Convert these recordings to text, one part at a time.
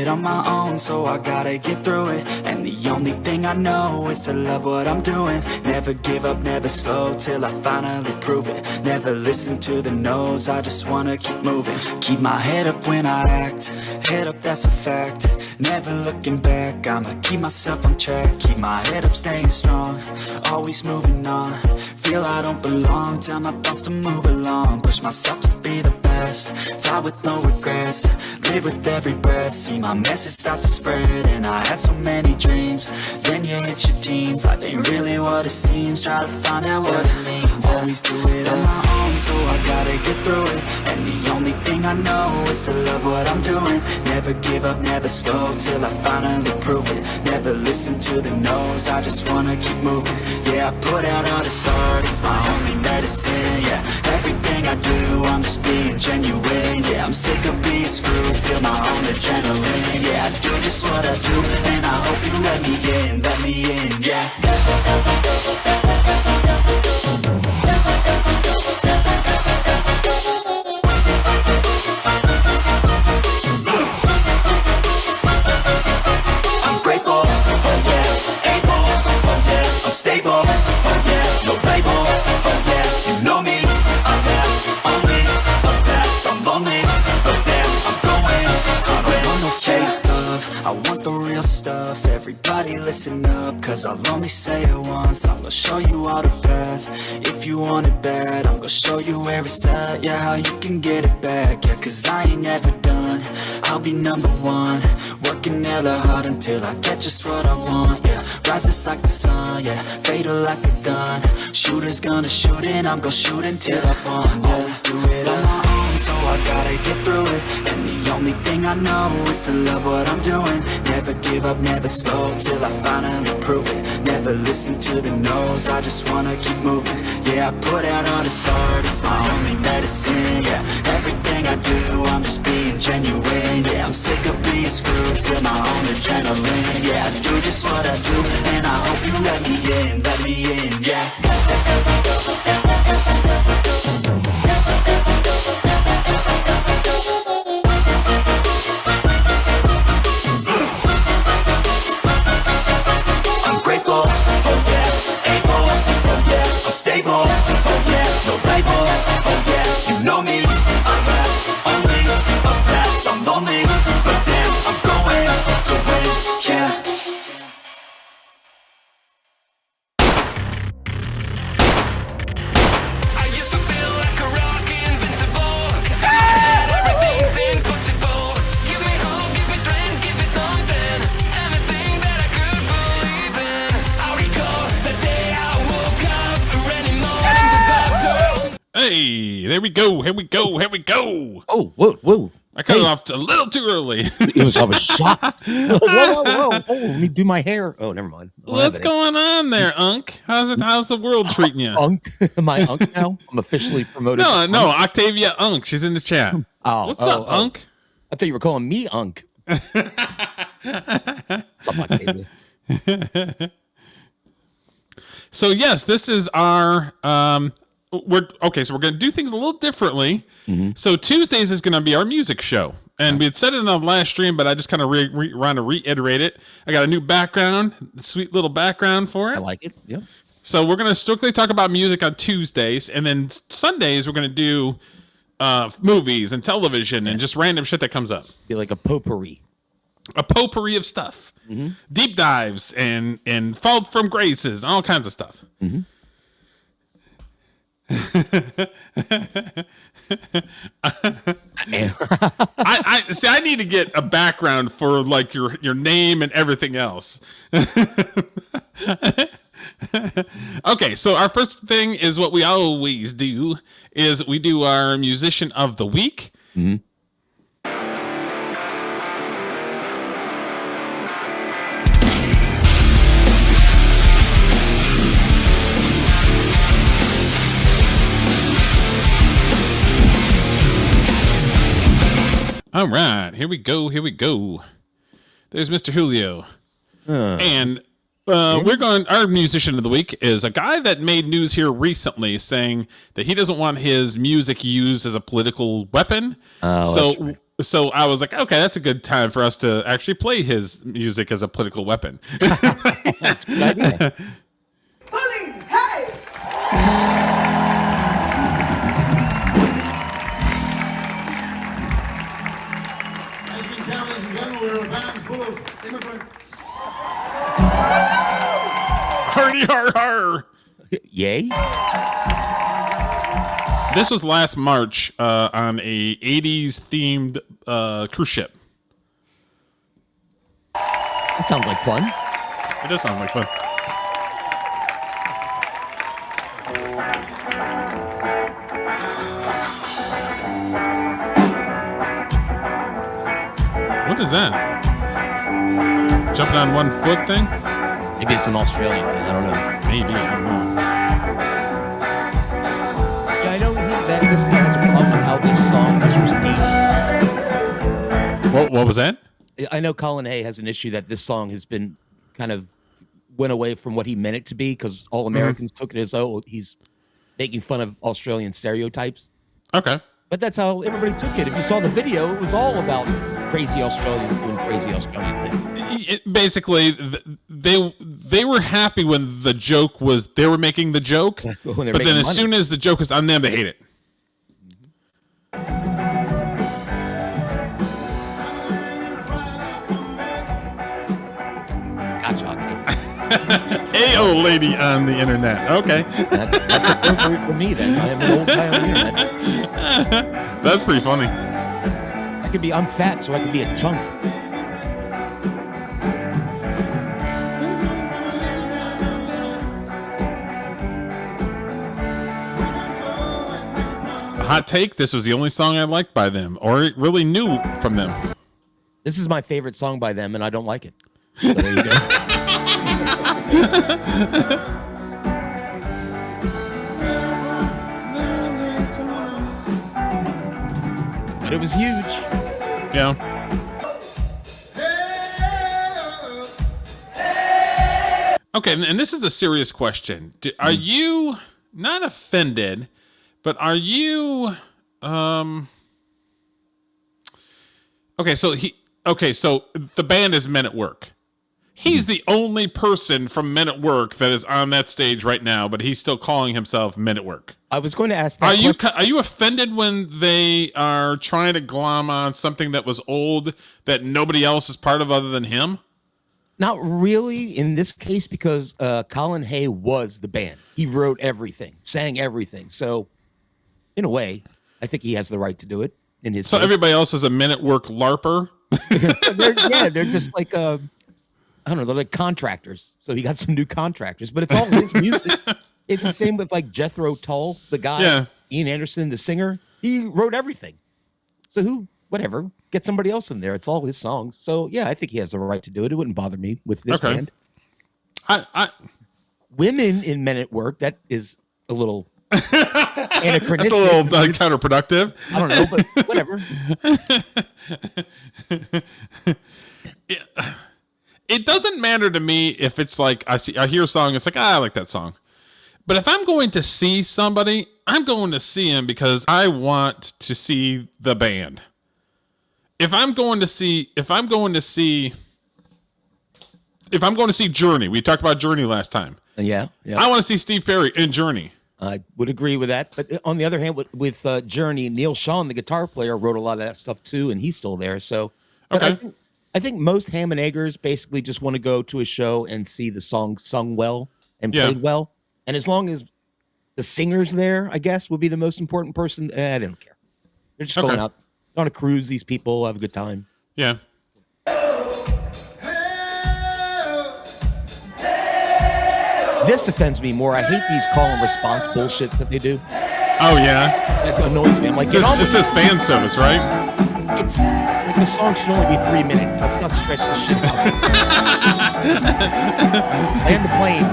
it on my own, so I gotta get through it. And the only thing I know is to love what I'm doing. Never give up, never slow, till I finally prove it. Never listen to the no's, I just wanna keep moving. Keep my head up when I act, head up, that's a fact. Never looking back, I'ma keep myself on track. Keep my head up, staying strong, always moving on. Feel I don't belong, tell my thoughts to move along. Push myself to be the best, die with no regrets. Live with every breath, see my message start to spread. And I had so many dreams, then you hit your teens. Life ain't really what it seems, try to find out what it means. Always do it on my own, so I gotta get through it. And the only thing I know is to love what I'm doing. Never give up, never slow, till I finally prove it. Never listen to the no's, I just wanna keep moving. Yeah, I put out all this art, it's my only medicine. Yeah, everything I do, I'm just being genuine. Yeah, I'm sick of being screwed, feel my own adrenaline. Yeah, I do just what I do, and I hope you let me in, yeah. I'm grateful, oh yeah, able, oh yeah, I'm stable, oh yeah, no label, oh yeah, you know me, I have only a path, I'm lonely, but damn, I'm going to win. I want no fake love, I want the real stuff. Everybody listen up, cause I'll only say it once. I'm gonna show you all the path, if you want it bad. I'm gonna show you where it's at, yeah, how you can get it back. Yeah, cause I ain't never done, I'll be number one. Working hella hard until I get just what I want, yeah. Rises like the sun, yeah, fatal like a gun. Shooter's gonna shoot and I'm gonna shoot until I fall, yeah. Always do it on my own, so I gotta get through it. And the only thing I know is to love what I'm doing. Never give up, never slow, till I finally prove it. Never listen to the no's, I just wanna keep moving. Yeah, I put out all this art, it's my only medicine. Yeah, everything I do, I'm just being genuine. Yeah, I'm sick of being screwed, feel my own adrenaline. Yeah, I do just what I do, and I hope you let me in, yeah. I'm grateful, oh yeah, able, oh yeah, I'm stable, oh yeah, no label, oh yeah, you know me, I have only a path, I'm lonely, but damn, I'm going to win, yeah. Hey, there we go. Here we go. Oh, whoa. I cut it off a little too early. I was shocked. Whoa. Oh, let me do my hair. Oh, never mind. What's going on there, Unk? How's the world treating you? Unk? Am I Unk now? I'm officially promoted. No, Octavia Unk. She's in the chat. What's up, Unk? I thought you were calling me Unk. What's up, Octavia? So yes, this is our so we're gonna do things a little differently. Mm-hmm. So Tuesdays is gonna be our music show, and we had said it in the last stream, but I just kind of want to reiterate it. I got a new background, sweet little background for it. I like it. Yeah. So we're gonna strictly talk about music on Tuesdays, and then Sundays we're gonna do movies and television and just random shit that comes up. Be like a potpourri of stuff, mm-hmm. Deep dives and fall from graces, all kinds of stuff. Mm-hmm. I see. I need to get a background for like your name and everything else. Okay, so our first thing is what we always do is we do our musician of the week. Mm-hmm. All right, here we go. There's Mr. Julio. And our musician of the week is a guy that made news here recently saying that he doesn't want his music used as a political weapon. So so I was like, okay, that's a good time for us to actually play his music as a political weapon. That's a good idea. Pulling, hey! As you can tell, ladies and gentlemen, we're a band full of immigrants. Hardy har har. Yay. This was last March on a 80s themed cruise ship. That sounds like fun. It does sound like fun. What is that? Jumping on one foot thing? Maybe it's an Australian thing. I don't know. Maybe. I don't know. Yeah, I know that this guy has a problem with how this song was received. What was that? I know Colin Hay has an issue that this song has been kind of went away from what he meant it to be because all Americans took it as, oh, he's making fun of Australian stereotypes. Okay. But that's how everybody took it. If you saw the video, it was all about crazy Australians doing crazy Australian things. Basically, they were happy when the joke was, they were making the joke, When they're but then making as money. soon as the joke is on them, they hate it. Gotcha. Ayo, lady on the internet. Okay. That's appropriate for me then. I am an old guy on the internet. That's pretty funny. I'm fat, so I can be a chunk. Hot take, this was the only song I liked by them, or really knew from them. This is my favorite song by them, and I don't like it. So there you go. But it was huge. Yeah. Okay, and this is a serious question. Are you not offended, but are you okay, so the band is Men at Work. He's the only person from Men at Work that is on that stage right now, but he's still calling himself Men at Work. I was going to ask that Are you offended when they are trying to glom on something that was old that nobody else is part of other than him? Not really in this case, because Colin Hay was the band. He wrote everything, sang everything. So, in a way, I think he has the right to do it. In his So case. everybody else is a Men at Work LARPer? they're just like I don't know, they're like contractors. So he got some new contractors, but it's all his music. It's the same with like Jethro Tull, the guy. Yeah. Ian Anderson, the singer. He wrote everything. So whatever, get somebody else in there. It's all his songs. So yeah, I think he has the right to do it. It wouldn't bother me with this band. Women in Men at Work, that is a little anachronistic. That's a little counterproductive. I don't know, but whatever. It doesn't matter to me if it's like I hear a song, it's like, I like that song. But if I'm going to see somebody, I'm going to see him because I want to see the band. If I'm going to see Journey, we talked about Journey last time. Yeah. I want to see Steve Perry in Journey. I would agree with that. But on the other hand, with Journey, Neil Sean, the guitar player, wrote a lot of that stuff too, and he's still there. So, but Okay. I think most ham and eggers basically just want to go to a show and see the song sung well and played well. And as long as the singer's there, I guess, would be the most important person. I don't care. They're just going out on a cruise. These people have a good time. Yeah. This offends me more. I hate these call and response bullshit that they do. Oh yeah. That annoys me. I'm like, get on with It says fan service, right? It's like the song should only be 3 minutes. Let's not stretch this shit out. Land the plane.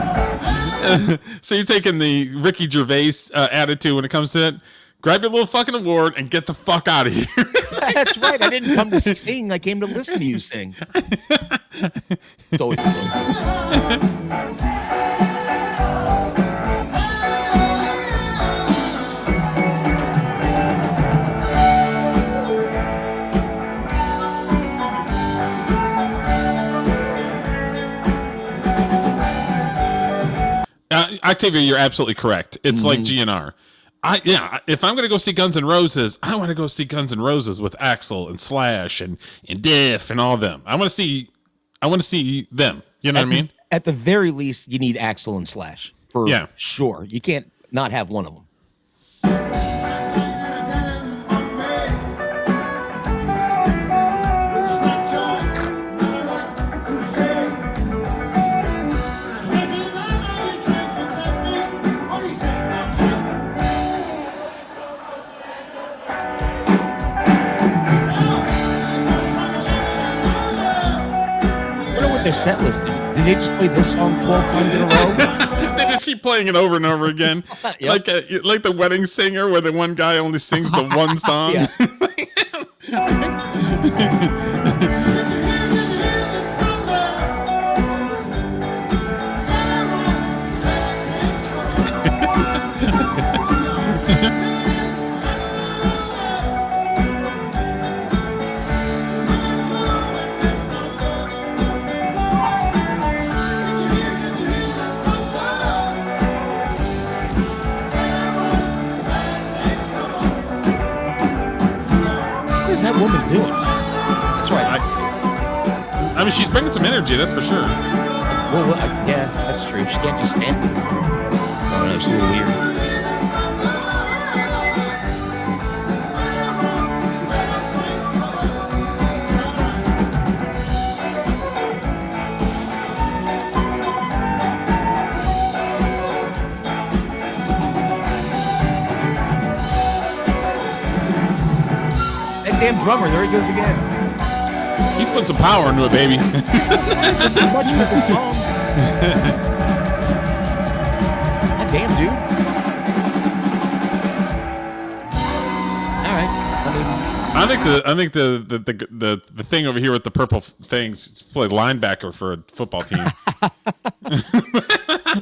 So you're taking the Ricky Gervais attitude when it comes to it. Grab your little fucking award and get the fuck out of here. That's right. I didn't come to sing. I came to listen to you sing. It's always a Octavia, you're absolutely correct. It's like GNR. If I'm gonna go see Guns N' Roses, I want to go see Guns N' Roses with Axl and Slash and Diff and all of them. I want to see them. You know what I mean? At the very least, you need Axl and Slash for sure. You can't not have one of them. Their set list. Did they just play this song 12 times in a row? They just keep playing it over and over again, like the wedding singer, where the one guy only sings the one song. That woman doing? That's right. I mean, she's bringing some energy, that's for sure. Well, yeah, that's true. She can't just stand there. Oh, no, it's a little weird. Damn drummer, there he goes again. He's put some power into it, baby. Much for the song. God damn, dude. All right. I think the thing over here with the purple things play linebacker for a football team.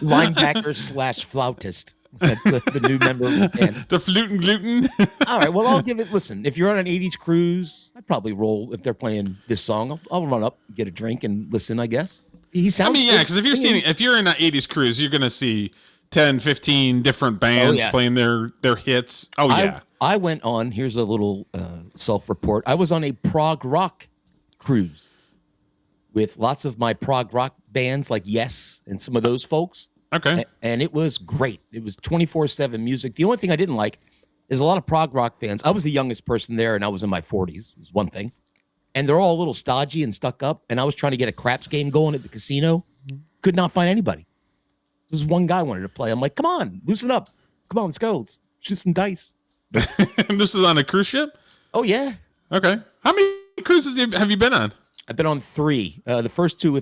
Linebacker / flautist. That's the new member of the band. The flute and gluten. All right, well, I'll give it. Listen, if you're on an 80s cruise, I'd probably roll if they're playing this song. I'll run up, get a drink, and listen, I guess. He sounds because if you're in an 80s cruise, you're going to see 10, 15 different bands playing their hits. Oh, yeah. I went on, here's a little self-report. I was on a prog rock cruise with lots of my prog rock bands like Yes and some of those folks. Okay. And it was great. It was 24/7 music. The only thing I didn't like is a lot of prog rock fans. I was the youngest person there, and I was in my 40s. It was one thing. And they're all a little stodgy and stuck up. And I was trying to get a craps game going at the casino. Could not find anybody. This one guy wanted to play. I'm like, come on, loosen up. Come on, let's go. Let's shoot some dice. This is on a cruise ship? Oh, yeah. Okay. How many cruises have you been on? I've been on 3. The first 2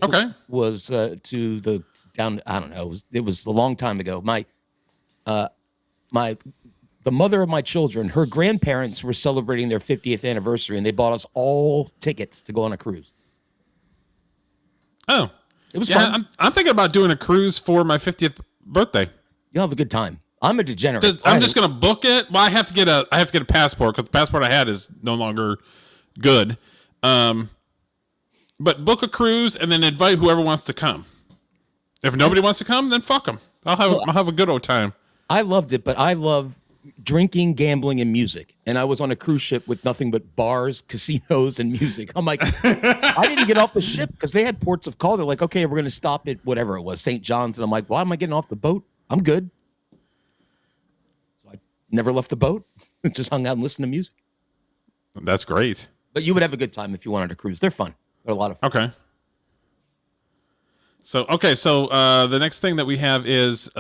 was to the down. I don't know. It was a long time ago. The mother of my children, her grandparents were celebrating their 50th anniversary, and they bought us all tickets to go on a cruise. Oh, it was fun. I'm thinking about doing a cruise for my 50th birthday. You'll have a good time. I'm a degenerate. I'm just gonna book it. Well, I have to get a passport because the passport I had is no longer good. But book a cruise and then invite whoever wants to come. If nobody wants to come, then fuck them. I'll have a good old time. I loved it, but I love drinking, gambling, and music. And I was on a cruise ship with nothing but bars, casinos, and music. I'm like, I didn't get off the ship because they had ports of call. They're like, okay, we're going to stop at whatever it was, St. John's. And I'm like, why am I getting off the boat? I'm good. So I never left the boat. Just hung out and listened to music. That's great. But you would have a good time if you wanted to cruise. They're fun. They're a lot of fun. Okay. So the next thing that we have is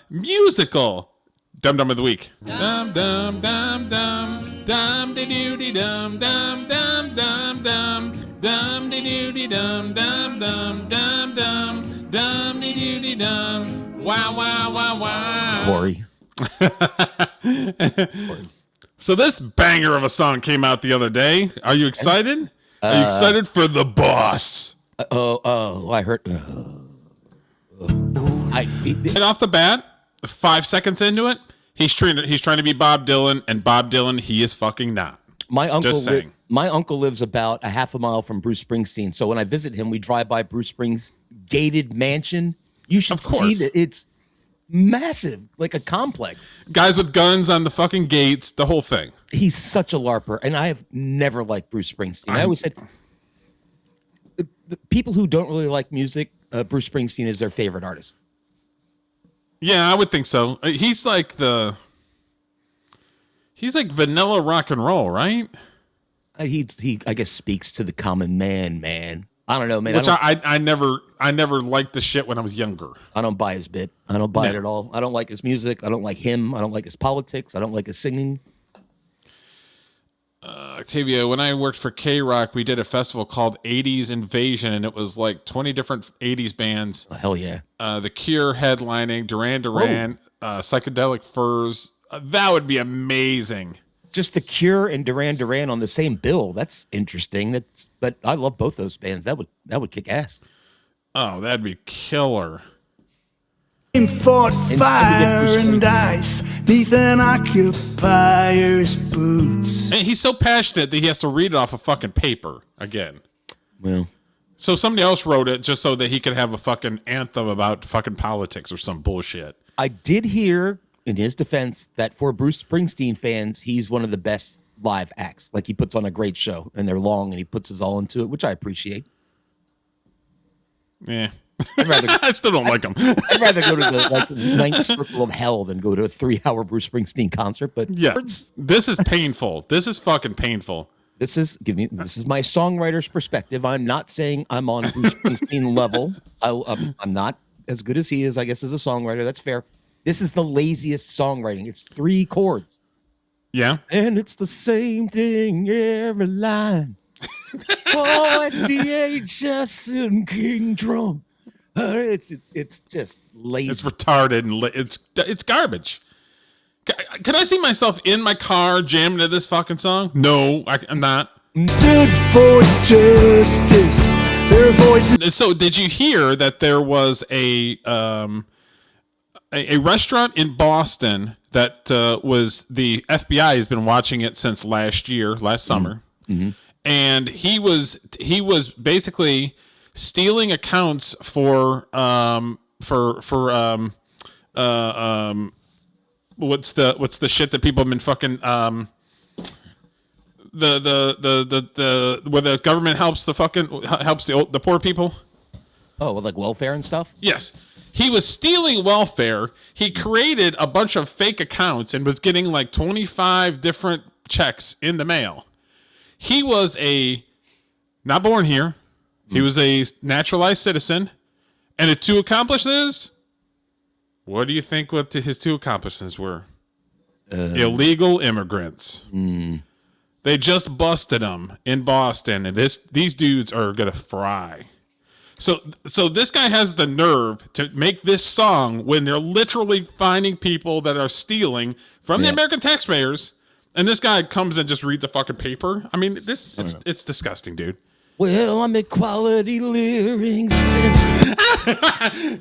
musical Dum Dum of the Week. Dum dum dum dum dum de doo de dum dum dum dum dum dum de doo de dum dum dum dum dum dum de doo de dum. Wow wow wow wow. Corey. So this banger of a song came out the other day. Are you excited? Are you excited for The Boss? I heard. Right off the bat, 5 seconds into it, he's trying to be Bob Dylan, and Bob Dylan, he is fucking not. My uncle lives about a half a mile from Bruce Springsteen, so when I visit him, we drive by Bruce Springsteen's gated mansion. You should see that massive, like a complex. Guys with guns on the fucking gates, the whole thing. He's such a LARPer, and I have never liked Bruce Springsteen. I always said the people who don't really like music, Bruce Springsteen is their favorite artist. Yeah, I would think so. He's like vanilla rock and roll, right? He I guess speaks to the common man. I don't know, man. Which I never liked the shit when I was younger. I don't buy his bit. I don't buy it at all. I don't like his music. I don't like him. I don't like his politics. I don't like his singing. Octavia, when I worked for K-Rock, we did a festival called 80s Invasion, and it was like 20 different 80s bands. Oh, hell yeah. The Cure headlining, Duran Duran, Psychedelic Furs. That would be amazing. Just the Cure and Duran Duran on the same bill. That's interesting. But I love both those bands. That would kick ass. Oh, that'd be killer. Fought fire and ice neath an occupier's boots. And he's so passionate that he has to read it off a fucking paper again. Well, so somebody else wrote it just so that he could have a fucking anthem about fucking politics or some bullshit. I did hear, in his defense, that for Bruce Springsteen fans, he's one of the best live acts. Like, he puts on a great show, and they're long, and he puts his all into it, which I appreciate. Yeah. I still don't like him. I'd rather go to the ninth circle of hell than go to a 3-hour Bruce Springsteen concert. But yeah, this is painful. This is fucking painful. This is my songwriter's perspective. I'm not saying I'm on Bruce Springsteen level. I'm not as good as he is, I guess, as a songwriter. That's fair. This is the laziest songwriting. It's 3 chords. Yeah, and it's the same thing every line. Oh, it's DHS and King Drum. It's just lazy. It's retarded and it's garbage. Can I see myself in my car jamming to this fucking song? No, I'm not. Stood for justice. Their voices. So, did you hear that there was a restaurant in Boston that was the FBI has been watching it since last summer, and he was basically stealing accounts for what's the shit that people have been fucking the where the government helps the poor people. Oh, well, like welfare and stuff? Yes. He was stealing welfare. He created a bunch of fake accounts and was getting like 25 different checks in the mail. He was not born here. He was a naturalized citizen. And the 2 accomplices, what do you think what his 2 accomplices were? Illegal immigrants. They just busted them in Boston, and these dudes are going to fry. So this guy has the nerve to make this song when they're literally finding people that are stealing from the American taxpayers, and this guy comes and just reads the fucking paper. I mean, it's disgusting, dude. Well, I'm at Quality Lyrics.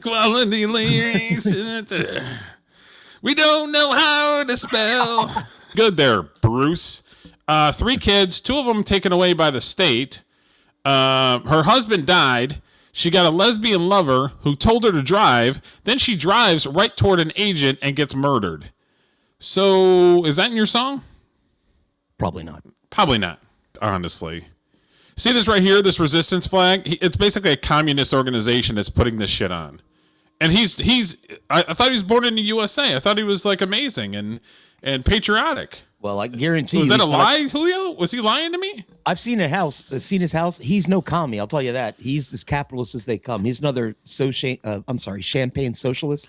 Quality Lyrics. We don't know how to spell. Good there, Bruce. 3 kids, 2 of them taken away by the state. Her husband died. She got a lesbian lover who told her to drive. Then she drives right toward an agent and gets murdered. So, is that in your song? Probably not. Probably not, honestly. See this right here, this resistance flag? It's basically a communist organization that's putting this shit on. And I thought he was born in the USA. I thought he was like amazing and patriotic. Well, I guarantee Was you. that a lie, Julio? Was he lying to me? I've seen his house. He's no commie, I'll tell you that. He's as capitalist as they come. He's another champagne socialist.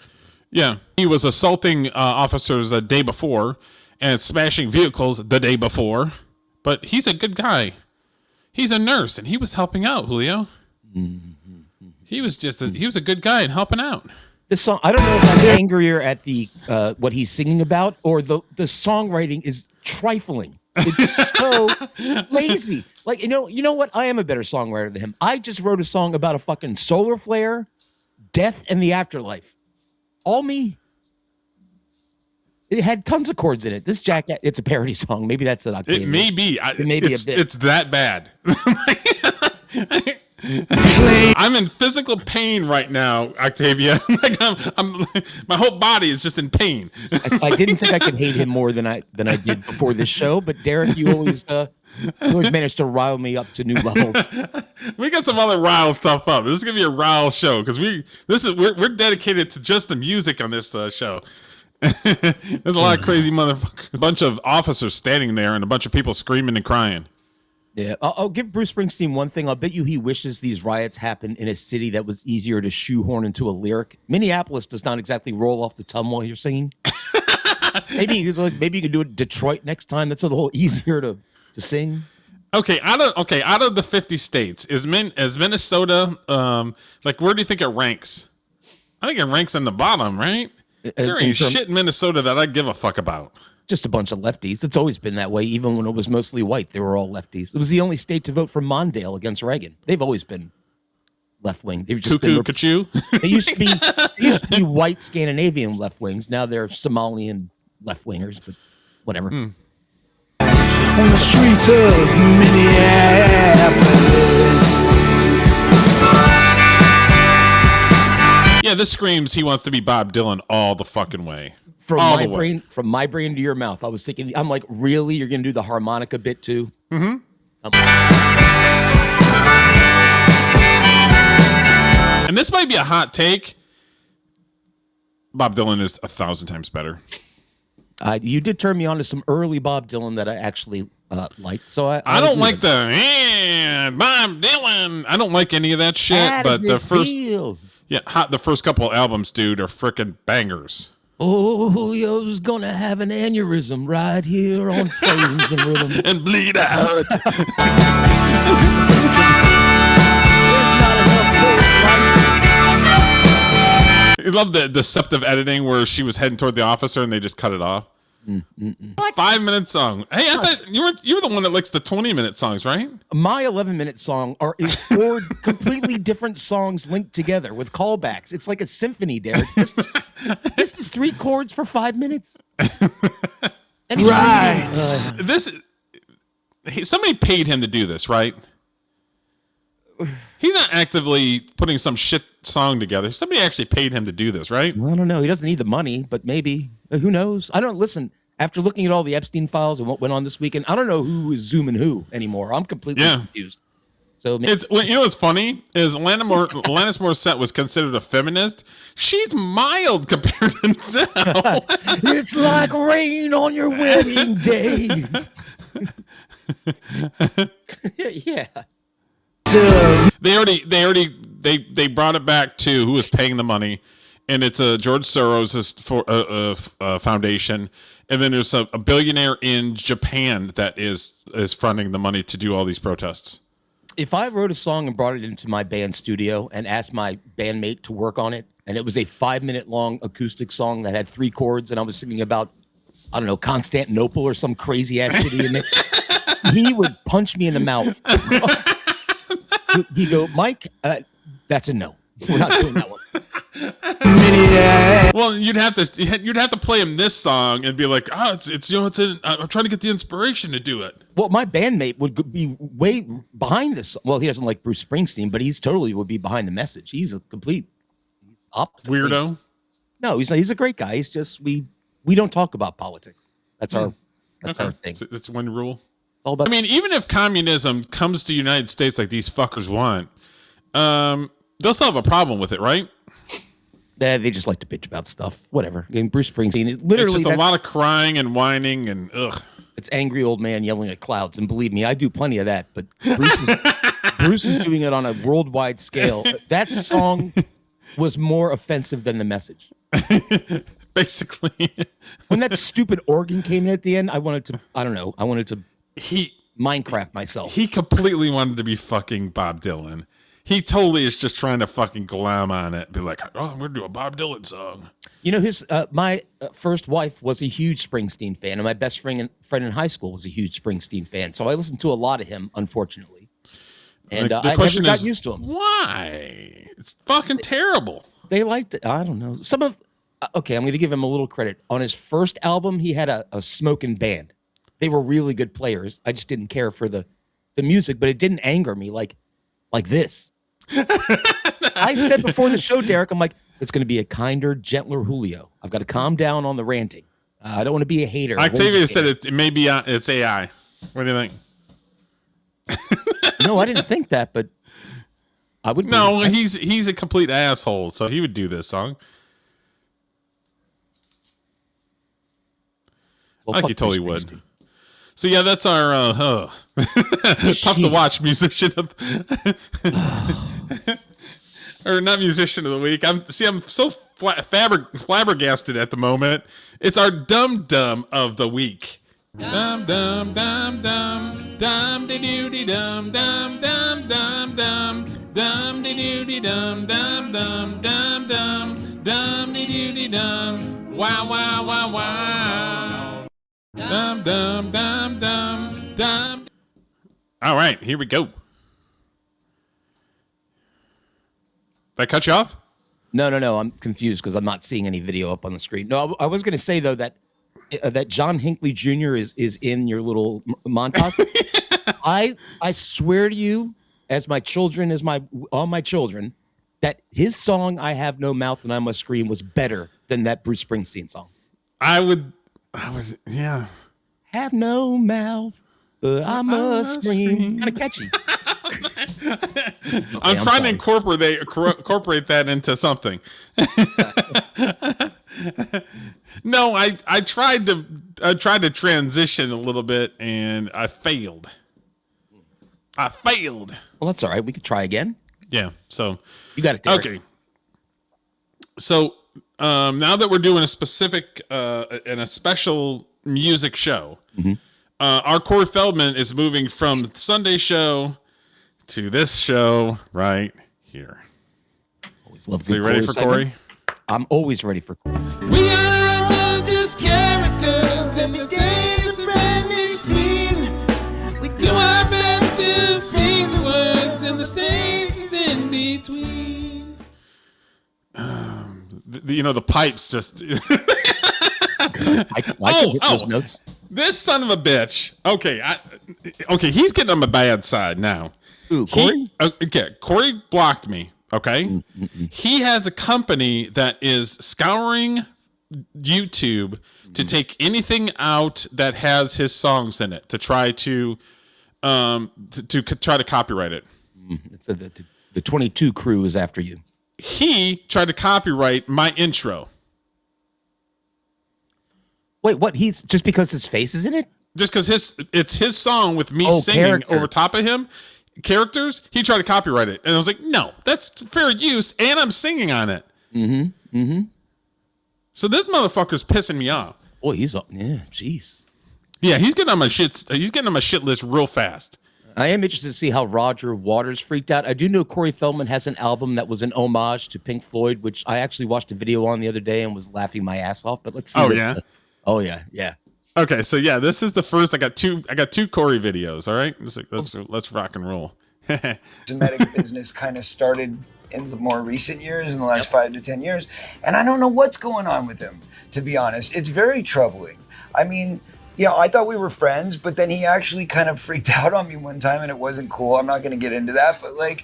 Yeah. He was assaulting officers the day before and smashing vehicles the day before. But he's a good guy. He's a nurse, and he was helping out, Julio. He was a good guy and helping out. This song, I don't know if I'm angrier at the what he's singing about, or the songwriting is trifling. It's so lazy. Like, you know what? I am a better songwriter than him. I just wrote a song about a fucking solar flare, death, and the afterlife. All me. It had tons of chords in it. This jackass, it's a parody song. Maybe that's an Octavia. It may be. It may be a bit. It's that bad. I'm in physical pain right now, Octavia. Like my whole body is just in pain. I didn't think I could hate him more than I did before this show, but Derek, you always managed to rile me up to new levels. We got some other rile stuff up. This is gonna be a rile show because we're dedicated to just the music on this show. There's a lot of crazy motherfuckers. A bunch of officers standing there and a bunch of people screaming and crying. Yeah, I'll give Bruce Springsteen one thing. I'll bet you he wishes these riots happened in a city that was easier to shoehorn into a lyric. Minneapolis does not exactly roll off the tongue while you're singing. maybe you can do it in Detroit next time. That's a little easier to sing. Okay, out of the 50 states, is Minnesota like where do you think it ranks? I think it ranks in the bottom, right? There ain't shit in Minnesota that I give a fuck about. Just a bunch of lefties. It's always been that way, even when it was mostly white. They were all lefties. It was the only state to vote for Mondale against Reagan. They've always been left wing. They've just Cuckoo, Cachoo. They used to be white Scandinavian left wings. Now they're Somalian left wingers, but whatever. On the streets of Minneapolis. Yeah, this screams he wants to be Bob Dylan all the fucking way. From my brain to your mouth, I was thinking. I'm like, really? You're gonna do the harmonica bit too? Mm-hmm. And this might be a hot take. Bob Dylan is 1,000 times better. You did turn me on to some early Bob Dylan that I actually liked. So I don't like the Bob Dylan. I don't like any of that shit. But the first couple albums, dude, are freaking bangers. Oh, Julio's gonna have an aneurysm right here on Phones and Rhythm and bleed out. I love the deceptive editing where she was heading toward the officer and they just cut it off. 5-minute song. Hey, I thought you were the one that likes the 20-minute songs, right? My 11-minute song is 4 completely different songs linked together with callbacks. It's like a symphony, Derek. This is 3 chords for 5 minutes. Right. Somebody paid him to do this, right? He's not actively putting some shit song together. Somebody actually paid him to do this, right? I don't know. He doesn't need the money, but maybe. Who knows? I don't listen. After looking at all the Epstein files and what went on this weekend, I don't know who is zooming who anymore. I'm completely confused. So maybe, you know what's funny is Alanis Morissette was considered a feminist. She's mild compared to now. It's like rain on your wedding day. Yeah. They brought it back to who was paying the money, and it's George Soros' foundation, and then there's a billionaire in Japan that is fronting the money to do all these protests. If I wrote a song and brought it into my band studio and asked my bandmate to work on it, and it was a 5-minute long acoustic song that had 3 chords, and I was singing about, I don't know, Constantinople or some crazy ass city in it, he would punch me in the mouth. He'd go, Mike, that's a no. We're not doing that one. Well, you'd have to play him this song and be like, I'm trying to get the inspiration to do it. Well, my bandmate would be way behind this. Well, he doesn't like Bruce Springsteen, but he's totally would be behind the message. He's weirdo. No, he's a great guy. He's just we don't talk about politics. That's our thing. It's one rule. All about. I mean, even if communism comes to the United States like these fuckers want, they'll still have a problem with it, right? They just like to bitch about stuff. Whatever. I mean, Bruce Springsteen, it's just a lot of crying and whining and ugh. It's angry old man yelling at clouds, and believe me, I do plenty of that. But Bruce is doing it on a worldwide scale. That song was more offensive than the message. Basically, when that stupid organ came in at the end, I wanted to Minecraft myself. He completely wanted to be fucking Bob Dylan. He totally is just trying to fucking glam on it. Be like, oh, I'm going to do a Bob Dylan song. You know, my first wife was a huge Springsteen fan, and my best friend in high school was a huge Springsteen fan. So I listened to a lot of him, unfortunately. And I never got used to him. Why? It's fucking terrible. They liked it. I don't know. Okay, I'm going to give him a little credit. On his first album, he had a smoking band. They were really good players. I just didn't care for the music, but it didn't anger me. Like, like this. I said before the show, Derek, I'm like, it's going to be a kinder, gentler Julio. I've got to calm down on the ranting. I don't want to be a hater. Octavia said it may be it's AI. What do you think? No, I didn't think that, but I would. No, he's a complete asshole, so he would do this song. Well, Like he totally would. So yeah, that's our tough to watch musician of or not musician of the week. I'm so flabbergasted at the moment. It's our dum dum of the week. Dum dum dum dum dum de doo de dum dum dum dum dum dum de doo de dum dum dum dum dum dum de doo de dum wow wow wow wow dum dum dum dum dum. All right, here we go. Did I cut you off? No. I'm confused because I'm not seeing any video up on the screen. No, I was going to say though that John Hinckley Jr. is in your little montage. I swear to you, as my children, all my children, that his song "I Have No Mouth and I Must Scream" was better than that Bruce Springsteen song. I would, yeah. Have no mouth, but I must scream. Kind of catchy. I'm trying to incorporate that into something. No, I tried to transition a little bit and I failed. Well, that's all right. We could try again. Yeah. So you got it, Derek. Okay. So now that we're doing a specific and a special music show, our Corey Feldman is moving from Sunday show to this show right here. Always love so you ready for Corey? I'm always ready for Corey. We are just characters in the days brand new scene. We do our best to sing the words and the stages in between. The pipes just. I can hit those notes. This son of a bitch. Okay, he's getting on my bad side now. Ooh, Corey? Corey blocked me. Okay. He has a company that is scouring YouTube to take anything out that has his songs in it to try to try to copyright it. So the 22 crew is after you. He tried to copyright my intro. Wait, what? He's just because his face is in it? Just because it's his song with me singing character. over top of him. Characters, he tried to copyright it. And I was like, no, that's fair use, and I'm singing on it. So this motherfucker's pissing me off. Boy, jeez. Yeah, he's getting on my shit list real fast. I am interested to see how Roger Waters freaked out. I do know Corey Feldman has an album that was an homage to Pink Floyd, which I actually watched a video on the other day and was laughing my ass off. But let's see. Oh yeah. Okay, so yeah, this is the first. I got two Corey videos. All right, let's rock and roll. The medic business kind of started in the more recent years, in the last 5 to 10 years, and I don't know what's going on with him. To be honest, it's very troubling. I mean, I thought we were friends, but then he actually kind of freaked out on me one time, and it wasn't cool. I'm not going to get into that, but I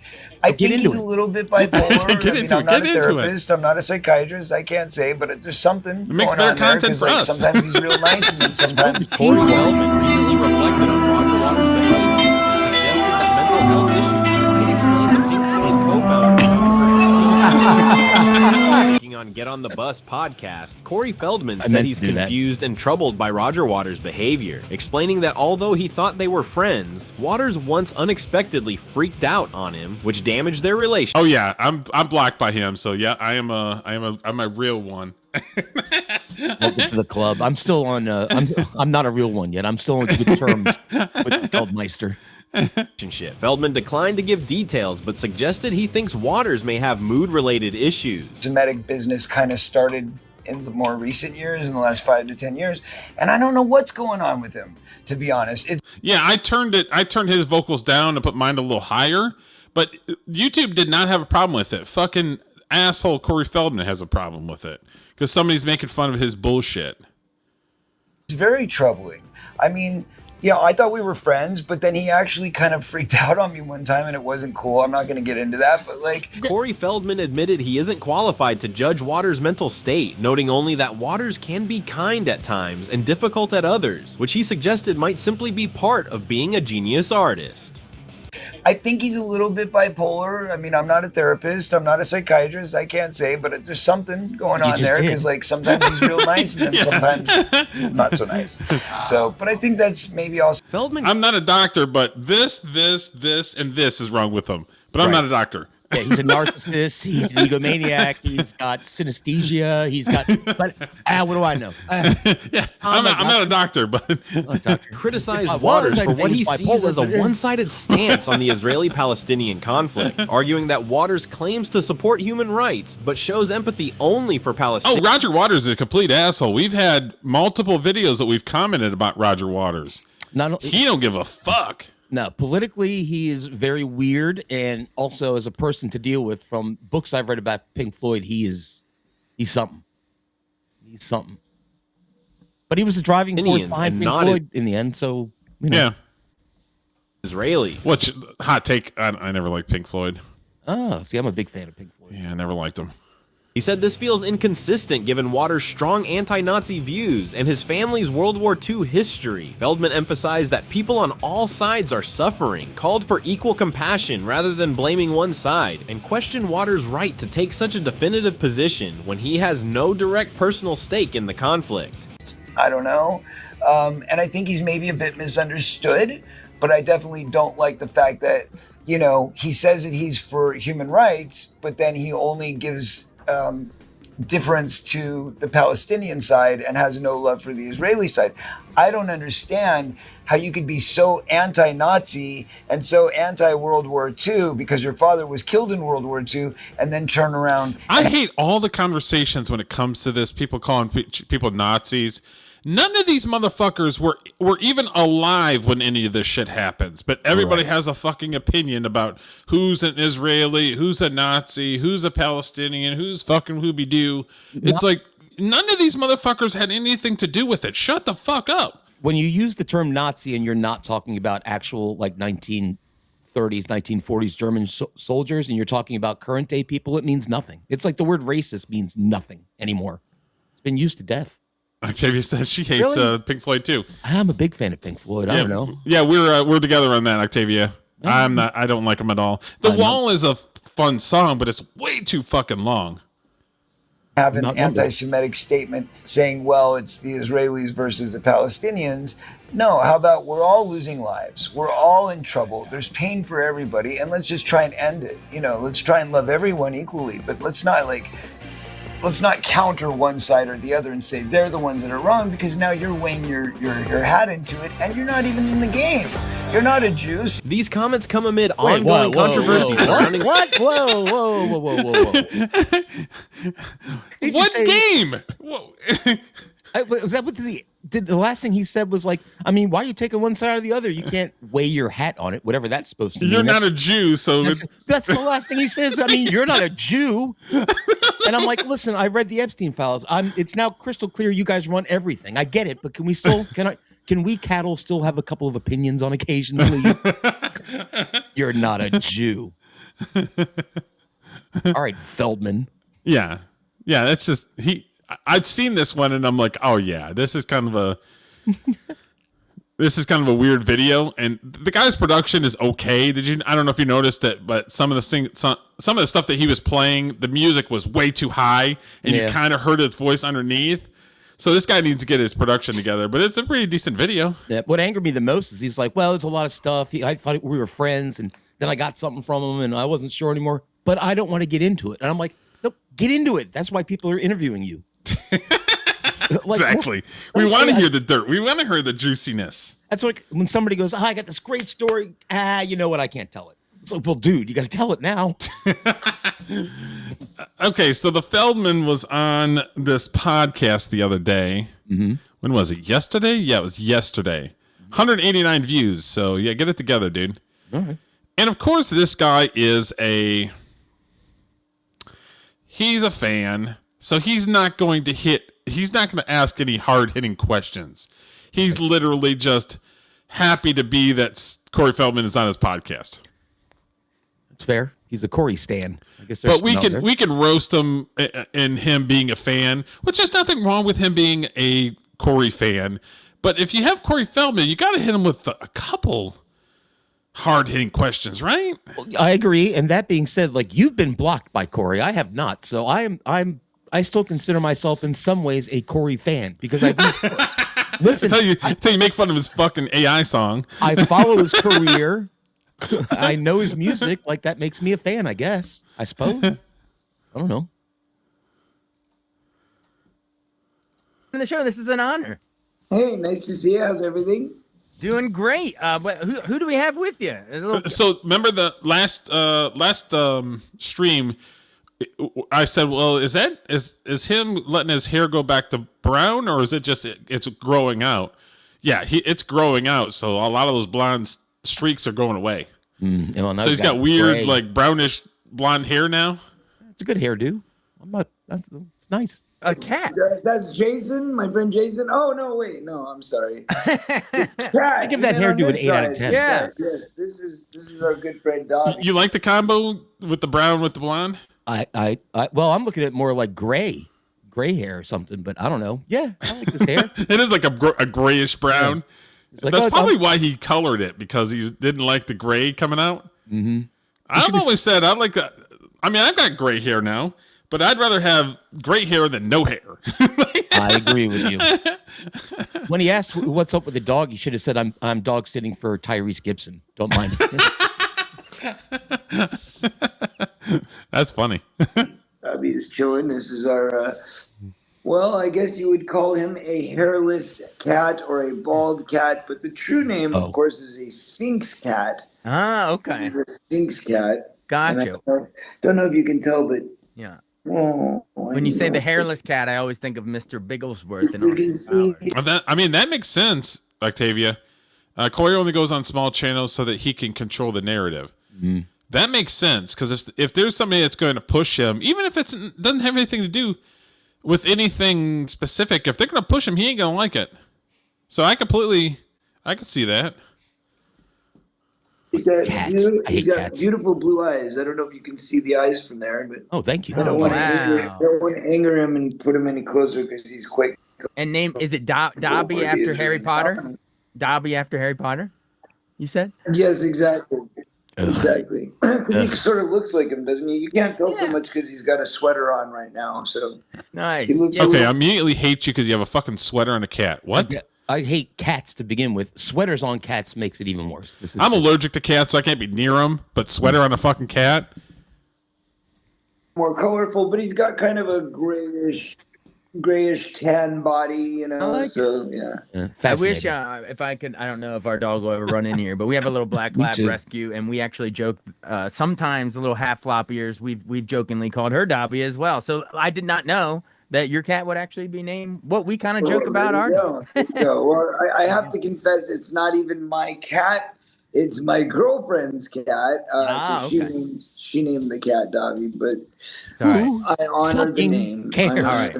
think he's a little bit bipolar. I'm not a therapist. I'm not a psychiatrist. I can't say, but there's something it makes going on better content there, for us. Sometimes he's real nice, and then sometimes Corey Feldman recently reflected on Roger Waters' behavior and suggested that mental health issues might explain the Pink Floyd co-founder Speaking on Get on the Bus podcast, Corey Feldman said he's confused and troubled by Roger Waters' behavior, explaining that although he thought they were friends, Waters once unexpectedly freaked out on him, which damaged their relationship. Oh yeah, I'm blocked by him. So yeah, I'm a real one. Welcome to the club. I'm still on. I'm not a real one yet. I'm still on good terms with Feldmeister. Feldman declined to give details, but suggested he thinks Waters may have mood-related issues. The medic business kind of started in the more recent years, in the last 5 to 10 years, and I don't know what's going on with him. To be honest, I turned his vocals down and put mine a little higher, but YouTube did not have a problem with it. Fucking asshole Corey Feldman has a problem with it because somebody's making fun of his bullshit. It's very troubling. I mean, I thought we were friends, but then he actually kind of freaked out on me one time and it wasn't cool. I'm not going to get into that, but like... Corey Feldman admitted he isn't qualified to judge Waters' mental state, noting only that Waters can be kind at times and difficult at others, which he suggested might simply be part of being a genius artist. I think he's a little bit bipolar. I mean, I'm not a therapist. I'm not a psychiatrist. I can't say, but there's something going on there because, like, sometimes he's real nice and then sometimes not so nice. So, but I think that's maybe also Feldman. I'm not a doctor, but this, and this is wrong with him. But I'm not a doctor. Yeah, he's a narcissist. He's an egomaniac. He's got synesthesia. He's got. But what do I know? I'm not a doctor, but criticized Waters for what he sees as a one-sided stance on the Israeli-Palestinian conflict, arguing that Waters claims to support human rights but shows empathy only for Palestine. Oh, Roger Waters is a complete asshole. We've had multiple videos that we've commented about Roger Waters. He don't give a fuck. No, politically, he is very weird, and also as a person to deal with. From books I've read about Pink Floyd, he's something. He's something. But he was the driving force behind Pink Floyd in the end, so Yeah. Israeli. What's hot take? I never liked Pink Floyd. Oh, see, I'm a big fan of Pink Floyd. Yeah, I never liked him. He said this feels inconsistent given Waters' strong anti-Nazi views and his family's World War II history. Feldman emphasized that people on all sides are suffering, called for equal compassion rather than blaming one side, and questioned Waters' right to take such a definitive position when he has no direct personal stake in the conflict. I don't know. And I think he's maybe a bit misunderstood, but I definitely don't like the fact that, he says that he's for human rights, but then he only gives difference to the Palestinian side and has no love for the Israeli side. I don't understand how you could be so anti-Nazi and so anti-World War II because your father was killed in World War II and then turn around. I hate all the conversations when it comes to this, people calling people Nazis. None of these motherfuckers were even alive when any of this shit happens. But everybody has a fucking opinion about who's an Israeli, who's a Nazi, who's a Palestinian, who's fucking whoopie-doo. It's like, none of these motherfuckers had anything to do with it. Shut the fuck up. When you use the term Nazi and you're not talking about actual, like, 1930s, 1940s German soldiers, and you're talking about current day people, it means nothing. It's like the word racist means nothing anymore. It's been used to death. Octavia says she hates Pink Floyd too. I'm a big fan of Pink Floyd. I don't know. Yeah, we're together on that, Octavia. I'm not. I don't like them at all. The Wall is a fun song, but it's way too fucking long. Have an anti-Semitic statement saying, well, it's the Israelis versus the Palestinians. No, how about we're all losing lives. We're all in trouble. There's pain for everybody, and let's just try and end it. Let's try and love everyone equally, but let's not counter one side or the other and say they're the ones that are wrong, because now you're weighing your hat into it and you're not even in the game. You're not a Jew. These comments come amid ongoing controversy surrounding what? Whoa. What game? Whoa. Was that what the last thing he said was like, I mean, why are you taking one side or the other? You can't weigh your hat on it, whatever that's supposed to mean. You're not a Jew, so that's the last thing he says. I mean, you're not a Jew. And I'm like, listen, I read the Epstein files. It's now crystal clear you guys run everything. I get it, but can we cattle still have a couple of opinions on occasion, please? You're not a Jew. All right, Feldman. Yeah. That's just I'd seen this one and I'm like, oh yeah, this is kind of a weird video, and the guy's production is okay. I don't know if you noticed it, but some of the stuff that he was playing, the music was way too high, and you kind of heard his voice underneath. So this guy needs to get his production together, but it's a pretty decent video. Yeah, what angered me the most is he's like, well, there's a lot of stuff. I thought we were friends, and then I got something from him, and I wasn't sure anymore, but I don't want to get into it. And I'm like, nope, get into it. That's why people are interviewing you. Exactly. We want to hear the dirt. We want to hear the juiciness. That's like when somebody goes, I got this great story. You know what? I can't tell it. It's like, well, dude, you got to tell it now. Okay, so the Feldman was on this podcast the other day. Mm-hmm. When was it? Yesterday? Yeah, it was yesterday. 189 views. So yeah, get it together, dude. All right. And of course, this guy is he's a fan. So he's not going to ask any hard-hitting questions. He's literally just happy to be that Corey Feldman is on his podcast. That's fair. He's a Corey stan. I guess. But we can roast him in him being a fan, which there's nothing wrong with him being a Corey fan. But if you have Corey Feldman, you got to hit him with a couple hard-hitting questions, right? Well, I agree. And that being said, like, you've been blocked by Corey. I have not. So I still consider myself in some ways a Corey fan because listen. Until you make fun of his fucking AI song. I follow his career. I know his music. Like, that makes me a fan, I guess. I suppose. I don't know. On the show, this is an honor. Hey, nice to see you. How's everything? Doing great. Who do we have with you? So remember the last stream, I said, well, is him letting his hair go back to brown, or is it just it's growing out? Yeah, it's growing out. So a lot of those blonde streaks are going away. So he's got weird, gray, like brownish blonde hair now. It's a good hairdo. It's nice. A cat. That's Jason, my friend Jason. Oh no, wait, no, I'm sorry. I give that hairdo an 8 out of 10. Yeah. Yes, this is our good friend Don. You like the combo with the brown with the blonde? Well, I'm looking at more like gray hair or something, but I don't know. Yeah, I like this hair. It is like a grayish brown. Yeah. Like, that's probably why he colored it, because he didn't like the gray coming out. Mm-hmm. I've always said I like that. I mean, I've got gray hair now, but I'd rather have gray hair than no hair. I agree with you. When he asked what's up with the dog, he should have said, I'm dog sitting for Tyrese Gibson. Don't mind it. That's funny. Bobby is chilling. This is our, well, I guess you would call him a hairless cat or a bald cat, but the true name, of course, is a Sphinx cat. Ah, okay. He's a Sphinx cat. Gotcha. Don't know if you can tell, but yeah. Oh, when you say the hairless cat, I always think of Mr. Bigglesworth. That makes sense, Octavia. Corey only goes on small channels so that he can control the narrative. Mm. That makes sense, because if there's somebody that's going to push him, even if it doesn't have anything to do with anything specific, if they're going to push him, he ain't going to like it. So I can see that. He's got beautiful blue eyes. I don't know if you can see the eyes from there, but thank you. I don't want to anger him and put him any closer because he's quite. And is it Dobby after Harry Potter? Dobby after Harry Potter? You said? Yes, exactly. Exactly. Because he sort of looks like him, doesn't he? You can't tell so much because he's got a sweater on right now. So nice. Okay, I immediately hate you because you have a fucking sweater on a cat. What? I hate cats to begin with. Sweaters on cats makes it even worse. I'm allergic to cats, so I can't be near them. But sweater on a fucking cat? More colorful, but he's got kind of a grayish tan body, you know. Yeah. I wish if I could. I don't know if our dog will ever run in here, but we have a little black lab rescue, and we actually joke sometimes the little half flop ears. We've jokingly called her Dobby as well. So I did not know that your cat would actually be named what we kind of joke about our dog. Well, I have to confess, it's not even my cat. It's my girlfriend's cat. So she named the cat Dobby, but I honor the name. All right.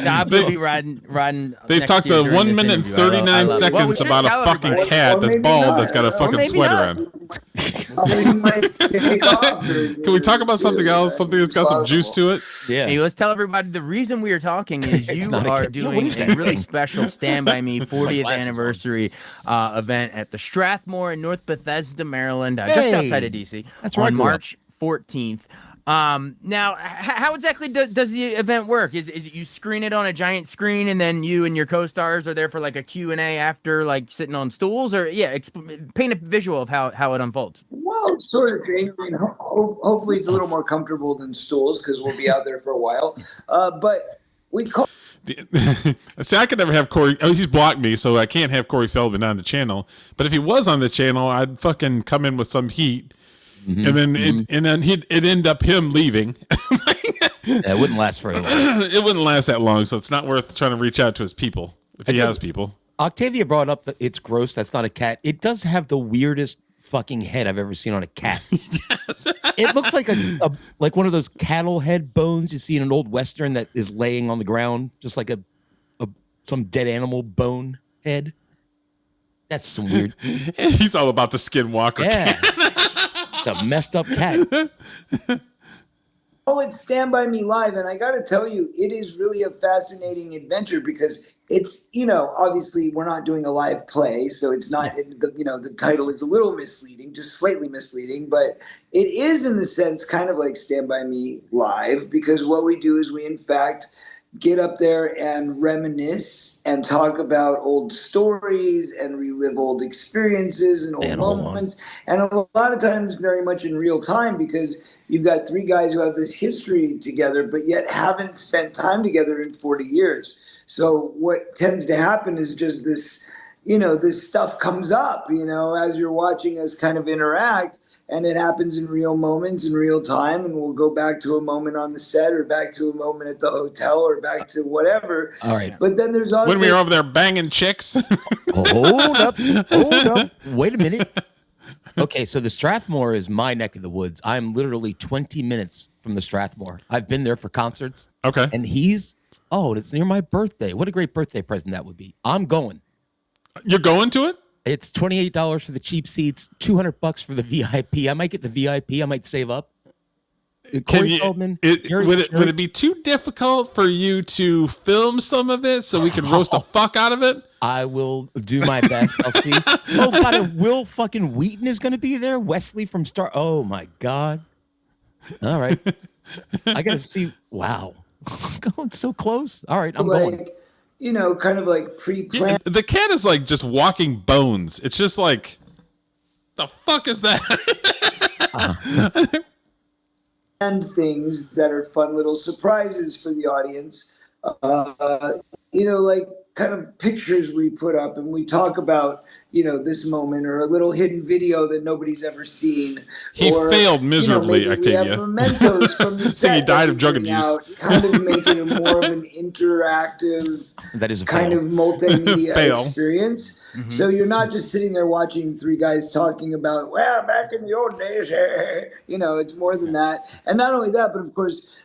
Dobby will be riding. They've talked 1 minute and 39 seconds about a fucking cat that's bald that's got a fucking sweater on. Can we talk about something else? Something that's got some juice to it? Yeah. Hey, let's tell everybody the reason we are talking is you are doing a really special Stand By Me 40th anniversary event at the Strathmore in North Bethesda, Maryland, just outside of DC. That's right. On March 14th. Now, how exactly does the event work? Is it you screen it on a giant screen and then you and your co-stars are there for like a Q&A after, like sitting on stools, or paint a visual of how it unfolds? Well, sort of thing. I mean, hopefully it's a little more comfortable than stools because we'll be out there for a while. But we call. See, I could never have Corey. Oh, he's blocked me, so I can't have Corey Feldman on the channel. But if he was on the channel, I'd fucking come in with some heat. Mm-hmm, and then it'd end up him leaving. It wouldn't last very long. It wouldn't last that long, so it's not worth trying to reach out to his people if he has people. Octavia brought up that it's gross. That's not a cat. It does have the weirdest fucking head I've ever seen on a cat. Yes. It looks like a like one of those cattle head bones you see in an old Western that is laying on the ground, just like some dead animal bone head. That's some weird. He's all about the Skinwalker. Yeah. It's a messed up cat. Oh, it's Stand By Me Live. And I got to tell you, it is really a fascinating adventure because it's, obviously we're not doing a live play. So it's not, the title is a little misleading, just slightly misleading. But it is in the sense kind of like Stand By Me Live, because what we do is we, in fact, get up there and reminisce and talk about old stories and relive old experiences and old moments. And a lot of times very much in real time, because you've got three guys who have this history together, but yet haven't spent time together in 40 years. So what tends to happen is just this, this stuff comes up, as you're watching us kind of interact. And it happens in real moments, in real time, and we'll go back to a moment on the set, or back to a moment at the hotel, or back to whatever. All right. But then there's also when we were over there banging chicks. Hold up. Wait a minute. Okay, so the Strathmore is my neck of the woods. I'm literally 20 minutes from the Strathmore. I've been there for concerts. Okay. And it's near my birthday. What a great birthday present that would be. I'm going. You're going to it? It's $28 for the cheap seats, $200 for the VIP. I might get the VIP. I might save up. Corey Feldman. Would it be too difficult for you to film some of it so we can roast the fuck out of it? I will do my best. I'll see. Oh God, and Will fucking Wheaton is going to be there. Wesley from Star. Oh my God. All right. I got to see. Wow. Going so close. All right, I'm going. Kind of like pre-planned. The cat is like just walking bones. It's just like, the fuck is that? And things that are fun little surprises for the audience. Like kind of pictures we put up, and we talk about, this moment, or a little hidden video that nobody's ever seen. He failed miserably, Octavia. We have mementos from the set. He died of drug abuse. Kind of making it more of an interactive, that is a kind of multimedia experience. Mm-hmm. So you're not just sitting there watching three guys talking about, well, back in the old days, it's more than that. And not only that, but of course,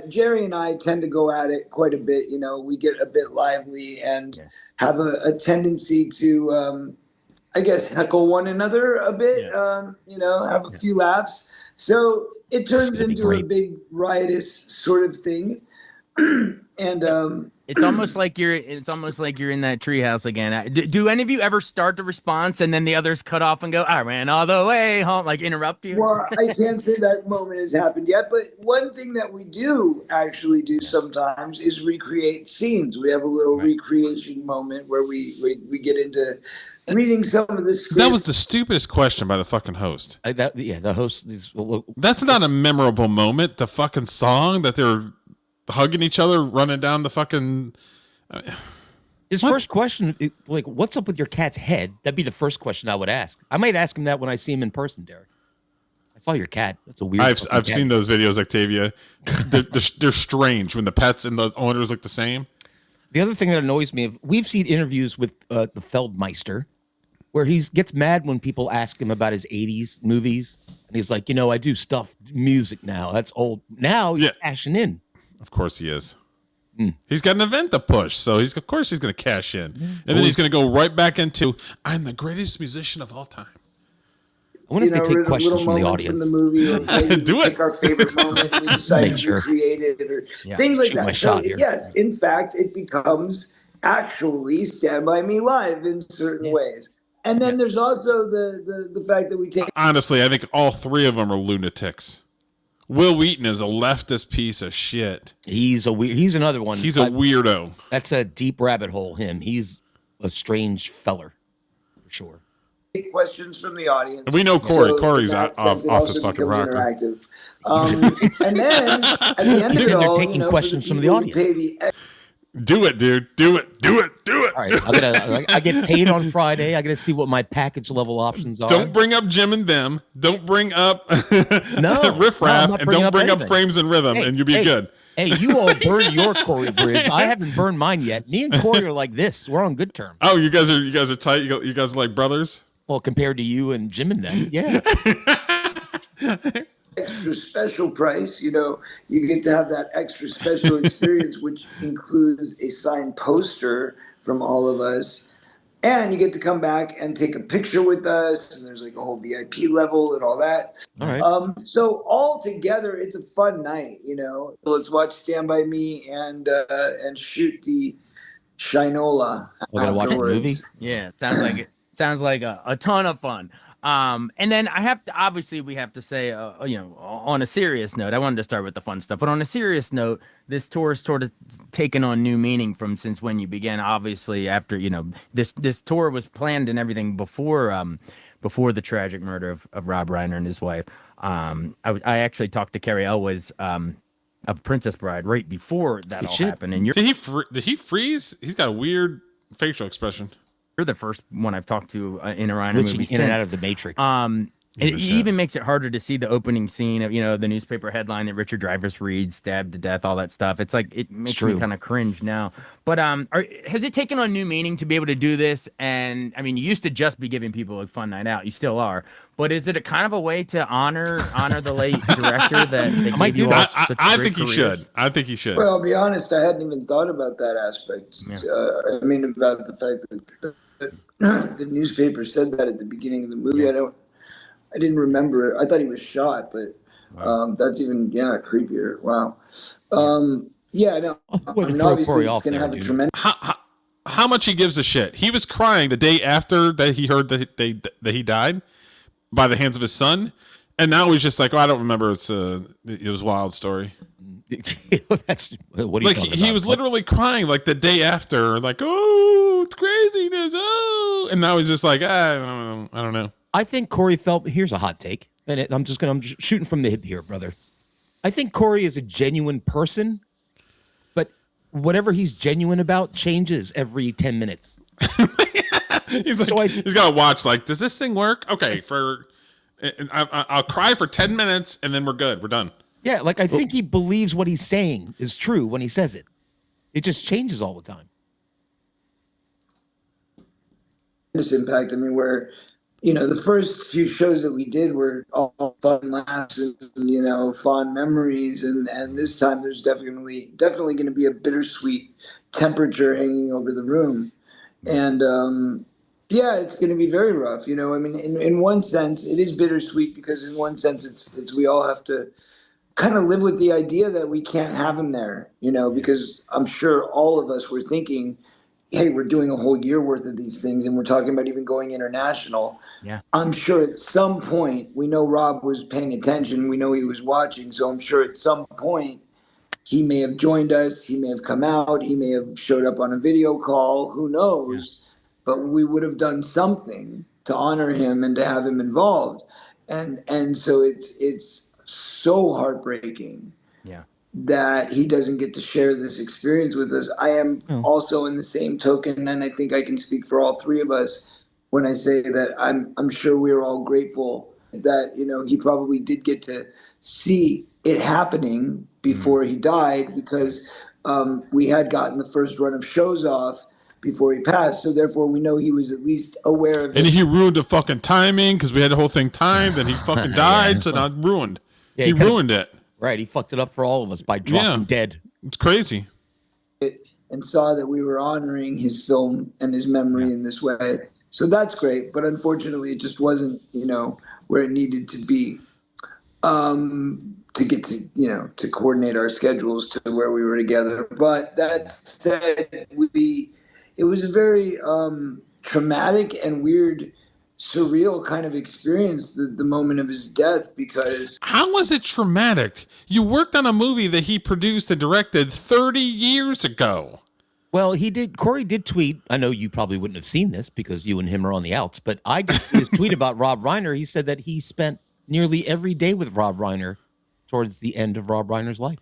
Jerry and I tend to go at it quite a bit. We get a bit lively and have a tendency to, I guess, heckle one another a bit, have a few laughs. So it turns into a big riotous sort of thing. And it's almost like you're in that treehouse again. Do any of you ever start the response and then the others cut off and go, I ran all the way home, like interrupt you? Well, I can't say that moment has happened yet, but one thing that we do actually do sometimes is recreate scenes. We have a little recreation moment where we get into reading some of the script. That was the stupidest question by the fucking host. The host is. That's not a memorable moment. The fucking song that they're hugging each other, running down the fucking. His first question, what's up with your cat's head? That'd be the first question I would ask. I might ask him that when I see him in person, Derek. I saw your cat. That's a weird. I've seen those videos, Octavia. They're strange when the pets and the owners look the same. The other thing that annoys me, we've seen interviews with the Feldmeister, where he gets mad when people ask him about his 80s movies. And he's like, I do music now. That's old. Now he's cashing in. Of course he is. He's got an event to push, so of course he's going to cash in. And then he's going to go right back into, I'm the greatest musician of all time. I wonder if they take questions from the audience. From the movie, or do it. Pick our favorite moment, we decide to recreate it, or things like that. So, yes, in fact, it becomes actually Stand By Me Live in certain ways. And then there's also the fact that we take. Honestly, I think all three of them are lunatics. Will Wheaton is a leftist piece of shit. He's another one. He's a weirdo. That's a deep rabbit hole. He's a strange feller, for sure. Questions from the audience. And we know Corey. So Corey's off his fucking rocker. And then at the end of it all, they're taking questions from the audience. Do it, dude. Do it. All right, I get paid on Friday. I got to see what my package level options are. Don't bring up Jim and them. Don't bring up Riff Raff, and don't bring up Frames and Rhythm, and you'll be good. Hey, you all burned your Corey bridge. I haven't burned mine yet. Me and Corey are like this. We're on good terms. Oh, you guys are tight. You guys are like brothers. Well, compared to you and Jim and them, yeah. Extra special price, you get to have that extra special experience, which includes a signed poster from all of us, and you get to come back and take a picture with us, and there's like a whole VIP level and all that. All right. So all together, it's a fun night, you know. Let's watch Stand By Me and shoot the Shinola. We're gonna watch the movie. afterwards. Yeah, sounds like a ton of fun. And then I have to obviously we have to say, you know, on a serious note, I wanted to start with the fun stuff, but on a serious note, this tour is sort of taken on new meaning from since when you began. Obviously, after you know this tour was planned and everything before the tragic murder of Rob Reiner and his wife. I actually talked to Carrie Elwes of Princess Bride right before that all happened. And did he freeze? He's got a weird facial expression. You're the first one I've talked to in a Reiner movie in and out of the Matrix. It even makes it harder to see the opening scene of, you know, the newspaper headline that Richard Dreyfuss reads, stabbed to death, all that stuff. It's like, it makes me kind of cringe now. But has it taken on new meaning to be able to do this? And I mean, you used to just be giving people a fun night out. You still are. But is it a kind of a way to honor the late director that might do that? I think careers? he should. I think he should. Well, I'll be honest, I hadn't even thought about that aspect. Yeah. I mean, about the fact that the newspaper said that at the beginning of the movie. I didn't remember it. I thought he was shot, but that's even creepier. Wow. Yeah, no. Way to I mean, throw obviously Corey it's off going to there, have a dude. tremendous. How much he gives a shit? He was crying the day after that he heard that he died by the hands of his son, and now he's just like, oh, I don't remember. It was a wild story. That's what are you talking about? He was literally crying like the day after, like, oh, it's craziness, oh, and now he's just like, I don't know. I think Corey felt. Here's a hot take, and I'm shooting from the hip here, brother. I think Corey is a genuine person, but whatever he's genuine about changes every 10 minutes. He's got to watch. Like, does this thing work? Okay, I'll cry for 10 minutes, and then we're good. We're done. Yeah, like I think he believes what he's saying is true when he says it. It just changes all the time. This impact. I mean, where, you know, the first few shows that we did were all fun laughs and, you know, fond memories, and this time there's definitely going to be a bittersweet temperature hanging over the room, and it's going to be very rough. You know, I mean, in one sense, it is bittersweet because in one sense, it's we all have to kind of live with the idea that we can't have him there, you know, because I'm sure all of us were thinking, hey, we're doing a whole year worth of these things and we're talking about even going international. Yeah. I'm sure at some point, we know Rob was paying attention. We know he was watching. So I'm sure at some point he may have joined us. He may have come out. He may have showed up on a video call. Who knows? Yeah. But we would have done something to honor him and to have him involved. And so it's so heartbreaking that he doesn't get to share this experience with us. I am also in the same token, and I think I can speak for all three of us when I say that I'm sure we are all grateful that, you know, he probably did get to see it happening before he died, because we had gotten the first run of shows off before he passed, so therefore we know he was at least aware of it. And he ruined the fucking timing because we had the whole thing timed, and he fucking died, so now it's ruined. Yeah, he ruined it. Right, he fucked it up for all of us by dropping dead. It's crazy. And saw that we were honoring his film and his memory in this way. So that's great, but unfortunately it just wasn't, you know, where it needed to be to get to, you know, to coordinate our schedules to where we were together. But that said, it was a very traumatic and weird, surreal kind of experience, the moment of his death, because how was it traumatic? You worked on a movie that he produced and directed 30 years ago. Well, Corey did tweet. I know you probably wouldn't have seen this because you and him are on the outs, but I did see his tweet about Rob Reiner. He said that he spent nearly every day with Rob Reiner towards the end of Rob Reiner's life.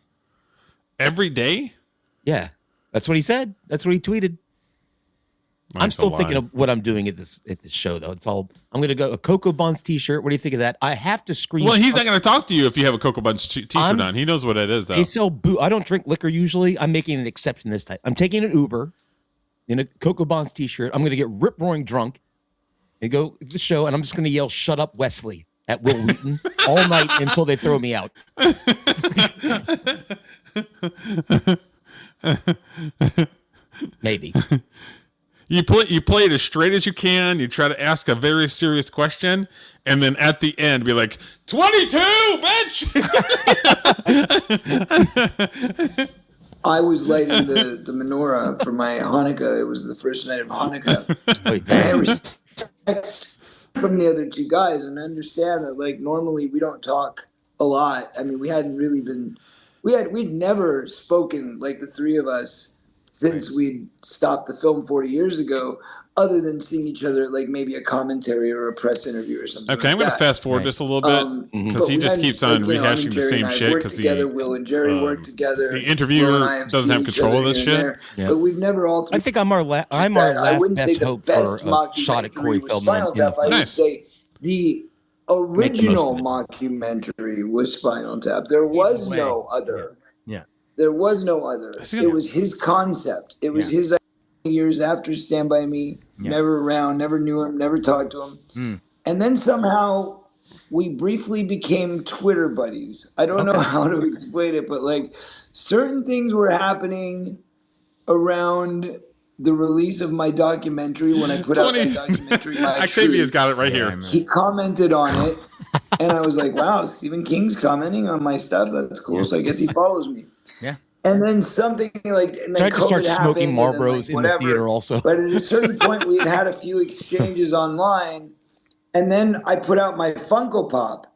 Every day? Yeah, that's what he said. That's what he tweeted. I'm still thinking of what I'm doing at this show, though. It's all, I'm going to go a Cocoa Buns t-shirt. What do you think of that? I have to screen. Well, he's not going to talk to you if you have a Cocoa Buns t-shirt on. He knows what it is, though. They sell I don't drink liquor usually. I'm making an exception this time. I'm taking an Uber in a Cocoa Buns t-shirt. I'm going to get rip-roaring drunk and go to the show, and I'm just going to yell, "Shut up, Wesley," at Will Wheaton all night until they throw me out. Maybe. You play it as straight as you can. You try to ask a very serious question, and then at the end, be like, 22, bitch. I was lighting the menorah for my Hanukkah. It was the first night of Hanukkah. And I was from the other two guys, and I understand that like normally we don't talk a lot. I mean, we hadn't really been, we'd never spoken like the three of us since we'd stopped the film 40 years ago, other than seeing each other at like maybe a commentary or a press interview or something. Okay, I'm going to fast forward just a little bit because he just keeps on rehashing the same shit. Because Will and Jerry work together. The interviewer doesn't have control of this shit. Yeah. But we've never all three. I think I'm our last best hope for a shot at Corey Feldman. I would say the original mockumentary was Spinal Tap. There was no other. Yeah. There was no other. It was his concept. It was his years after Stand By Me. Never around, never knew him, never talked to him. And then somehow we briefly became Twitter buddies. I don't know how to explain it, but like certain things were happening around the release of my documentary when I put out that documentary. Octavia's got it right here. He commented on it, and I was like, wow, Stephen King's commenting on my stuff. That's cool. So I guess he follows me. Yeah. And then something like, and then tried to start smoking happened, Marlboros in the theater also. But at a certain point, we had a few exchanges online, and then I put out my Funko Pop.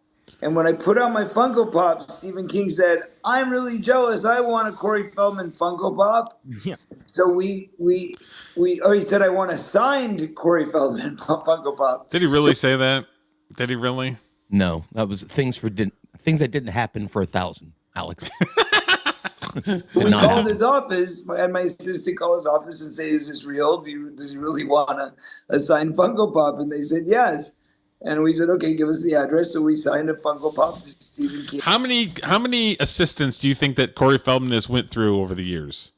And when I put out my Funko Pop, Stephen King said, "I'm really jealous. I want a Corey Feldman Funko Pop." Yeah. So he said, "I want a signed Corey Feldman Funko Pop." Did he really say that? Did he really? No, that was things that didn't happen for 1,000, Alex. We called his office, and my assistant called his office and say, "Is this real? Does he really want a signed Funko Pop?" And they said yes. And we said, "Okay, give us the address." So we signed a Funko Pop to Stephen King. How many assistants do you think that Corey Feldman has went through over the years?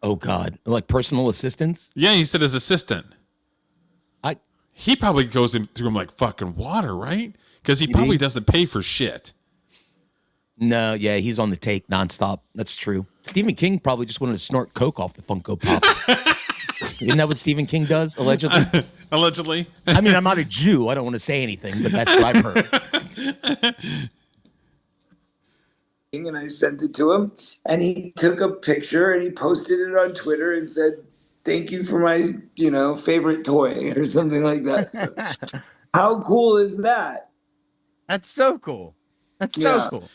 Oh God, like personal assistants? Yeah, he said his assistant. He probably goes through him like fucking water, right? Because he probably doesn't pay for shit. No, yeah, he's on the take nonstop. That's true. Stephen King probably just wanted to snort coke off the Funko Pop. Isn't that what Stephen King does, allegedly? Allegedly. I mean, I'm not a Jew. I don't want to say anything, but that's what I've heard. And I sent it to him, and he took a picture and he posted it on Twitter and said, "Thank you for my, favorite toy," or something like that. So, how cool is that? That's so cool. That's so cool.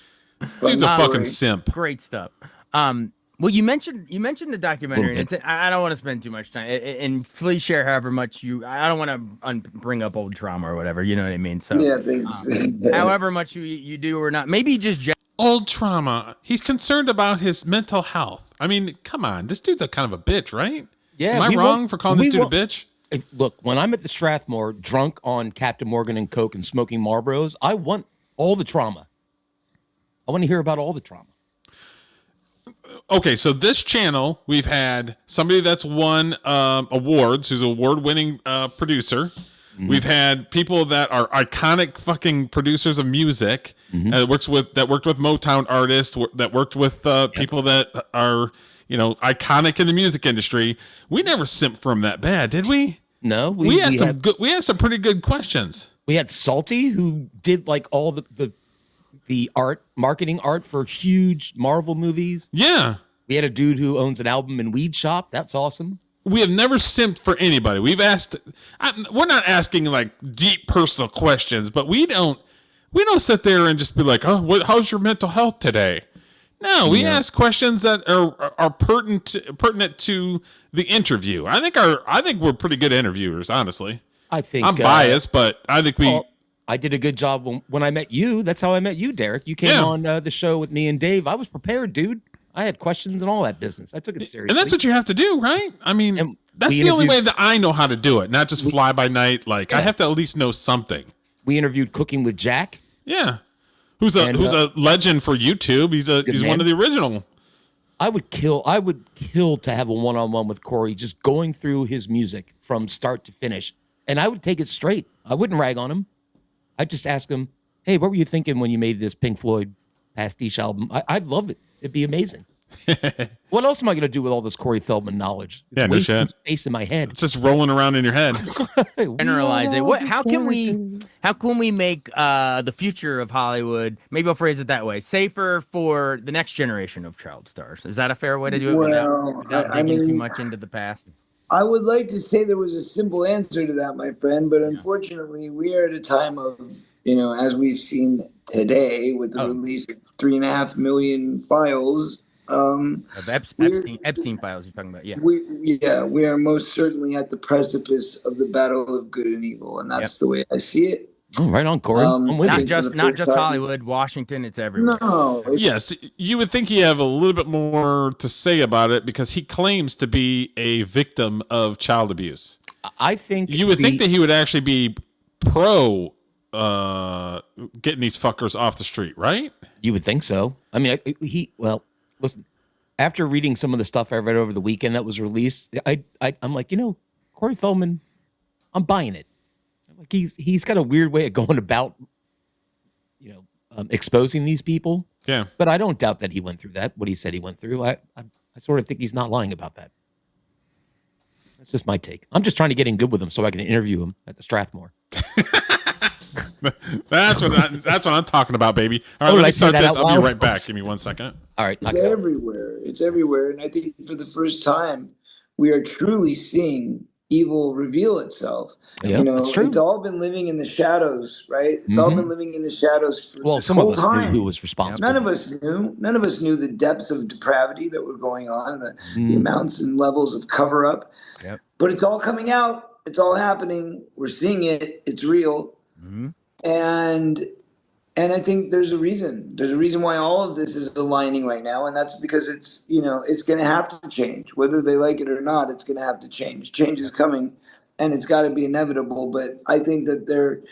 Dude's a fucking simp. Great stuff. Well, you mentioned the documentary, and I don't want to spend too much time. And please share however much I don't want to bring up old trauma or whatever. You know what I mean? So yeah, thanks. However much you do or not, maybe just old trauma. He's concerned about his mental health. I mean, come on, this dude's a kind of a bitch, right? Yeah. Am I wrong for calling this dude a bitch? Look, when I'm at the Strathmore, drunk on Captain Morgan and Coke and smoking Marlboros, I want all the trauma. I want to hear about all the trauma. Okay, so this channel, we've had somebody that's won awards, who's an award-winning producer. Mm-hmm. We've had people that are iconic fucking producers of music. Mm-hmm. That worked with Motown artists. That worked with people that are iconic in the music industry. We never simped for him that bad, did we? No, we had some pretty good questions. We had Salty, who did like all the marketing art for huge Marvel movies. Yeah. We had a dude who owns an album and weed shop. That's awesome. We have never simped for anybody. We've asked, we're not asking like deep personal questions, but we don't sit there and just be like, "Oh, how's your mental health today?" No, we ask questions that are pertinent to the interview. I think we're pretty good interviewers, honestly. I think I'm biased, but I think we. I did a good job when I met you. That's how I met you, Derek. You came on the show with me and Dave. I was prepared, dude. I had questions and all that business. I took it seriously. And that's what you have to do, right? I mean, that's the only way that I know how to do it, not just fly by night. Like, I have to at least know something. We interviewed Cooking with Jack. Yeah. Who's a legend for YouTube. He's one of the original. I would kill to have a one-on-one with Corey, just going through his music from start to finish. And I would take it straight. I wouldn't rag on him. I'd just ask him, "Hey, what were you thinking when you made this Pink Floyd pastiche album?" I'd love it. It'd be amazing. What else am I going to do with all this Corey Feldman knowledge? It's Yeah, no wasting shit. space in my head. It's just rolling around in your head. Generalize it. What? How can we make the future of Hollywood? Maybe I'll phrase it that way: safer for the next generation of child stars. Is that a fair way to do it without digging too much into the past? I would like to say there was a simple answer to that, my friend, but unfortunately, we are at a time of, as we've seen today with the release of 3.5 million files. Of Epstein files you're talking about, yeah. We are most certainly at the precipice of the battle of good and evil, and that's the way I see it. Oh, right on, Corey. I'm with not just Hollywood, Washington, it's everywhere. No. Yes, you would think he have a little bit more to say about it because he claims to be a victim of child abuse. I think you would think that he would actually be pro getting these fuckers off the street, right? You would think so. I mean, listen, after reading some of the stuff I read over the weekend that was released, I'm like, Corey Feldman, I'm buying it. Like he's got a weird way of going about, exposing these people. Yeah. But I don't doubt that he went through that. What he said he went through. I sort of think he's not lying about that. That's just my take. I'm just trying to get in good with him so I can interview him at the Strathmore. That's what I'm talking about, baby. All right, let me start this. I'll be right back. Give me 1 second. All right. It's everywhere. It's everywhere. And I think for the first time, we are truly seeing evil reveal itself. Yeah, that's true. It's all been living in the shadows, right? It's all been living in the shadows for this some whole of us time. knew who was responsible. None of us knew the depths of depravity that were going on, the amounts and levels of cover up. Yep. But it's all coming out. It's all happening. We're seeing it. It's real. Mm-hmm. And I think there's a reason. There's a reason why all of this is aligning right now, and that's because it's going to have to change, whether they like it or not. It's going to have to change. Change is coming, and it's got to be inevitable. But I think that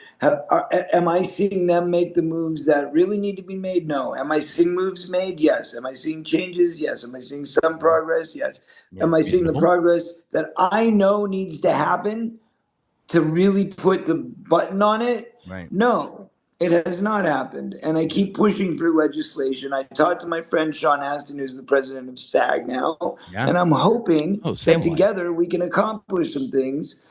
am I seeing them make the moves that really need to be made? No. Am I seeing moves made? Yes. Am I seeing changes? Yes. Am I seeing some progress? Yes. Am I seeing the progress that I know needs to happen to really put the button on it? Right. No. It has not happened, and I keep pushing for legislation. I talked to my friend Sean Astin, who's the president of SAG now, and I'm hoping that together we can accomplish some things.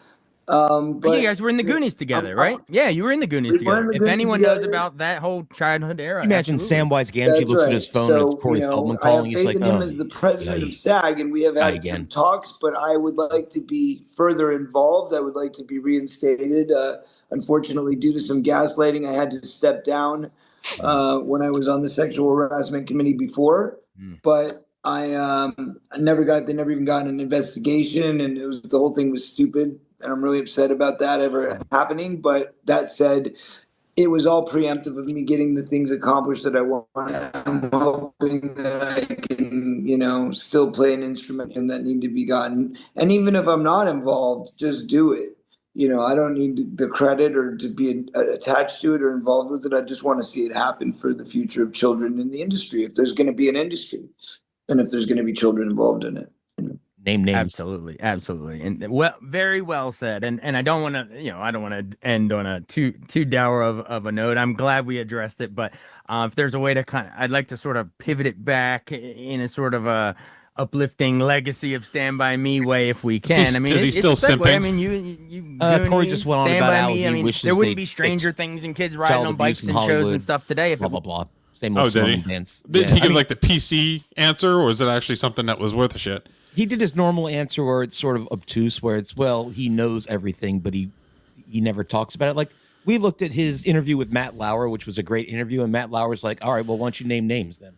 But you guys were in the Goonies together, right? Yeah, you were in the Goonies together. If anyone knows about that whole childhood era, imagine Samwise Gamgee looks at his phone and it's Corey Feldman calling. He's like, I have faith in him as the president of SAG, and we have had some talks, but I would like to be further involved. I would like to be reinstated. Unfortunately, due to some gaslighting, I had to step down when I was on the sexual harassment committee before. But I never even got an investigation, and the whole thing was stupid. And I'm really upset about that ever happening. But that said, it was all preemptive of me getting the things accomplished that I want. I'm hoping that I can, still play an instrument that need to be gotten. And even if I'm not involved, just do it. I don't need the credit or to be attached to it or involved with it. I just want to see it happen for the future of children in the industry. If there's going to be an industry, and if there's going to be children involved in it. Name names. Absolutely, and very well said. And I don't want to, end on a too dour of a note. I'm glad we addressed it, but if there's a way to I'd like to sort of pivot it back in a sort of a uplifting legacy of Stand By Me way, if we can. Is he still simping? I mean, you Corey just went on about how he wishes there wouldn't be Stranger Things and kids riding on bikes and shows and stuff today. If blah blah blah. Did he give like the PC answer, or is it actually something that was worth a shit? He did his normal answer where it's sort of obtuse, where it's, he knows everything, but he never talks about it. Like, we looked at his interview with Matt Lauer, which was a great interview, and Matt Lauer's like, all right, well, why don't you name names then?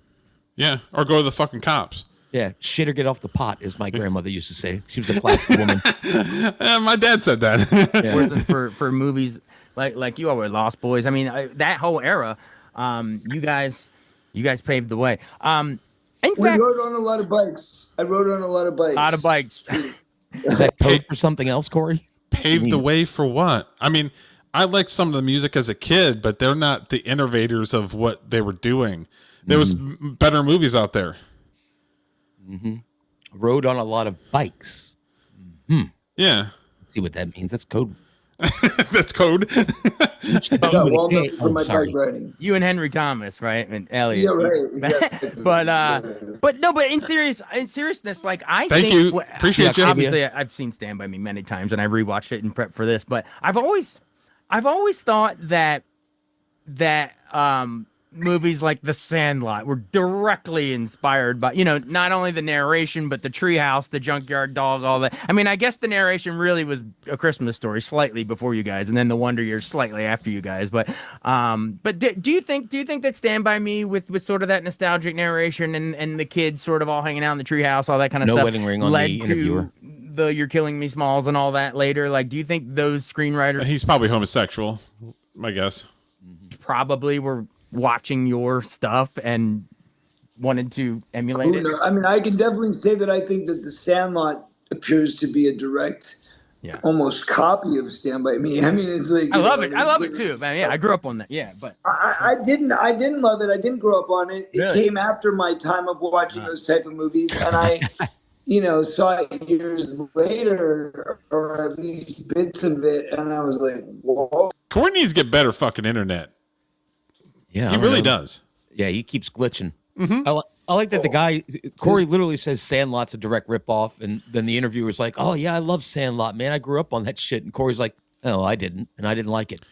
Yeah, or go to the fucking cops. Yeah, shit or get off the pot, as my grandmother used to say. She was a classy woman. Yeah, my dad said that. Yeah. For movies like you all were Lost Boys. I mean, that whole era, you guys paved the way. We rode on a lot of bikes. I rode on a lot of bikes. A lot of bikes. Is that code for something else, Corey? Paved the way for what? I mean, I liked some of the music as a kid, but they're not the innovators of what they were doing. There was better movies out there. Mm-hmm. Rode on a lot of bikes. Yeah. Let's see what that means. That's code. That's code. Walnut for my bike riding. You and Henry Thomas, right? And Elliot. Yeah, right. Exactly. but in seriousness, like I Thank think you. Appreciate you. Obviously, I've seen Stand By Me many times, and I've rewatched it in prep for this. But I've always thought that movies like The Sandlot were directly inspired by, not only the narration, but the treehouse, the junkyard dog, all that. I mean, I guess the narration really was A Christmas Story slightly before you guys, and then The Wonder Years slightly after you guys. But do you think that Stand By Me with sort of that nostalgic narration and the kids sort of all hanging out in the treehouse, all that kind of stuff, wedding ring on led the to interviewer. the You're Killing Me Smalls and all that later? Like, do you think those screenwriters He's probably homosexual, I guess. probably were watching your stuff and wanted to emulate it? I mean, I can definitely say that I think that The Sandlot appears to be a direct, almost copy of Stand By Me. I mean, it's like I love it too, man. Yeah, I grew up on that. Yeah, but I didn't love it. I didn't grow up on it. It Really? came after my time of watching those type of movies, and I saw it years later, or at least bits of it, and I was like, whoa. Corey needs to get better fucking internet. Yeah, he really does. Yeah, he keeps glitching. I like that the guy, Corey literally says Sandlot's a direct ripoff, and then the interviewer's like, oh, yeah, I love Sandlot, man. I grew up on that shit. And Corey's like, no, I didn't, and I didn't like it.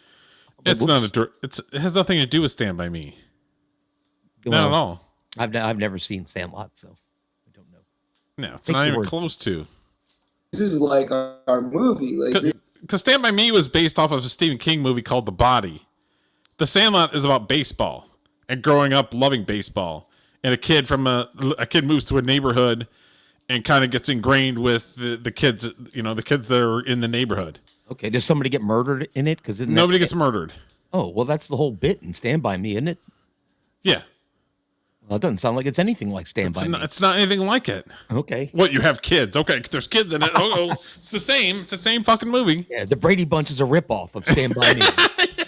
It's not it has nothing to do with Stand By Me. Not at all. I've never seen Sandlot, so I don't know. No, it's not even close to. This is like our movie. Because Stand By Me was based off of a Stephen King movie called The Body. The Sandlot is about baseball and growing up loving baseball. And a kid moves to a neighborhood and kind of gets ingrained with the kids, the kids that are in the neighborhood. Okay, does somebody get murdered in it? Because nobody gets murdered. Oh, well, that's the whole bit in Stand By Me, isn't it? Yeah. Well, it doesn't sound like it's anything like Stand By Me. It's not anything like it. Okay. What, you have kids? Okay, there's kids in it. Oh, it's the same. It's the same fucking movie. Yeah, the Brady Bunch is a ripoff of Stand By Me.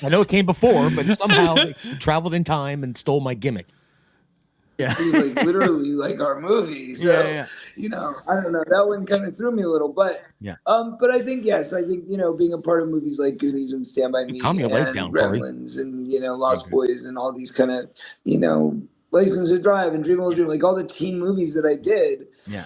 I know it came before, but somehow they traveled in time and stole my gimmick. Yeah, like literally like our movies. So, I don't know. That one kind of threw me a little, but but I think being a part of movies like Goonies and Stand By Me and Gremlins and Lost Boys and all these kind of License to Drive and Dream a Little Dream, like all the teen movies that I did. Yeah.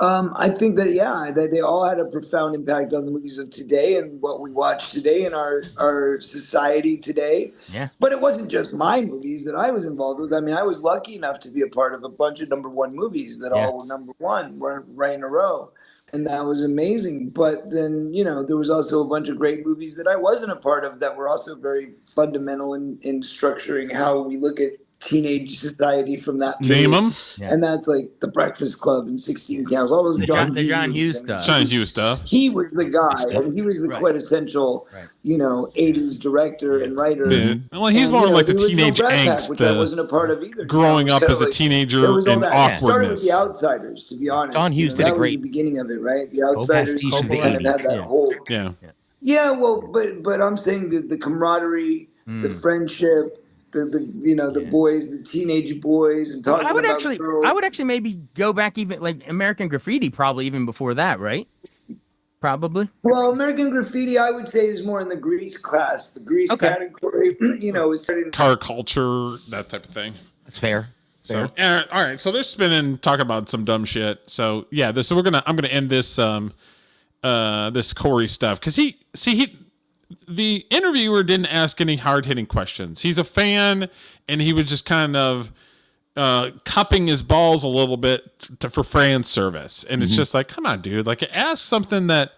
I think that they all had a profound impact on the movies of today and what we watch today in our society today. Yeah. But it wasn't just my movies that I was involved with. I mean, I was lucky enough to be a part of a bunch of #1 movies that all were #1, were right in a row. And that was amazing. But then, there was also a bunch of great movies that I wasn't a part of that were also very fundamental in structuring how we look at teenage society from that period. Name them. And that's like The Breakfast Club and 16 Candles, all those John Hughes stuff. John Hughes stuff. He was the guy, and he was the quintessential, 80s director and writer. Yeah. Well, he's more like the teenage angst, which I wasn't a part of either. Growing up as a teenager and awkwardness. It started with The Outsiders, to be honest. John Hughes did a great. That was the beginning of it, right? The Outsiders kind of had that whole. Yeah. Yeah, well, but I'm saying that the camaraderie, the friendship. The boys, the teenage boys, and talking about girls. I would actually maybe go back even like American Graffiti, probably even before that, right? Probably. Well, American Graffiti, I would say, is more in the Grease class. The Grease category, is starting car culture, that type of thing. That's fair. So, all right. So they're spinning, talking about some dumb shit. So yeah, I'm gonna end this this Corey stuff because the interviewer didn't ask any hard-hitting questions. He's a fan, and he was just kind of cupping his balls a little bit for fan service. And it's just like, come on, dude. Like, ask something that...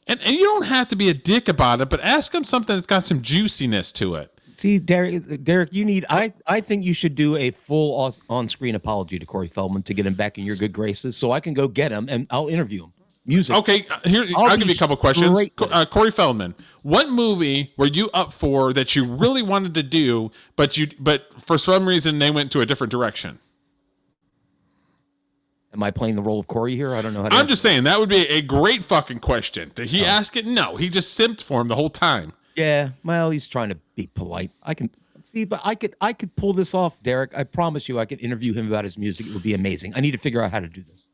And you don't have to be a dick about it, but ask him something that's got some juiciness to it. See, Derek, you need... I think you should do a full on-screen apology to Corey Feldman to get him back in your good graces so I can go get him, and I'll interview him. Music. Okay, I'll give you a couple questions. Corey Feldman, what movie were you up for that you really wanted to do, but for some reason they went to a different direction? Am I playing the role of Corey here? I don't know how to I'm just saying that would be a great fucking question. Did he ask it? No, he just simped for him the whole time. Yeah, well, he's trying to be polite. I can see, but I could pull this off, Derek. I promise you I could interview him about his music. It would be amazing. I need to figure out how to do this.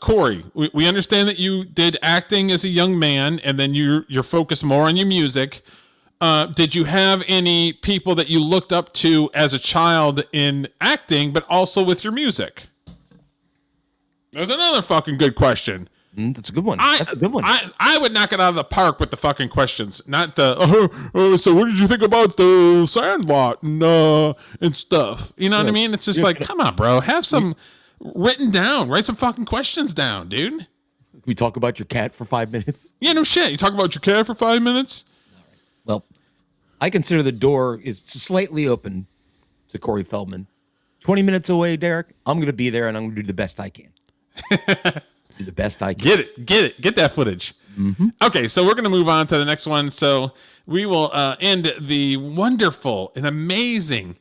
Corey, we understand that you did acting as a young man, and then you're focused more on your music. Did you have any people that you looked up to as a child in acting, but also with your music? That's another fucking good question. That's a good one. That's a good one. I would knock it out of the park with the fucking questions, not the. So what did you think about the Sandlot and stuff? You know what I mean? It's just like, come on, bro, have some written down. Write some fucking questions down, dude. We talk about your cat for 5 minutes. Yeah, no shit. You talk about your cat for 5 minutes. Well, I consider the door is slightly open to Corey Feldman. 20 minutes away, Derek. I'm going to be there, and I'm going to do the best I can. Do the best I can. Get that footage. Mm-hmm. Okay, so we're going to move on to the next one. So we will end the wonderful and amazing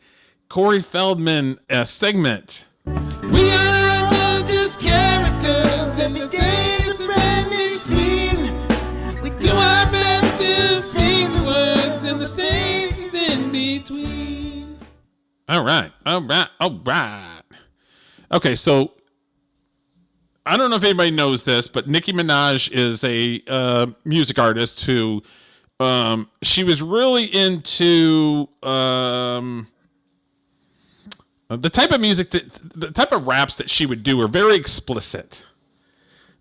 Corey Feldman segment. We are just characters in the day's brand new scene. We do our best to sing the words and the stages in between. All right. Okay, so I don't know if anybody knows this, but Nicki Minaj is a music artist who she was really into the type of music, the type of raps that she would do are very explicit,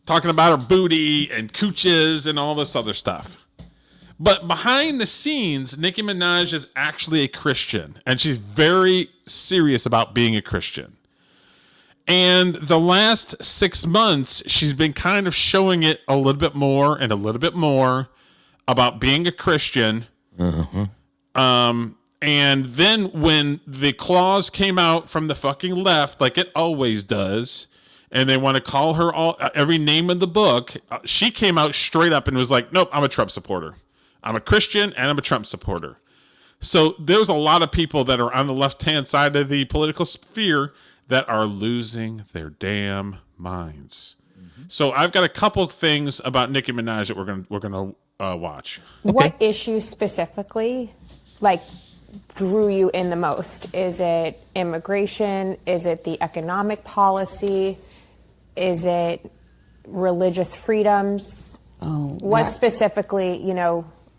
talking about her booty and cooches and all this other stuff. But behind the scenes, Nicki Minaj is actually a Christian, and she's very serious about being a Christian. And the last 6 months, she's been kind of showing it a little bit more and a little bit more about being a Christian. Uh-huh. And then when the clause came out from the fucking left, like it always does, and they want to call her every name in the book, she came out straight up and was like, nope, I'm a Trump supporter. I'm a Christian and I'm a Trump supporter. So there's a lot of people that are on the left-hand side of the political sphere that are losing their damn minds. Mm-hmm. So I've got a couple things about Nicki Minaj that we're gonna watch. Okay. What issues specifically, drew you in the most? Is it immigration? Is it the economic policy? Is it religious freedoms? What specifically,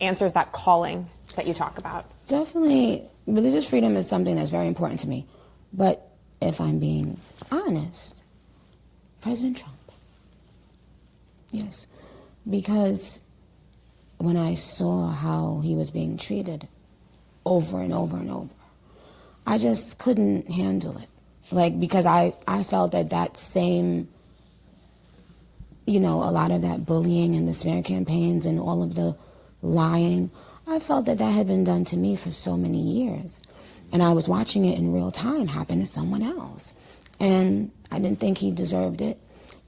answers that calling that you talk about? Definitely, religious freedom is something that's very important to me. But if I'm being honest, President Trump. Yes. Because when I saw how he was being treated over and over and over, I just couldn't handle it. Because I felt that same, a lot of that bullying and the smear campaigns and all of the lying, I felt that had been done to me for so many years. And I was watching it in real time happen to someone else. And I didn't think he deserved it.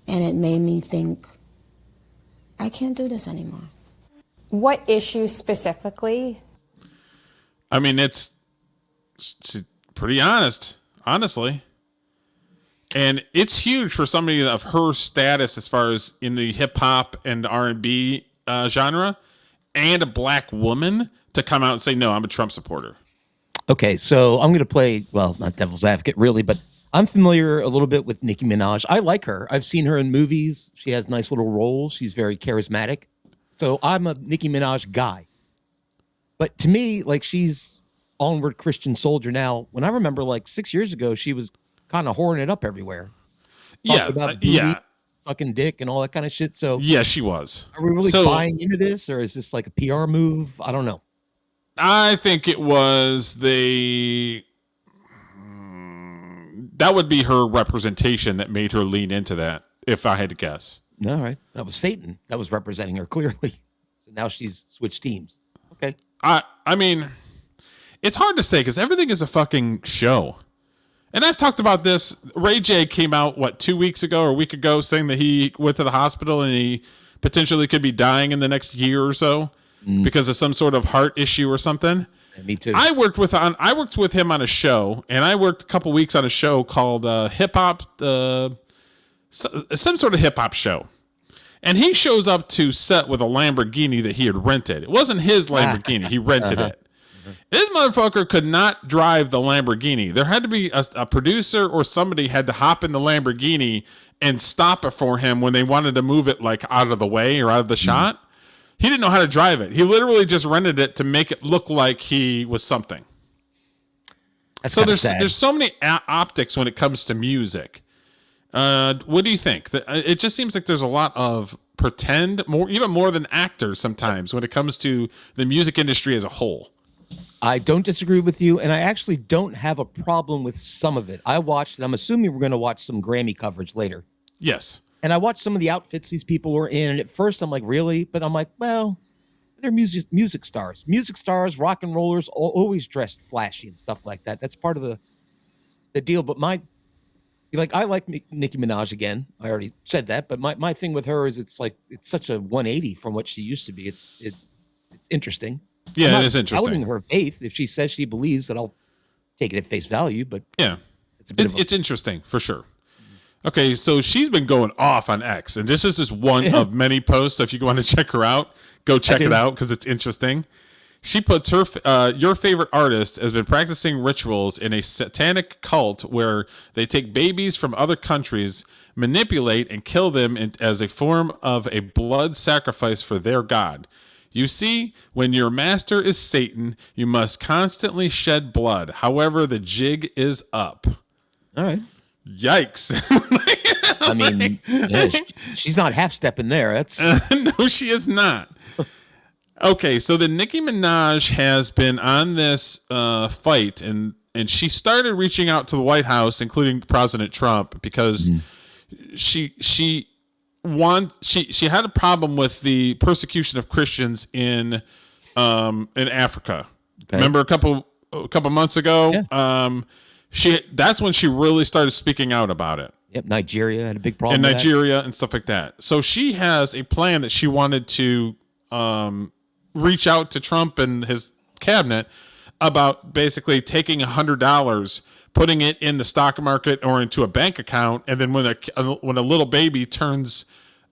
And it made me think, I can't do this anymore. What issues specifically? I mean, it's pretty honestly. And it's huge for somebody of her status as far as in the hip-hop and R&B genre, and a black woman to come out and say, no, I'm a Trump supporter. Okay, so I'm going to play, not devil's advocate really, but I'm familiar a little bit with Nicki Minaj. I like her. I've seen her in movies. She has nice little roles. She's very charismatic. So I'm a Nicki Minaj guy. But to me, she's onward Christian soldier now. When I remember 6 years ago, she was kind of whoring it up everywhere. Yeah, booty, sucking dick and all that kind of shit. So yeah, she was. Are we really buying into this, or is this a PR move? I don't know. I think it was that would be her representation that made her lean into that, if I had to guess. All right. That was Satan that was representing her clearly. So now she's switched teams. Okay. I mean, it's hard to say because everything is a fucking show. And I've talked about this. Ray J came out, 2 weeks ago or a week ago, saying that he went to the hospital and he potentially could be dying in the next year or so. Because of some sort of heart issue or something. Yeah, me too. I worked with him on a show, and I worked a couple weeks on a show called Hip Hop, some sort of hip hop show. And he shows up to set with a Lamborghini that he had rented. It wasn't his Lamborghini; he rented it. This motherfucker could not drive the Lamborghini. There had to be a producer or somebody had to hop in the Lamborghini and stop it for him when they wanted to move it like out of the way or out of the shot. He didn't know how to drive it. He literally just rented it to make it look like he was something. That's so sad. there's so many optics when it comes to music. What do you think? It just seems like there's a lot of pretend, even more than actors sometimes when it comes to the music industry as a whole. I don't disagree with you, and I actually don't have a problem with some of it. I watched, and I'm assuming we're going to watch some Grammy coverage later. Yes. And I watched some of the outfits these people were in, and at first I'm like, really? But I'm like, well, they're music stars. Music stars, rock and rollers, always dressed flashy and stuff like that. That's part of the deal. But I like Nicki Minaj again. I already said that. But my thing with her is it's such a 180 from what she used to be. It's interesting. Yeah, it is interesting. Doubting her faith. If she says she believes, that I'll take it at face value. But yeah, it's interesting for sure. Okay, so she's been going off on X, and this is just one of many posts. So if you want to check her out, go check it out because it's interesting. She puts her your favorite artist has been practicing rituals in a satanic cult where they take babies from other countries, manipulate, and kill them as a form of a blood sacrifice for their god. You see, when your master is Satan, you must constantly shed blood. However, the jig is up. All right. Yikes. I mean, she's not half-stepping there. That's no, she is not. Okay, so the Nicki Minaj has been on this fight, and she started reaching out to the White House, including President Trump, because she had a problem with the persecution of Christians in Africa. Okay. Remember a couple months ago? Yeah. That's when she really started speaking out about it. Yep, Nigeria had a big problem. In Nigeria and stuff like that. So she has a plan that she wanted to reach out to Trump and his cabinet about basically taking $100, putting it in the stock market or into a bank account, and then when a little baby turns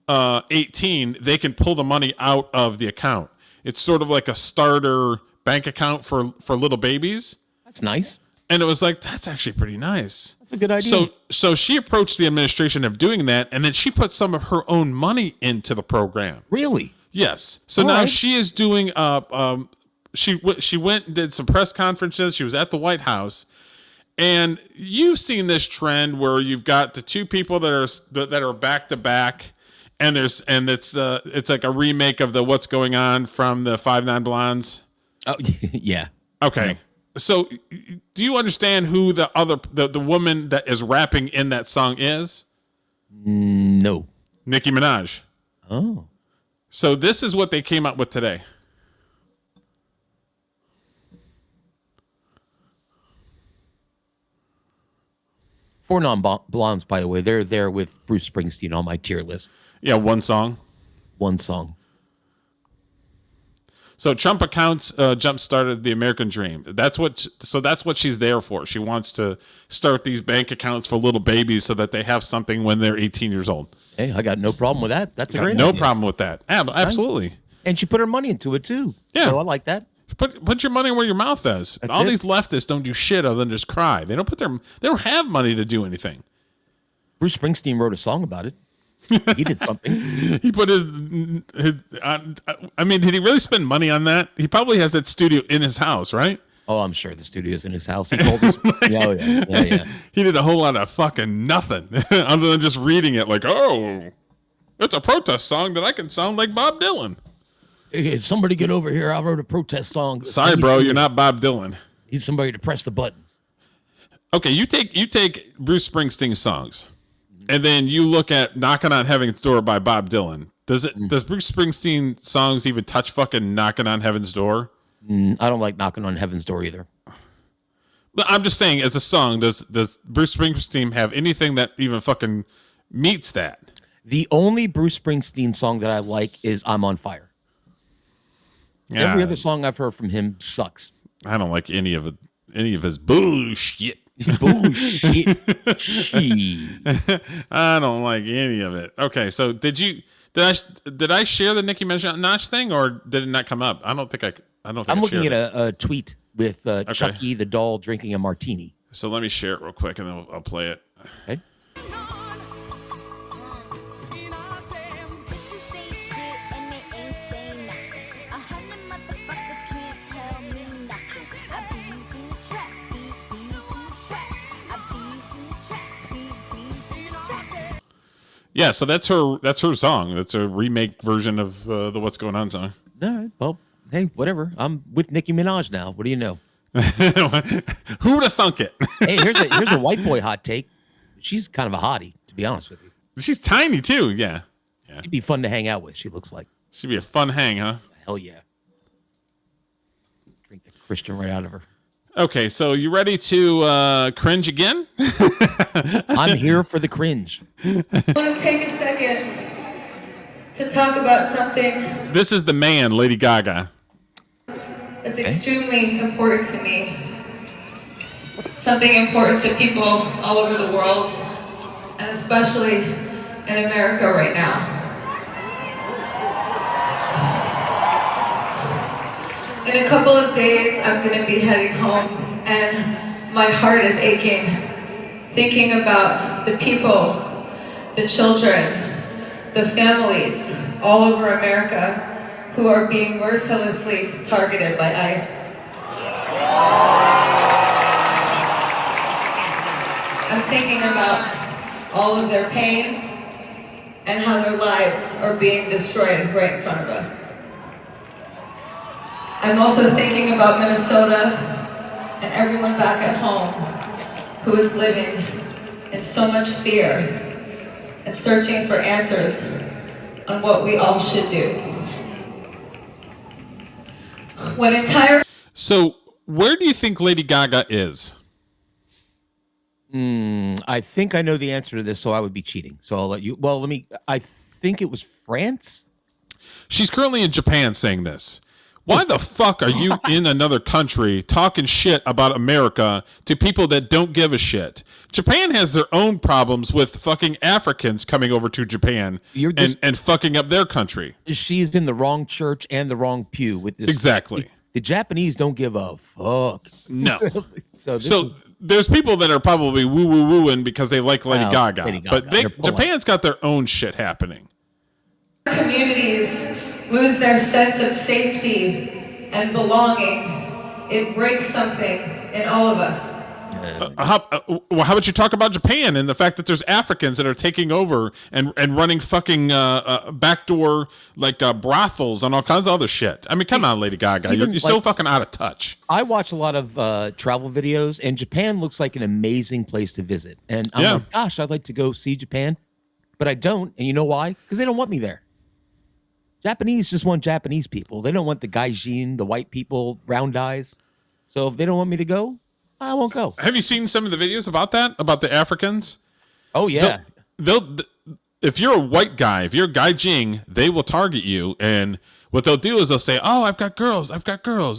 18, they can pull the money out of the account. It's sort of like a starter bank account for little babies. That's nice. And it was like, that's actually pretty nice. That's a good idea. So she approached the administration of doing that, and then she put some of her own money into the program. Really? Yes. So now she is doing. She went and did some press conferences. She was at the White House, and you've seen this trend where you've got the two people that are back to back, and it's like a remake of the What's Going On from the 5 9 Blondes. Oh yeah. Okay. Yeah. So, do you understand who the woman that is rapping in that song is? No. Nicki Minaj. Oh. So this is what they came up with today. 4 Non-Blondes, by the way, they're there with Bruce Springsteen on my tier list. Yeah, one song. One song. So Trump accounts jump-started the American dream. That's what she's there for. She wants to start these bank accounts for little babies so that they have something when they're 18 years old. Hey, I got no problem with that. That's a great idea. idea. Problem with that. Absolutely. Nice. And she put her money into it too. Yeah. So I like that. Put your money where your mouth is. That's All it. these leftists don't do shit other than just cry. They don't have money to do anything. Bruce Springsteen wrote a song about it. He did something. He put his I mean, did he really spend money on that? He probably has that studio in his house, right? Oh, I'm sure the studio's in his house. He told us. Yeah. He did a whole lot of fucking nothing other than just reading it like, oh, it's a protest song that I can sound like Bob Dylan. Hey, somebody get over here. I wrote a protest song. Sorry, bro, you're not Bob Dylan. Need somebody to press the buttons. Okay, you take Bruce Springsteen's songs, and then you look at "Knocking on Heaven's Door" by Bob Dylan. Does Bruce Springsteen songs even touch fucking "Knocking on Heaven's Door"? I don't like "Knocking on Heaven's Door" either. But I'm just saying, as a song, does Bruce Springsteen have anything that even fucking meets that? The only Bruce Springsteen song that I like is "I'm on Fire." Yeah. Every other song I've heard from him sucks. I don't like any of his bullshit. Bullshit. I don't like any of it. Okay, so did I share the Nicki Minaj thing, or did it not come up? I'm looking at a tweet with Chucky the doll drinking a martini. So let me share it real quick, and then I'll play it. Okay. Yeah, so that's her song. That's a remake version of the What's Going On song. All right. Well, hey, whatever. I'm with Nicki Minaj now. What do you know? Who would have thunk it? Hey, here's a white boy hot take. She's kind of a hottie, to be honest with you. She's tiny too. Yeah. She'd be fun to hang out with. She looks like. She'd be a fun hang, huh? Hell yeah. Drink the Christian right out of her. Okay, so you ready to cringe again? I'm here for the cringe. I want to take a second to talk about something This is the man, Lady Gaga. that's extremely important to me. Something important to people all over the world, and especially in America right now. In a couple of days, I'm going to be heading home, and my heart is aching, thinking about the people, the children, the families all over America who are being mercilessly targeted by ICE. I'm thinking about all of their pain and how their lives are being destroyed right in front of us. I'm also thinking about Minnesota and everyone back at home who is living in so much fear and searching for answers on what we all should do. When entire So, where do you think Lady Gaga is? I think I know the answer to this, so I would be cheating. So I'll let you. Well, I think it was France. She's currently in Japan saying this. Why the fuck are you in another country talking shit about America to people that don't give a shit? Japan has their own problems with fucking Africans coming over to Japan and fucking up their country. She's in the wrong church and the wrong pew with this. Exactly. The Japanese don't give a fuck. No. so there's people that are probably woo-woo-wooing because they like Lady Gaga. Lady Gaga. But Japan's got their own shit happening. communities lose their sense of safety and belonging, it breaks something in all of us. How about you talk about Japan and the fact that there's Africans that are taking over and running fucking backdoor brothels and all kinds of other shit. I mean, come on, Lady Gaga, you're so fucking out of touch. I watch a lot of travel videos, and Japan looks like an amazing place to visit. And I'm like, gosh, I'd like to go see Japan, but I don't. And you know why? Because they don't want me there. Japanese just want Japanese people. They don't want the gaijin, the white people, round eyes. So if they don't want me to go, I won't go. Have you seen some of the videos about that? About the Africans? Oh, yeah. They'll if you're a white guy, if you're a gaijin, they will target you. And what they'll do is they'll say, oh, I've got girls.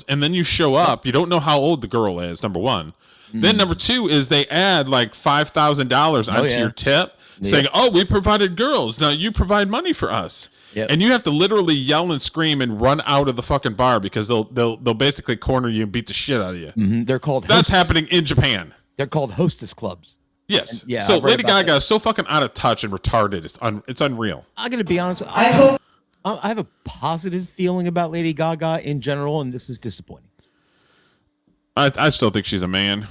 And then you show up. You don't know how old the girl is, number one. Then number two is they add like $5,000 onto your tip saying, oh, we provided girls. Now you provide money for us. Yep. And you have to literally yell and scream and run out of the fucking bar because they'll basically corner you and beat the shit out of you. They're called That's happening in Japan. They're called hostess clubs. Yes. And, so Lady Gaga is so fucking out of touch and retarded. It's unreal. I'm gonna be honest. I have a positive feeling about Lady Gaga in general, and this is disappointing. I still think she's a man.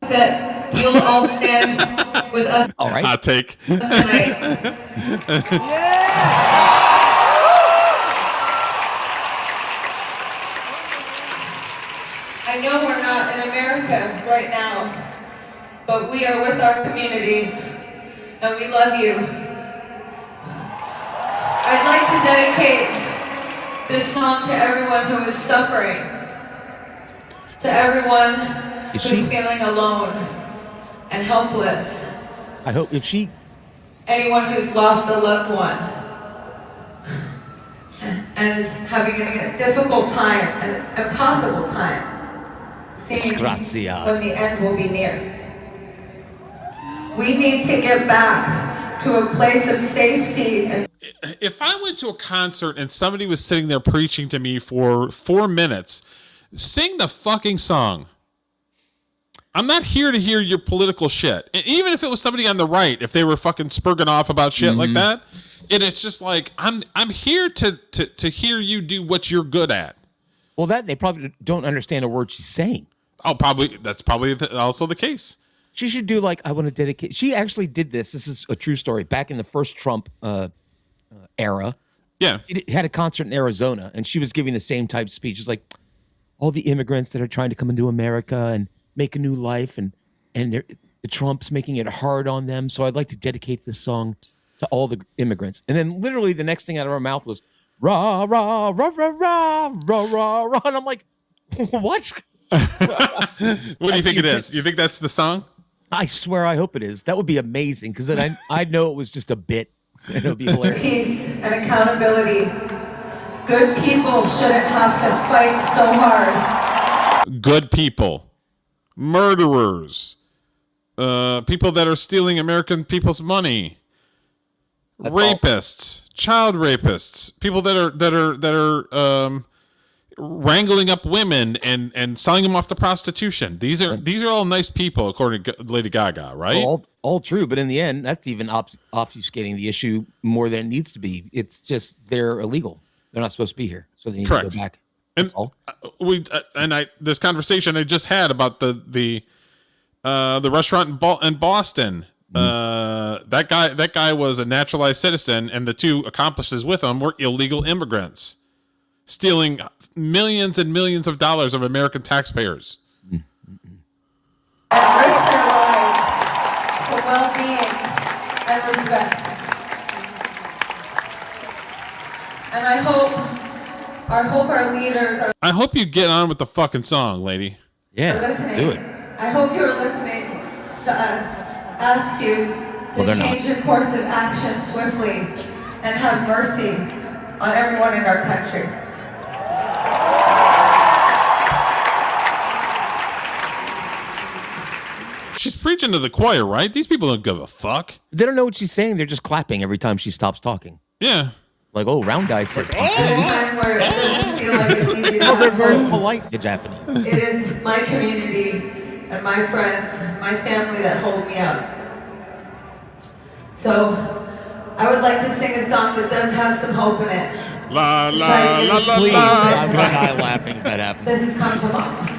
That you'll all stand with us. All right. Hot take. I know we're not in America right now, but we are with our community, and we love you. I'd like to dedicate this song to everyone who is suffering, to everyone who's feeling alone and helpless. I hope anyone who's lost a loved one and is having a difficult time, an impossible time, seeing when the end will be near. We need to get back to a place of safety. And if I went to a concert and somebody was sitting there preaching to me for 4 minutes Sing the fucking song. I'm not here to hear your political shit. And even if it was somebody on the right, if they were fucking spurging off about shit like that, it's just like I'm here to hear you do what you're good at. Well, that they probably don't understand a word she's saying. Oh, that's probably also the case. She should do like, I want to dedicate. She actually did this. This is a true story. Back in the first Trump era. Yeah. She had a concert in Arizona, and she was giving the same type of speech. It's like all the immigrants that are trying to come into America and make a new life, and the Trump's making it hard on them. So I'd like to dedicate this song to all the immigrants. And then literally the next thing out of her mouth was, rah, rah, rah, rah, rah, rah, rah, rah. And I'm like, what? What do you think it is? You think that's the song? I swear, I hope it is. That would be amazing, because then I'd know it was just a bit, and it would be hilarious. Peace and accountability. Good people shouldn't have to fight so hard. Good people, murderers, people that are stealing American people's money, rapists, child rapists, people that are wrangling up women and selling them off to prostitution. These are all nice people, according to Lady Gaga, right? All true, but in the end, that's even obfuscating the issue more than it needs to be. It's just they're illegal. They're not supposed to be here, so they need to go back. That's all. This conversation I just had about the restaurant in Boston. That guy was a naturalized citizen, and the two accomplices with him were illegal immigrants, stealing millions and millions of dollars of American taxpayers. And risk their lives for well-being and respect. And I hope our leaders are. I hope you get on with the fucking song, lady. Yeah, listening. do it. I hope you're listening to us ask you to change your course of action swiftly and have mercy on everyone in our country. She's preaching to the choir, right? These people don't give a fuck. They don't know what she's saying. They're just clapping every time she stops talking. Yeah. Like, oh, round guy said something. Time where it doesn't feel like it's easy to Oh, they're have very hope. polite, the Japanese. It is my community and my friends, my family that hold me up. So, I would like to sing a song that does have some hope in it. La la la la Please, la. I'm gonna die laughing if that happens. This is Come to Mama.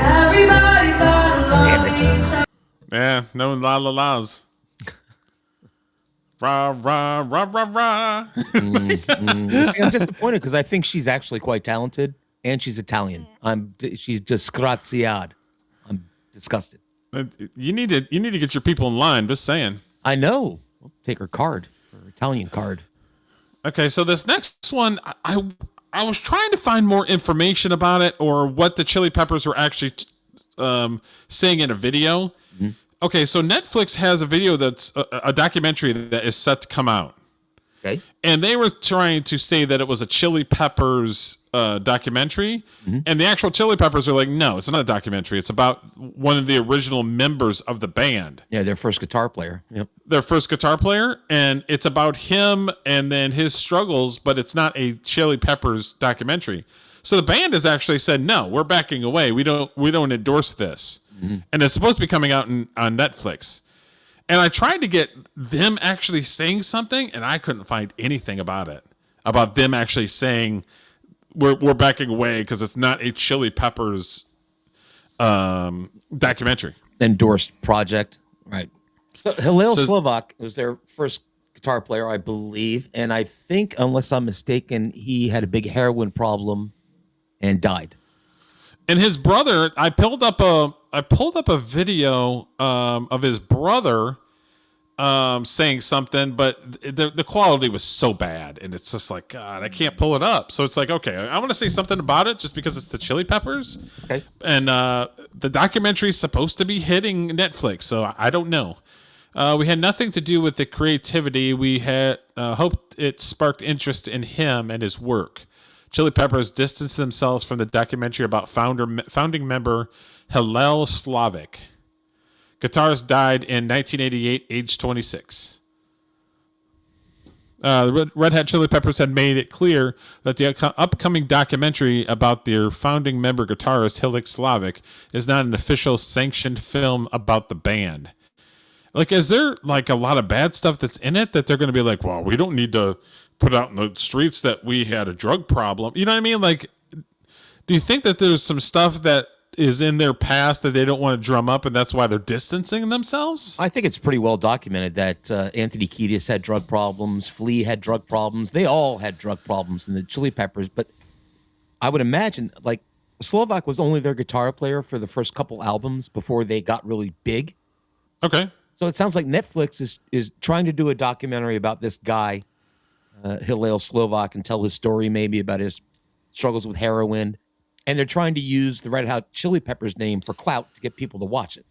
Everybody's got a love each other. Yeah, no la la la's. Rah rah rah rah rah. See, I'm disappointed because I think she's actually quite talented, and she's Italian. She's disgraziad. I'm disgusted. You need to get your people in line. Just saying. I know. I'll take her card, her Italian card. Okay, so this next one, I was trying to find more information about it or what the Chili Peppers were actually saying in a video. Mm-hmm. Okay, so Netflix has a video that's a documentary that is set to come out. Okay. And they were trying to say that it was a Chili Peppers documentary. Mm-hmm. And the actual Chili Peppers are like, no, it's not a documentary. It's about one of the original members of the band. Yeah, their first guitar player. Yep. Their first guitar player. And it's about him and then his struggles, but it's not a Chili Peppers documentary. So the band has actually said, no, we're backing away. We don't endorse this. Mm-hmm. And it's supposed to be coming out on Netflix. And I tried to get them actually saying something, and I couldn't find anything about it. About them actually saying we're backing away because it's not a Chili Peppers documentary. Endorsed project, right? So Hillel Slovak was their first guitar player, I believe, and I think, unless I'm mistaken, he had a big heroin problem and died. And his brother, I pulled up a video of his brother saying something, but the quality was so bad, and it's just like, God, I can't pull it up. So it's like, okay, I want to say something about it just because it's the Chili Peppers. Okay. And the documentary is supposed to be hitting Netflix, so I don't know. We had nothing to do with the creativity. We had hoped it sparked interest in him and his work. Chili Peppers distanced themselves from the documentary about founding member Hillel Slovak. Guitarist died in 1988, age 26. The Red Hot Chili Peppers had made it clear that the upcoming documentary about their founding member guitarist Hilik Slavic is not an official sanctioned film about the band. Like, is there like a lot of bad stuff that's in it that they're going to be like, well, we don't need to put out in the streets that we had a drug problem? You know what I mean? Like, do you think that there's some stuff that is in their past that they don't want to drum up and that's why they're distancing themselves? I think it's pretty well documented that Anthony Kiedis had drug problems, Flea had drug problems. They all had drug problems in the Chili Peppers. But I would imagine, like, Slovak was only their guitar player for the first couple albums before they got really big. Okay. So it sounds like Netflix is trying to do a documentary about this guy, Hillel Slovak, and tell his story maybe about his struggles with heroin. And they're trying to use the Red Hot Chili Peppers name for clout to get people to watch it.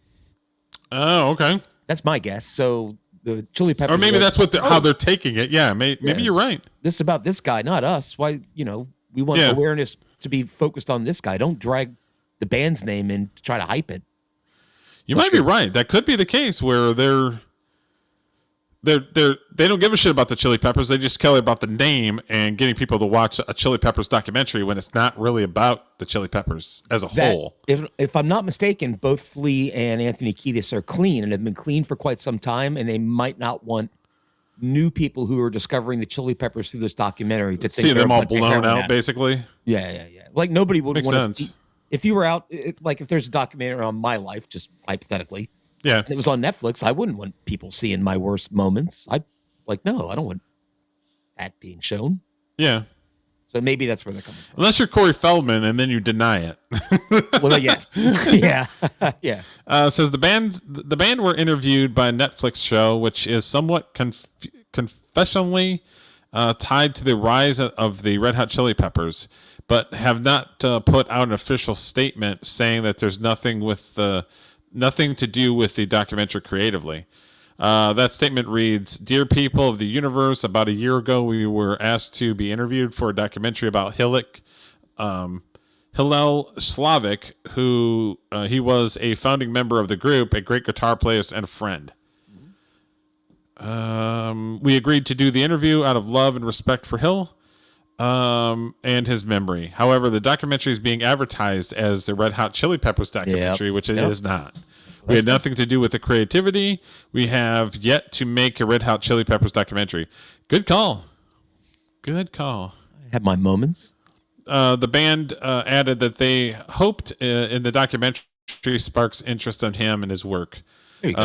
Oh, okay. That's my guess. So the Chili Peppers, or maybe that's what how they're taking it. Yeah, maybe you're right. This is about this guy, not us. Why, we want awareness to be focused on this guy. Don't drag the band's name in to try to hype it. You might be right. That could be the case where they don't give a shit about the Chili Peppers. They just care about the name and getting people to watch a Chili Peppers documentary when it's not really about the Chili Peppers as a whole. If I'm not mistaken, both Flea and Anthony Kiedis are clean and have been clean for quite some time, and they might not want new people who are discovering the Chili Peppers through this documentary to think see them all blown out, basically. Yeah. Like nobody would Makes want sense. to see. If you were out, if there's a documentary on my life, just hypothetically, yeah, and it was on Netflix, I wouldn't want people seeing my worst moments. I don't want that being shown. Yeah. So maybe that's where they're coming from. Unless you're Corey Feldman and then you deny it. Well, yes. Yeah. Yeah. Says the band were interviewed by a Netflix show, which is somewhat confessionally tied to the rise of the Red Hot Chili Peppers, but have not put out an official statement saying that there's nothing to do with the documentary creatively. That statement reads, "Dear people of the universe, about a year ago, we were asked to be interviewed for a documentary about Hillel Slavic, who he was a founding member of the group, a great guitar player and a friend. We agreed to do the interview out of love and respect for Hill and his memory. However, the documentary is being advertised as the Red Hot Chili Peppers documentary, which it is not. We had nothing to do with the creativity. We have yet to make a Red Hot Chili Peppers documentary." Good call. Good call. I had my moments. The band added that they hoped in the documentary sparks interest in him and his work.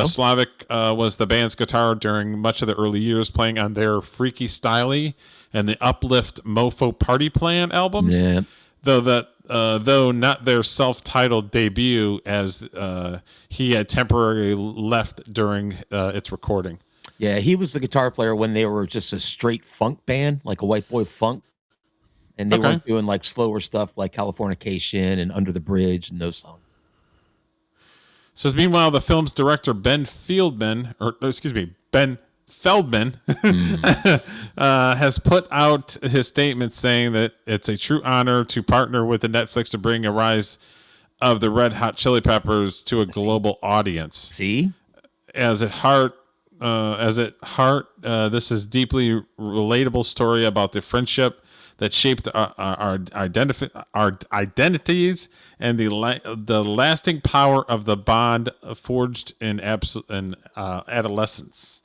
Slavic was the band's guitar during much of the early years, playing on their Freaky Styley and the Uplift Mofo Party Plan albums. Yeah. Though not their self-titled debut, as he had temporarily left during its recording. Yeah, he was the guitar player when they were just a straight funk band, like a white boy funk. And they weren't doing like slower stuff like Californication and Under the Bridge and those songs. Says, meanwhile, the film's director, Ben Feldman, has put out his statement saying that it's a true honor to partner with the Netflix to bring a rise of the Red Hot Chili Peppers to a global audience. See? This is deeply relatable story about the friendship that shaped our identities and the lasting power of the bond forged in adolescence.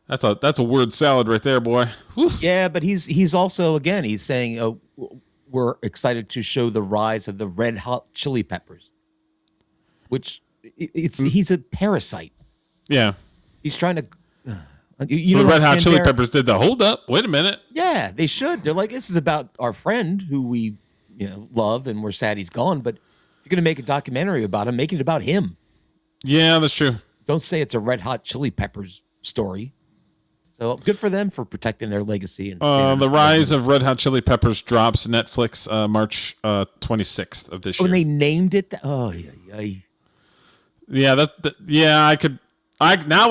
That's a word salad right there, boy. Whew. Yeah, but he's also, again, he's saying we're excited to show the rise of the Red Hot Chili Peppers, which he's a parasite. Yeah, he's trying to. So the Red Hot Chili Peppers did the hold up. Wait a minute. Yeah, they should. They're like, this is about our friend who we love, and we're sad he's gone. But if you're gonna make a documentary about him, make it about him. Yeah, that's true. Don't say it's a Red Hot Chili Peppers story. So good for them for protecting their legacy. And the rise of Red Hot Chili Peppers drops Netflix March 26th of this year. When they named it, Now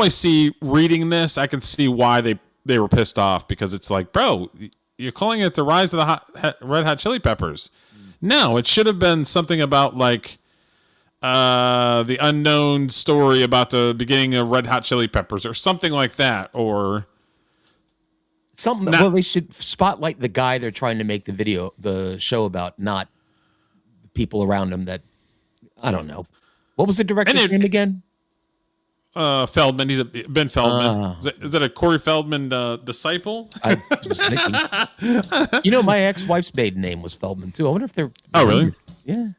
I see, reading this, I can see why they were pissed off, because it's like, bro, you're calling it the rise of the Red Hot Chili Peppers. No, it should have been something about like the unknown story about the beginning of Red Hot Chili Peppers or something like that. Or Something. Well, they should spotlight the guy they're trying to make the show about, not the people around him. That I don't know. What was the director's name again? Feldman. He's Ben Feldman. Is that a Corey Feldman disciple? I was thinking. My ex-wife's maiden name was Feldman too. I wonder if they're. Oh, really? Yeah.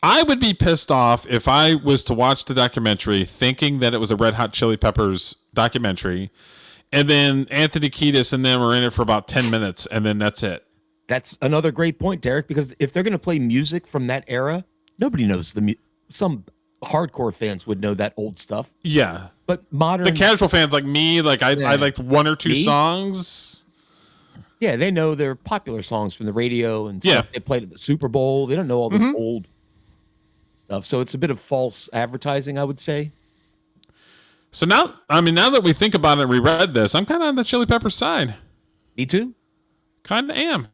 I would be pissed off if I was to watch the documentary thinking that it was a Red Hot Chili Peppers documentary, and then Anthony Kiedis and them are in it for about 10 minutes, and then that's it. That's another great point, Derek, because if they're going to play music from that era, nobody knows some hardcore fans would know that old stuff. Yeah. But the casual fans like me, I liked one or two songs. Yeah, they know their popular songs from the radio and stuff they played at the Super Bowl. They don't know all this old stuff. So it's a bit of false advertising, I would say. So now that we think about it and reread this, I'm kind of on the Chili Peppers side. Me too. Kind of am.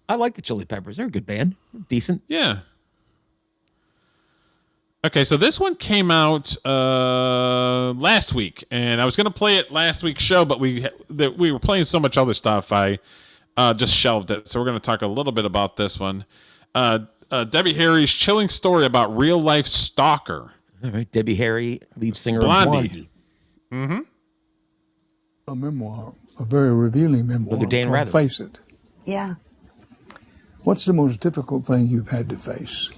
I like the Chili Peppers. They're a good band. Decent. Yeah. Okay, so this one came out last week, and I was going to play it last week's show, but we were playing so much other stuff, I just shelved it. So we're going to talk a little bit about this one. Debbie Harry's chilling story about real-life stalker. All right, Debbie Harry, lead singer Blondie. of Blondie. A memoir, a very revealing memoir. Brother Dan called Rather. Face It. Yeah. What's the most difficult thing you've had to face?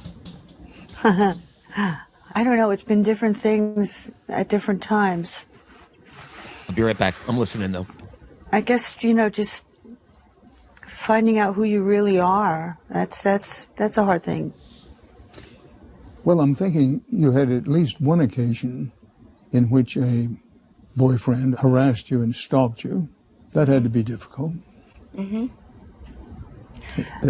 I don't know. It's been different things at different times. I'll be right back. I'm listening, though. I guess, just finding out who you really are. That's a hard thing. Well, I'm thinking you had at least one occasion in which a boyfriend harassed you and stalked you. That had to be difficult. Mm-hmm.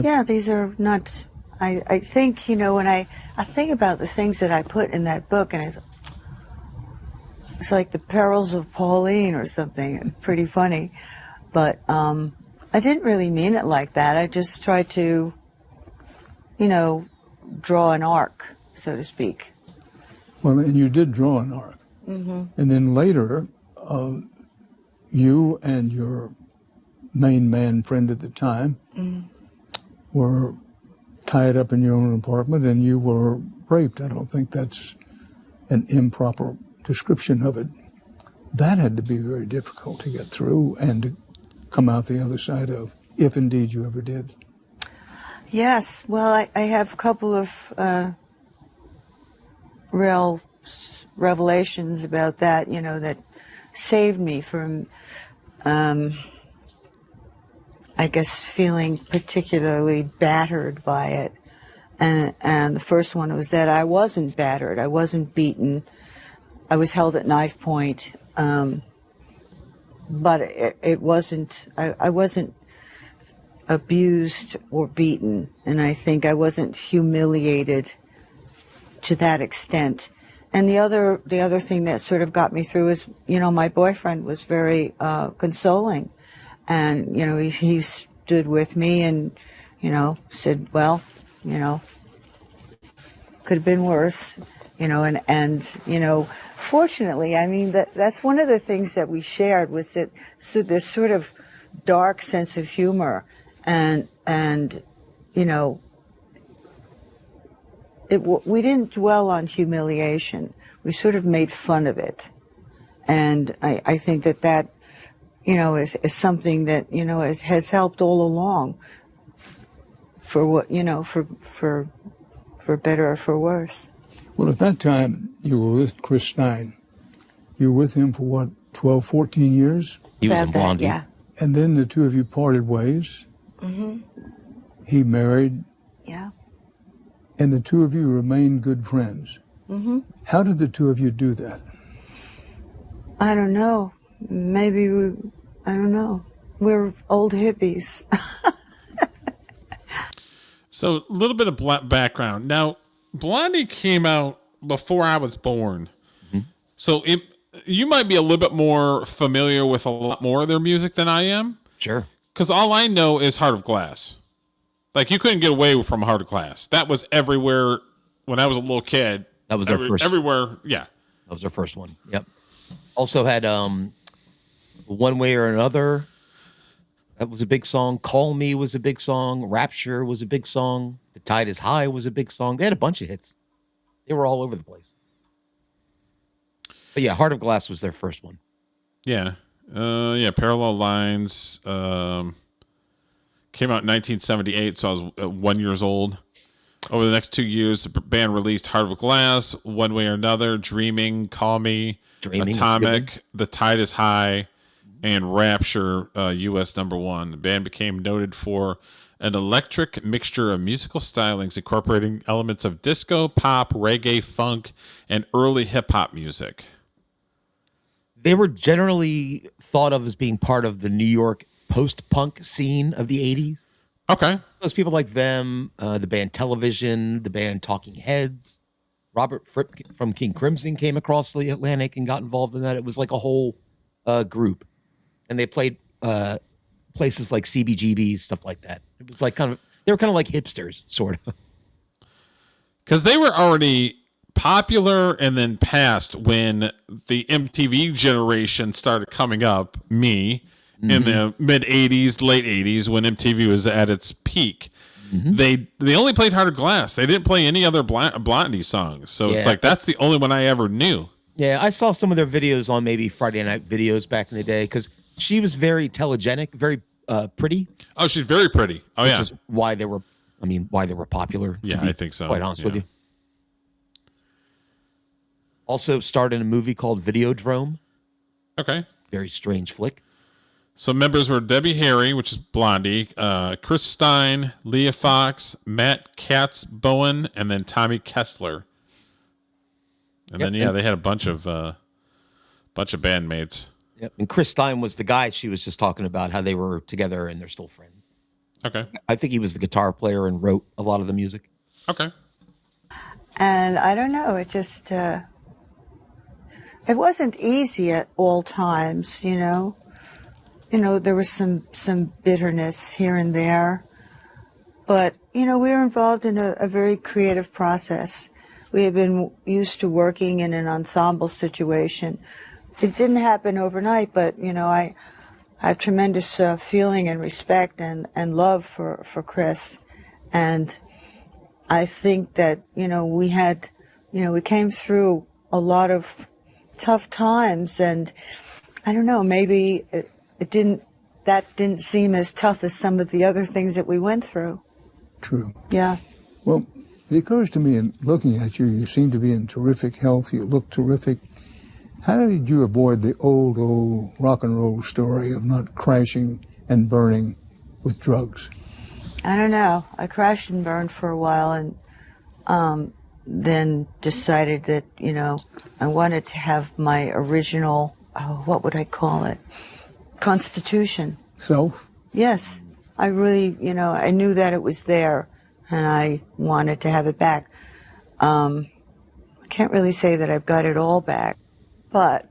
Yeah, these are not... I think, when I think about the things that I put in that book, and it's like The Perils of Pauline or something, pretty funny. But I didn't really mean it like that. I just tried to, draw an arc, so to speak. Well, and you did draw an arc. Mm-hmm. And then later, you and your main man friend at the time were tied up in your own apartment and you were raped. I don't think that's an improper description of it. That had to be very difficult to get through and to come out the other side of, if indeed you ever did. Yes. Well, I have a couple of real revelations about that, that saved me from, I guess, feeling particularly battered by it. And the first one was that I wasn't battered. I wasn't beaten. I was held at knife point. But it wasn't, I wasn't abused or beaten. And I think I wasn't humiliated to that extent. And the other thing that sort of got me through is, my boyfriend was very consoling. And, he stood with me and, said, well, could have been worse, and fortunately, I mean, that's one of the things that we shared was that this sort of dark sense of humor and we didn't dwell on humiliation. We sort of made fun of it. And I think that is something that, has helped all along for what, for better or for worse. Well, at that time, you were with Chris Stein. You were with him for what, 12, 14 years? He was in Blondie. Yeah. And then the two of you parted ways. Mm-hmm. He married. Yeah. And the two of you remained good friends. Mm-hmm. How did the two of you do that? I don't know. Maybe I don't know. We're old hippies. So a little bit of background. Now, Blondie came out before I was born. Mm-hmm. So you might be a little bit more familiar with a lot more of their music than I am. Sure. Because all I know is Heart of Glass. Like, you couldn't get away from Heart of Glass. That was everywhere when I was a little kid. That was our first. Everywhere, yeah. That was our first one. Yep. Also had One Way or Another. That was a big song. Call Me was a big song. Rapture was a big song. The Tide is High was a big song. They had a bunch of hits. They were all over the place. But yeah, Heart of Glass was their first one. Yeah. Parallel Lines came out in 1978, so I was 1 year old. Over the next 2 years, the band released Heart of Glass, One Way or Another, Dreaming, Call Me, Atomic, The Tide is High, and Rapture, U.S. #1. The band became noted for an electric mixture of musical stylings incorporating elements of disco, pop, reggae, funk, and early hip-hop music. They were generally thought of as being part of the New York post-punk scene of the 80s. Okay. Those people like them, the band Television, the band Talking Heads. Robert Fripp from King Crimson came across the Atlantic and got involved in that. It was like a whole group. And they played places like CBGBs, stuff like that. It was like they were kind of like hipsters, sort of. Because they were already popular and then passed when the MTV generation started coming up, in the mid 80s, late 80s, when MTV was at its peak. They only played Heart of Glass. They didn't play any other Blondie songs. So it's like, that's the only one I ever knew. Yeah, I saw some of their videos on maybe Friday Night Videos back in the day because she was very telegenic, very pretty. Oh, she's very pretty. Oh, yeah. Which is why they were popular. Yeah, I think so. Quite honest with you. Also starred in a movie called Videodrome. Okay. Very strange flick. So members were Debbie Harry, which is Blondie, Chris Stein, Leah Fox, Matt Katz-Bowen, and then Tommy Kessler. And then they had a bunch of bandmates. Yep. And Chris Stein was the guy she was just talking about, how they were together and they're still friends. Okay. I think he was the guitar player and wrote a lot of the music. Okay. And I don't know, it just, it wasn't easy at all times, you know. You know, there was some bitterness here and there. But, you know, we were involved in a very creative process. We had been used to working in an ensemble situation. It didn't happen overnight, but, you know, I have tremendous feeling and respect and love for Chris. And I think that, you know, we came through a lot of tough times, and I don't know, maybe that didn't seem as tough as some of the other things that we went through. True. Yeah. Well, it occurs to me in looking at you, you seem to be in terrific health. You look terrific. How did you avoid the old rock and roll story of not crashing and burning with drugs? I don't know. I crashed and burned for a while, and then decided that, you know, I wanted to have my original, what would I call it? Constitution. Self? Yes. I really, you know, I knew that it was there, and I wanted to have it back. I can't really say that I've got it all back, but,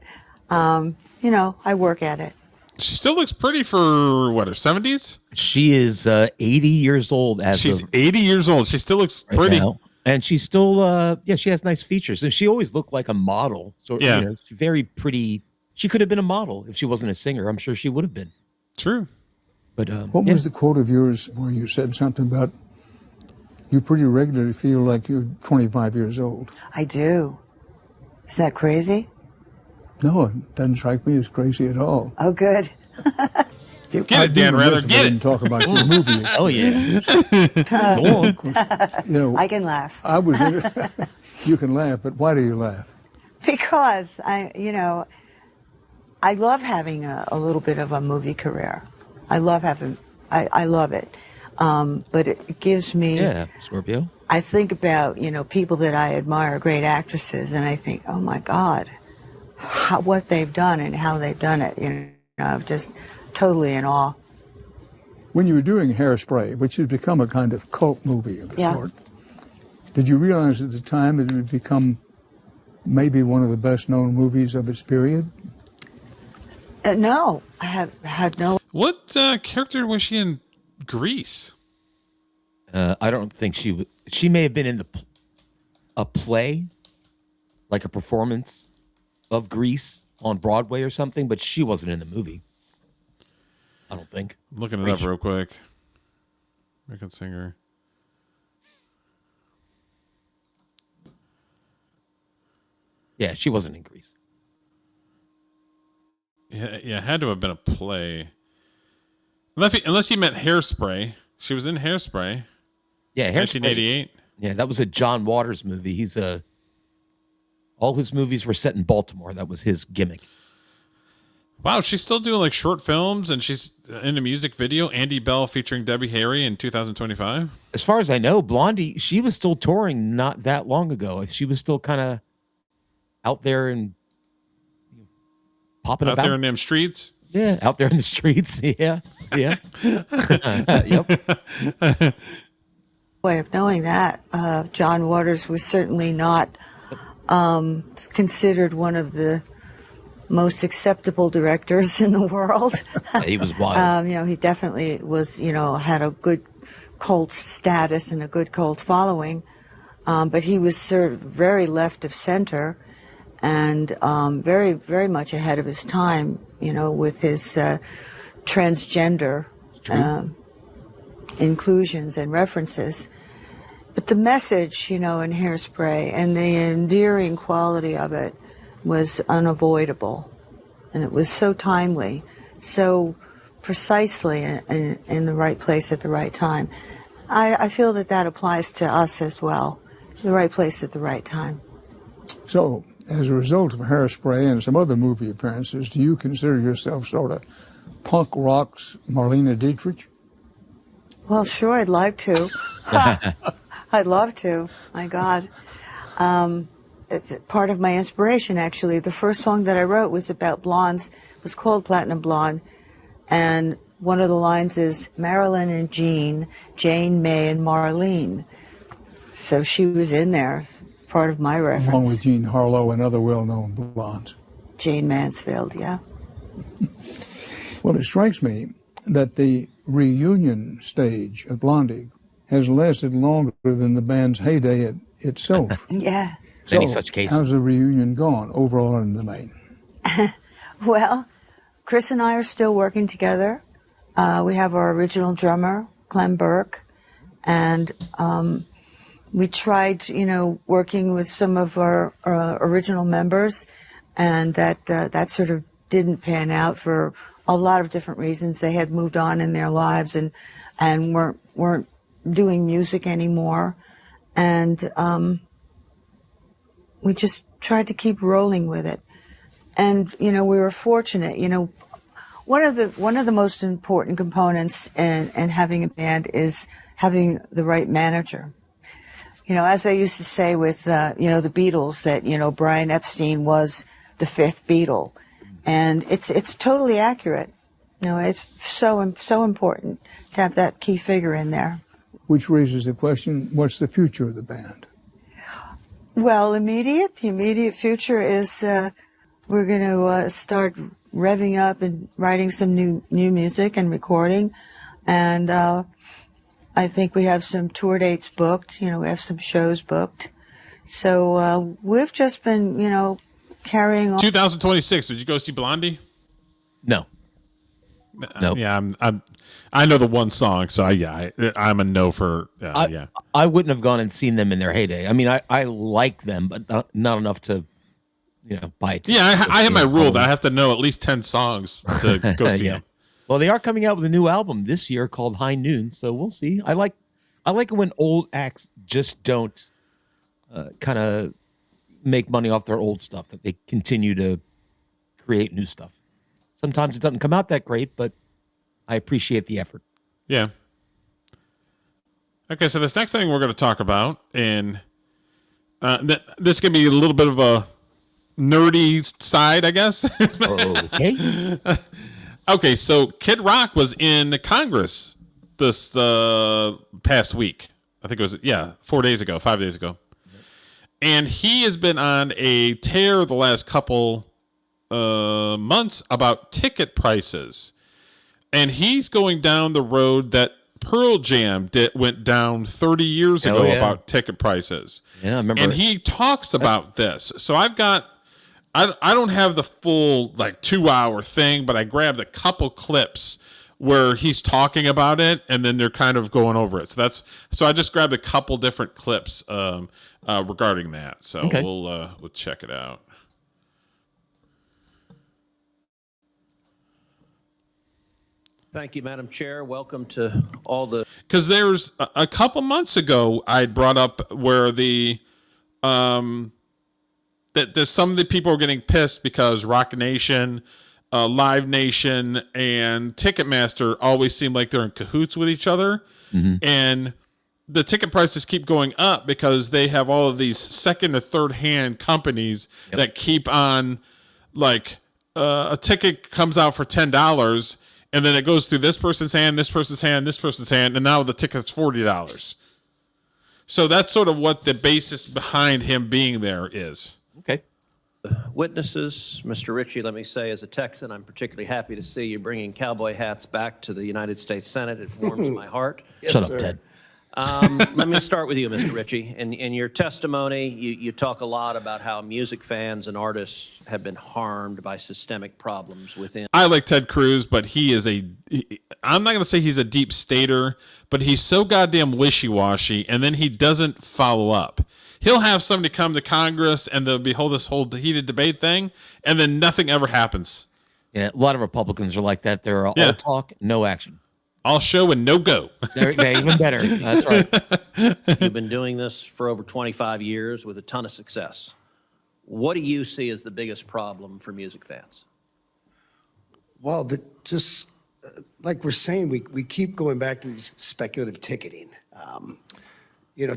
you know, I work at it. She still looks pretty for, what, her 70s? She is 80 years old. She's 80 years old. She still looks pretty. Now. And she's still, she has nice features. And she always looked like a model. So, yeah. You know, she's very pretty. She could have been a model if she wasn't a singer. I'm sure she would have been. True. But what was the quote of yours where you said something about you pretty regularly feel like you're 25 years old? I do. Is that crazy? No, it doesn't strike me as crazy at all. Oh, good. Get it, Dan Rather. Get it. Talk about your movie. Oh, yeah. Go on. You know, I can laugh. You can laugh, but why do you laugh? Because I love having a little bit of a movie career. I love it. But it gives me... Yeah, Scorpio. I think about, you know, people that I admire, great actresses, and I think, oh my God, what they've done and how they've done it. You know, I'm just totally in awe. When you were doing Hairspray, which has become a kind of cult movie of a sort, did you realize at the time that it would become maybe one of the best-known movies of its period? No, I had no... What character was she in Grease? I don't think she may have been in a play, like a performance of Grease on Broadway or something, but she wasn't in the movie. I don't think. I'm looking it up real quick. American singer. Yeah, she wasn't in Grease. Yeah, it had to have been a play. Unless he meant Hairspray. She was in Hairspray. Yeah, Hairspray. 1988. Yeah, that was a John Waters movie. All his movies were set in Baltimore. That was his gimmick. Wow, she's still doing like short films, and she's in a music video. Andy Bell featuring Debbie Harry in 2025. As far as I know, Blondie, she was still touring not that long ago. She was still kind of out there and popping out about there in them streets. Yeah, out there in the streets. Yeah, yeah. Yep. Way of knowing that, John Waters was certainly not considered one of the most acceptable directors in the world. He was wild. He definitely was, had a good cult status and a good cult following. But he was sort of very left of center and very, very much ahead of his time, with his transgender inclusions and references. But the message, in Hairspray and the endearing quality of it was unavoidable. And it was so timely, so precisely in the right place at the right time. I feel that applies to us as well. The right place at the right time. So, as a result of Hairspray and some other movie appearances, do you consider yourself sort of punk rock's Marlene Dietrich? Well, sure, I'd like to. I'd love to. My God. It's part of my inspiration, actually. The first song that I wrote was about blondes. It was called Platinum Blonde. And one of the lines is Marilyn and Jean, Jane, May, and Marlene. So she was in there, part of my reference. Along with Jean Harlow and other well-known blondes. Jane Mansfield, yeah. Well, it strikes me that the reunion stage of Blondie has lasted longer than the band's heyday itself. Yeah. So, many such cases. How's the reunion gone overall in the main? Well, Chris and I are still working together. We have our original drummer, Clem Burke, and we tried, working with some of our original members, and that sort of didn't pan out for a lot of different reasons. They had moved on in their lives and weren't doing music anymore, and we just tried to keep rolling with it. And we were fortunate. One of the most important components in having a band is having the right manager. As I used to say with the Beatles, that Brian Epstein was the fifth Beatle, and it's totally accurate. It's so important to have that key figure in there. Which raises the question: what's the future of the band? Well, the immediate future is we're going to start revving up and writing some new music and recording, and I think we have some tour dates booked. We have some shows booked, so we've just been carrying on. 2026. Did you go see Blondie? No. Nope. Yeah, I know the one song, so I'm a no for yeah. I wouldn't have gone and seen them in their heyday. I mean, I like them, but not enough to, buy it. Yeah, I have my rule that I have to know at least 10 songs to go see them. Well, they are coming out with a new album this year called High Noon, so we'll see. I like it when old acts just don't kind of make money off their old stuff, that they continue to create new stuff. Sometimes it doesn't come out that great, but I appreciate the effort. Yeah. Okay, so this next thing we're going to talk about, and this can be a little bit of a nerdy side, I guess. Okay. Okay, so Kid Rock was in Congress this past week. I think it was 5 days ago. And he has been on a tear the last couple months about ticket prices, and he's going down the road that Pearl Jam went down 30 years ago about ticket prices. Yeah, I remember. And he talks about this. So I don't have the full 2-hour thing, but I grabbed a couple clips where he's talking about it and then they're kind of going over it. So I just grabbed a couple different clips regarding that. So we'll check it out. Thank you, Madam Chair. Welcome to all the... Because there's a couple months ago, I brought up where that there's some of the people are getting pissed because Rock Nation, Live Nation, and Ticketmaster always seem like they're in cahoots with each other. And the ticket prices keep going up because they have all of these second or third hand companies that keep on, like, a ticket comes out for $10 and then it goes through this person's hand, this person's hand, this person's hand, and now the ticket's $40. So that's sort of what the basis behind him being there is. Okay. Witnesses, Mr. Ritchie, let me say, as a Texan, I'm particularly happy to see you bringing cowboy hats back to the United States Senate. It warms my heart. Yes, Shut up, Ted. Let me start with you, Mr. Ritchie. In your testimony, you talk a lot about how music fans and artists have been harmed by systemic problems within. I like Ted Cruz, but I'm not going to say he's a deep stater, but he's so goddamn wishy-washy, and then he doesn't follow up. He'll have somebody come to Congress, and there'll be this whole heated debate thing, and then nothing ever happens. Yeah, a lot of Republicans are like that. They're all talk, no action. All show and no go. They're even better. That's right. You've been doing this for over 25 years with a ton of success. What do you see as the biggest problem for music fans? Well, like we're saying, we keep going back to these speculative ticketing.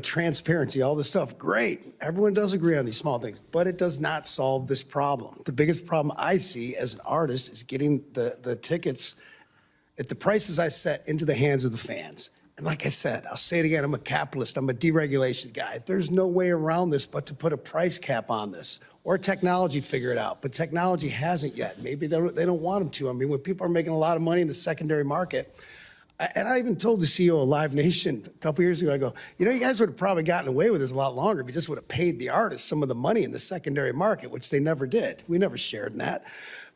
Transparency, all this stuff, great. Everyone does agree on these small things, but it does not solve this problem. The biggest problem I see as an artist is getting the tickets at the prices I set into the hands of the fans. And like I said, I'll say it again, I'm a capitalist, I'm a deregulation guy. There's no way around this but to put a price cap on this or technology figure it out. But technology hasn't yet. Maybe they don't want them to. I mean, when people are making a lot of money in the secondary market, and I even told the CEO of Live Nation a couple years ago, I go, you guys would have probably gotten away with this a lot longer if you just would have paid the artists some of the money in the secondary market, which they never did. We never shared in that.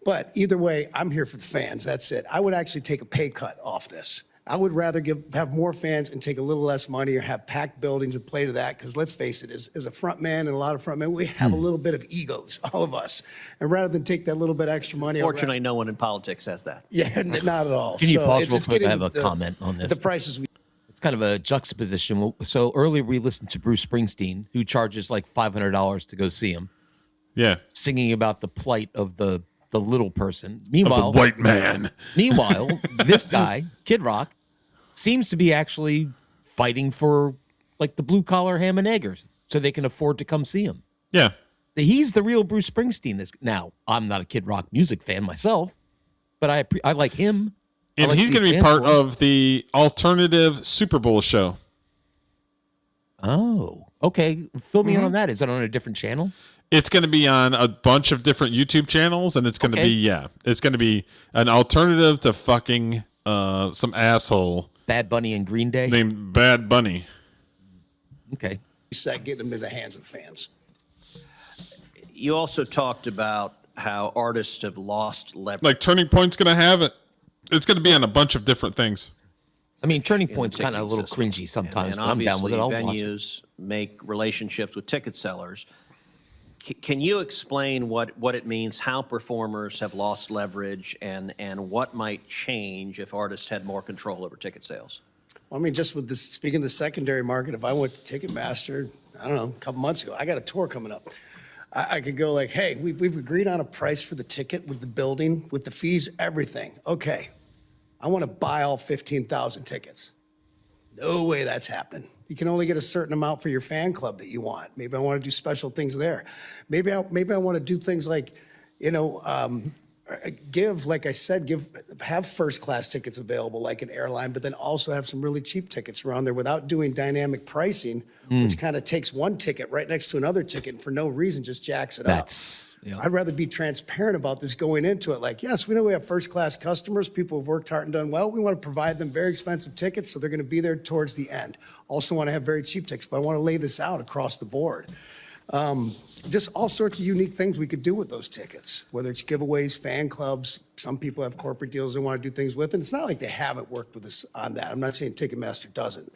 But either way, I'm here for the fans. That's it. I would actually take a pay cut off this. I would rather have more fans and take a little less money or have packed buildings and play to that. Because let's face it, as a front man and a lot of front men, we have a little bit of egos, all of us. And rather than take that little bit extra money. Fortunately, no one in politics has that. Yeah, not at all. Can you pause real quick? I have a comment on this. The prices. It's kind of a juxtaposition. So earlier we listened to Bruce Springsteen, who charges like $500 to go see him. Yeah. Singing about the plight of the little person. Meanwhile, the white man. Meanwhile, this guy, Kid Rock, seems to be actually fighting for like the blue collar ham and eggers so they can afford to come see him. Yeah. So he's the real Bruce Springsteen. Now, I'm not a Kid Rock music fan myself, but I like him. And he's going to be part of the alternative Super Bowl show. Oh, okay. Fill me in on that. Is it on a different channel? It's going to be on a bunch of different YouTube channels, and it's going to be, it's going to be an alternative to fucking some asshole. Bad Bunny and Green Day? Named Bad Bunny. Okay. Getting them in the hands of the fans. You also talked about how artists have lost leverage. Like Turning Point's going to have it. It's going to be on a bunch of different things. I mean, Turning Point's kind of a little cringy sometimes, but I'm down with it. I'll watch it. Venues make relationships with ticket sellers. Can you explain what it means, how performers have lost leverage, and what might change if artists had more control over ticket sales? Well, I mean, just with this, speaking of the secondary market, if I went to Ticketmaster, I don't know, a couple months ago, I got a tour coming up. I could go like, hey, we've agreed on a price for the ticket with the building, with the fees, everything. Okay, I want to buy all 15,000 tickets. No way that's happening. You can only get a certain amount for your fan club that you want. Maybe I want to do special things there. Maybe I want to do things like, have first class tickets available like an airline, but then also have some really cheap tickets around there without doing dynamic pricing, which kind of takes one ticket right next to another ticket and for no reason just jacks it up. I'd rather be transparent about this going into it. Like, yes, we know we have first class customers, people who've worked hard and done well. We want to provide them very expensive tickets, so they're going to be there towards the end. Also want to have very cheap tickets, but I want to lay this out across the board. Just all sorts of unique things we could do with those tickets, whether it's giveaways, fan clubs. Some people have corporate deals they want to do things with. And it's not like they haven't worked with us on that. I'm not saying Ticketmaster doesn't.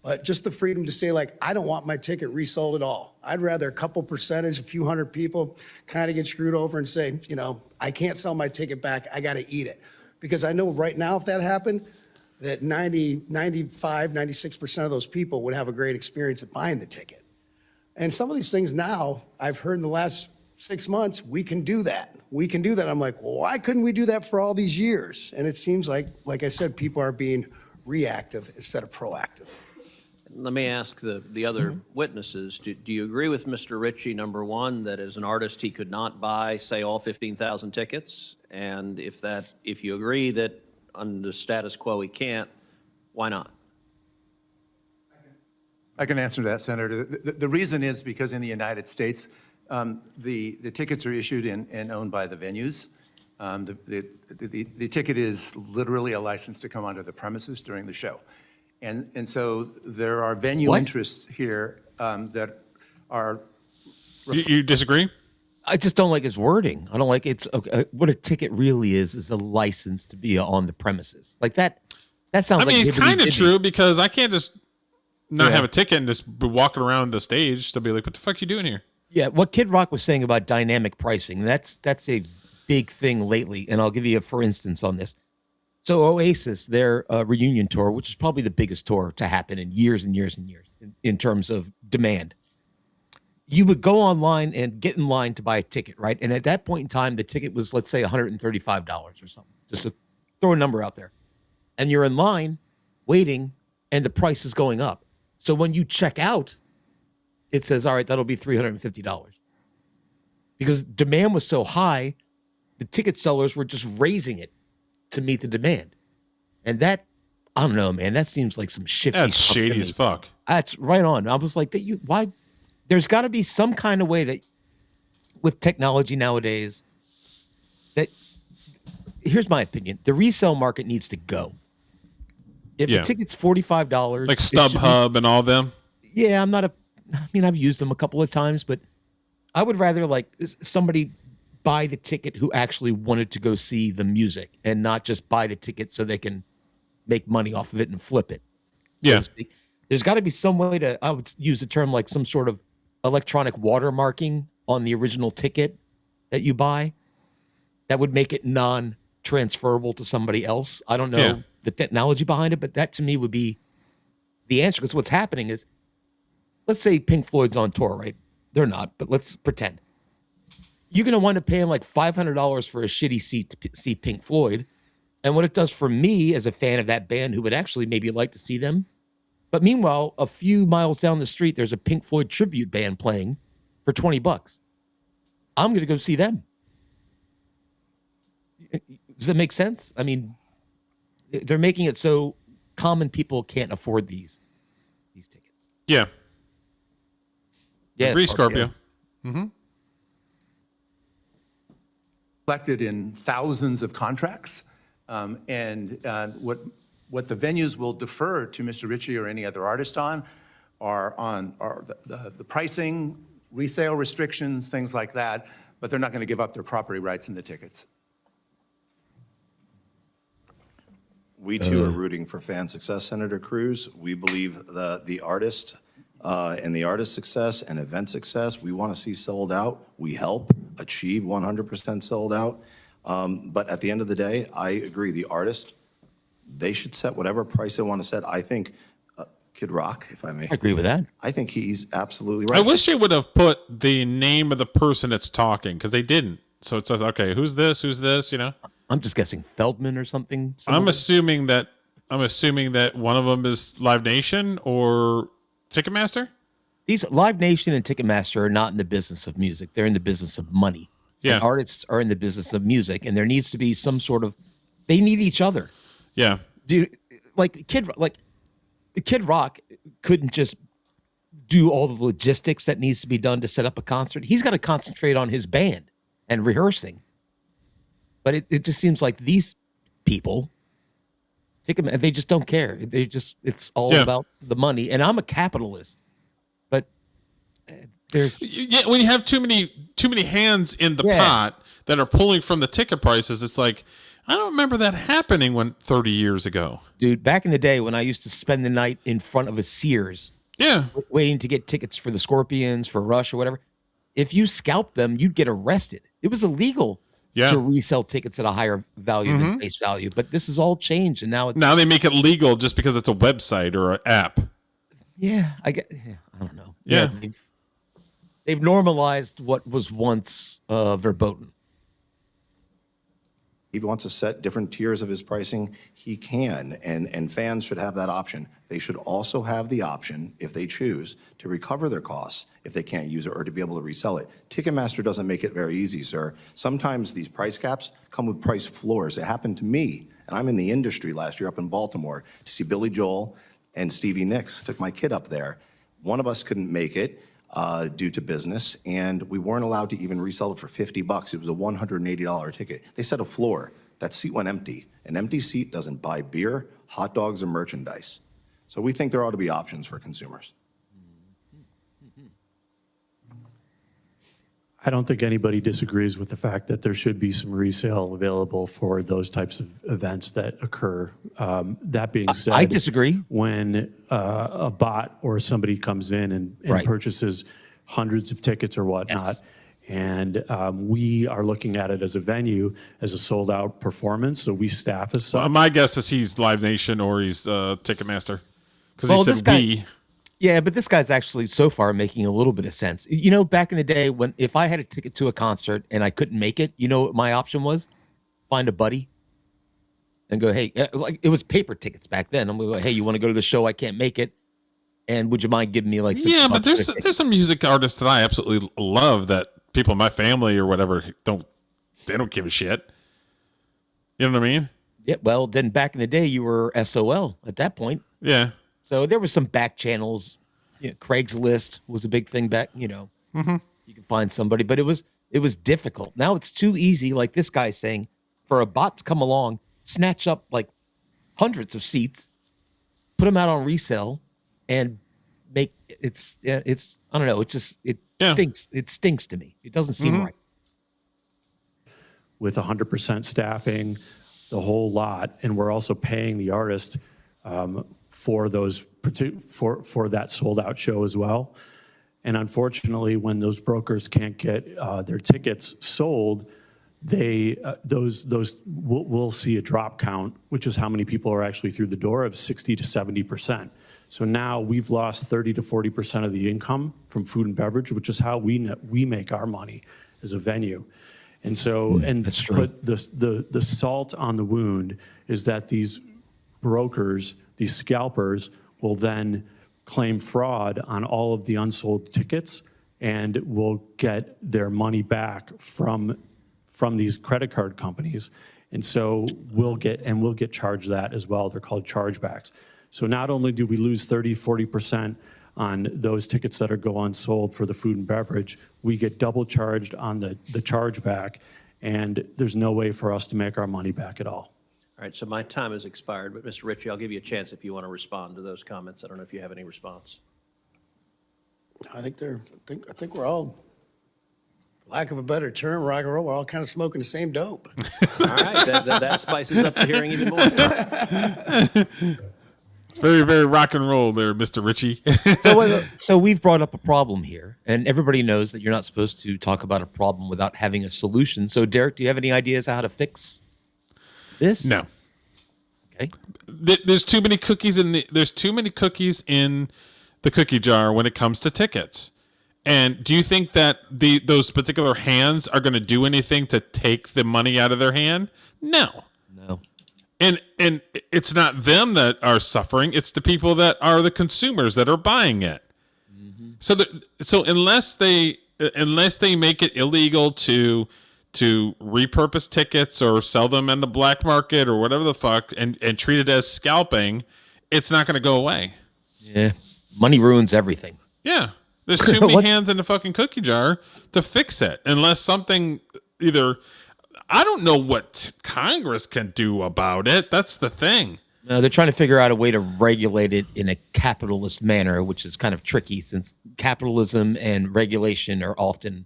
But just the freedom to say, like, I don't want my ticket resold at all. I'd rather a couple percentage, a few hundred people kind of get screwed over and say, you know, I can't sell my ticket back. I got to eat it. Because I know right now, if that happened, that 96% of those people would have a great experience at buying the ticket. And some of these things now, I've heard in the last 6 months, we can do that. We can do that. I'm like, well, why couldn't we do that for all these years? And it seems like I said, people are being reactive instead of proactive. Let me ask the other witnesses, do you agree with Mr. Ritchie, number one, that as an artist he could not buy, say, all 15,000 tickets? And if you agree that under status quo he can't, why not? I can answer that, Senator. The reason is because in the United States, the tickets are issued and owned by the venues. The ticket is literally a license to come onto the premises during the show. And so there are venue interests here that are... You disagree? I just don't like his wording. I don't like it's okay, what a ticket really is a license to be on the premises. Like that sounds like... I mean, it's kind of true because I can't just not have a ticket and just be walking around the stage to be like, what the fuck you doing here? Yeah, what Kid Rock was saying about dynamic pricing, that's a big thing lately. And I'll give you a for instance on this. So Oasis, their reunion tour, which is probably the biggest tour to happen in years and years and years in terms of demand. You would go online and get in line to buy a ticket, right? And at that point in time, the ticket was, let's say, $135 or something, just to throw a number out there. And you're in line waiting and the price is going up. So when you check out, it says, all right, that'll be $350. Because demand was so high, the ticket sellers were just raising it to meet the demand. And that, I don't know, man, that seems like some shifty That's stuff to shady me. as fuck. That's right on. I was like, why? There's got to be some kind of way that with technology nowadays that, here's my opinion, the resale market needs to go. If the ticket's $45, like StubHub and all them. Yeah, I've used them a couple of times, but I would rather like somebody buy the ticket who actually wanted to go see the music and not just buy the ticket so they can make money off of it and flip it. Yeah. There's got to be some way to, I would use the term like some sort of electronic watermarking on the original ticket that you buy that would make it non-transferable to somebody else. I don't know the technology behind it, but that to me would be the answer. Because what's happening is, let's say Pink Floyd's on tour, right? They're not, but let's pretend. You're going to wind up paying like $500 for a shitty seat to see Pink Floyd. And what it does for me as a fan of that band who would actually maybe like to see them. But meanwhile, a few miles down the street, there's a Pink Floyd tribute band playing for $20. I'm going to go see them. Does that make sense? I mean, they're making it so common people can't afford these tickets. Yeah. Yeah, Agree, Scorpio. Mm-hmm. Reflected in thousands of contracts. And what the venues will defer to Mr. Ritchie or any other artist are the pricing, resale restrictions, things like that, but they're not going to give up their property rights in the tickets. We too are rooting for fan success, Senator Cruz. We believe the artist and the artist success and event success, we want to see sold out. We help achieve 100% sold out. But at the end of the day, I agree. The artist, they should set whatever price they want to set. I think Kid Rock, if I may. I agree with that. I think he's absolutely right. I wish they would have put the name of the person that's talking because they didn't. So it says, okay, who's this? Who's this? You know? I'm just guessing Feldman or something. I'm assuming that one of them is Live Nation or Ticketmaster. These Live Nation and Ticketmaster are not in the business of music. They're in the business of money. Yeah. And artists are in the business of music, and there needs to be some sort of, they need each other. Yeah. Dude, Kid Rock couldn't just do all the logistics that needs to be done to set up a concert. He's got to concentrate on his band and rehearsing. But it just seems like these people, they just don't care. It's all about the money. And I'm a capitalist, but Yeah, when you have too many hands in the pot that are pulling from the ticket prices, it's like, I don't remember that happening 30 years ago. Dude, back in the day when I used to spend the night in front of a Sears, waiting to get tickets for the Scorpions, for Rush or whatever, if you scalped them, you'd get arrested. It was illegal to resell tickets at a higher value than face value. But this has all changed, and now they make it legal just because it's a website or an app. Yeah, I don't know. Yeah, they've normalized what was once verboten. If he wants to set different tiers of his pricing, he can, and fans should have that option. They should also have the option, if they choose, to recover their costs if they can't use it or to be able to resell it. Ticketmaster doesn't make it very easy, sir. Sometimes these price caps come with price floors. It happened to me, and I'm in the industry last year up in Baltimore to see Billy Joel and Stevie Nicks. Took my kid up there. One of us couldn't make it due to business, and we weren't allowed to even resell it for $50. It was a $180 ticket. They set a floor. That seat went empty. An empty seat doesn't buy beer, hot dogs, or merchandise. So we think there ought to be options for consumers. I don't think anybody disagrees with the fact that there should be some resale available for those types of events that occur. That being said, I disagree. When a bot or somebody comes in and purchases hundreds of tickets or whatnot, and we are looking at it as a venue, as a sold-out performance, so we staff as such. Well, my guess is he's Live Nation or he's Ticketmaster, because he said we. Yeah, but this guy's actually so far making a little bit of sense. You know, back in the day if I had a ticket to a concert and I couldn't make it, you know what my option was? Find a buddy and go, hey, like it was paper tickets back then. I'm going to go, hey, you want to go to the show? I can't make it. And would you mind giving me like $50 but there's some music artists that I absolutely love that people in my family or whatever don't give a shit. You know what I mean? Yeah, well, then back in the day, you were SOL at that point. Yeah. So there was some back channels. You know, Craigslist was a big thing back. You know, you can find somebody, but it was difficult. Now it's too easy. Like this guy saying, for a bot to come along, snatch up like hundreds of seats, put them out on resale, and make it's I don't know. It stinks. It stinks to me. It doesn't seem right. With 100% staffing, the whole lot, and we're also paying the artist for that sold out show as well. And unfortunately, when those brokers can't get their tickets sold, we'll see a drop count, which is how many people are actually through the door, of 60 to 70%. So now we've lost 30 to 40% of the income from food and beverage, which is how we make our money as a venue. And so, that's true. But the salt on the wound is that these brokers, these scalpers, will then claim fraud on all of the unsold tickets and will get their money back from these credit card companies. And so we'll get charged that as well. They're called chargebacks. So not only do we lose 30, 40% on those tickets that go unsold for the food and beverage, we get double charged on the chargeback, and there's no way for us to make our money back at all. All right, so my time has expired, but Mr. Ritchie, I'll give you a chance if you want to respond to those comments. I don't know if you have any response. I think we're all, lack of a better term, rock and roll, we're all kind of smoking the same dope. All right, that spices up the hearing even more. It's very, very rock and roll there, Mr. Ritchie. So we've brought up a problem here, and everybody knows that you're not supposed to talk about a problem without having a solution. So, Derek, do you have any ideas how to fix this? No. Okay. There's too many cookies in the cookie jar when it comes to tickets. And do you think that those particular hands are going to do anything to take the money out of their hand? No. And it's not them that are suffering; it's the people that are the consumers that are buying it. So unless they make it illegal to repurpose tickets or sell them in the black market or whatever the fuck and treat it as scalping, it's not going to go away. Yeah, money ruins everything. Yeah, there's too many hands in the fucking cookie jar to fix it, unless something either. I don't know what Congress can do about it. That's the thing. They're trying to figure out a way to regulate it in a capitalist manner, which is kind of tricky since capitalism and regulation are often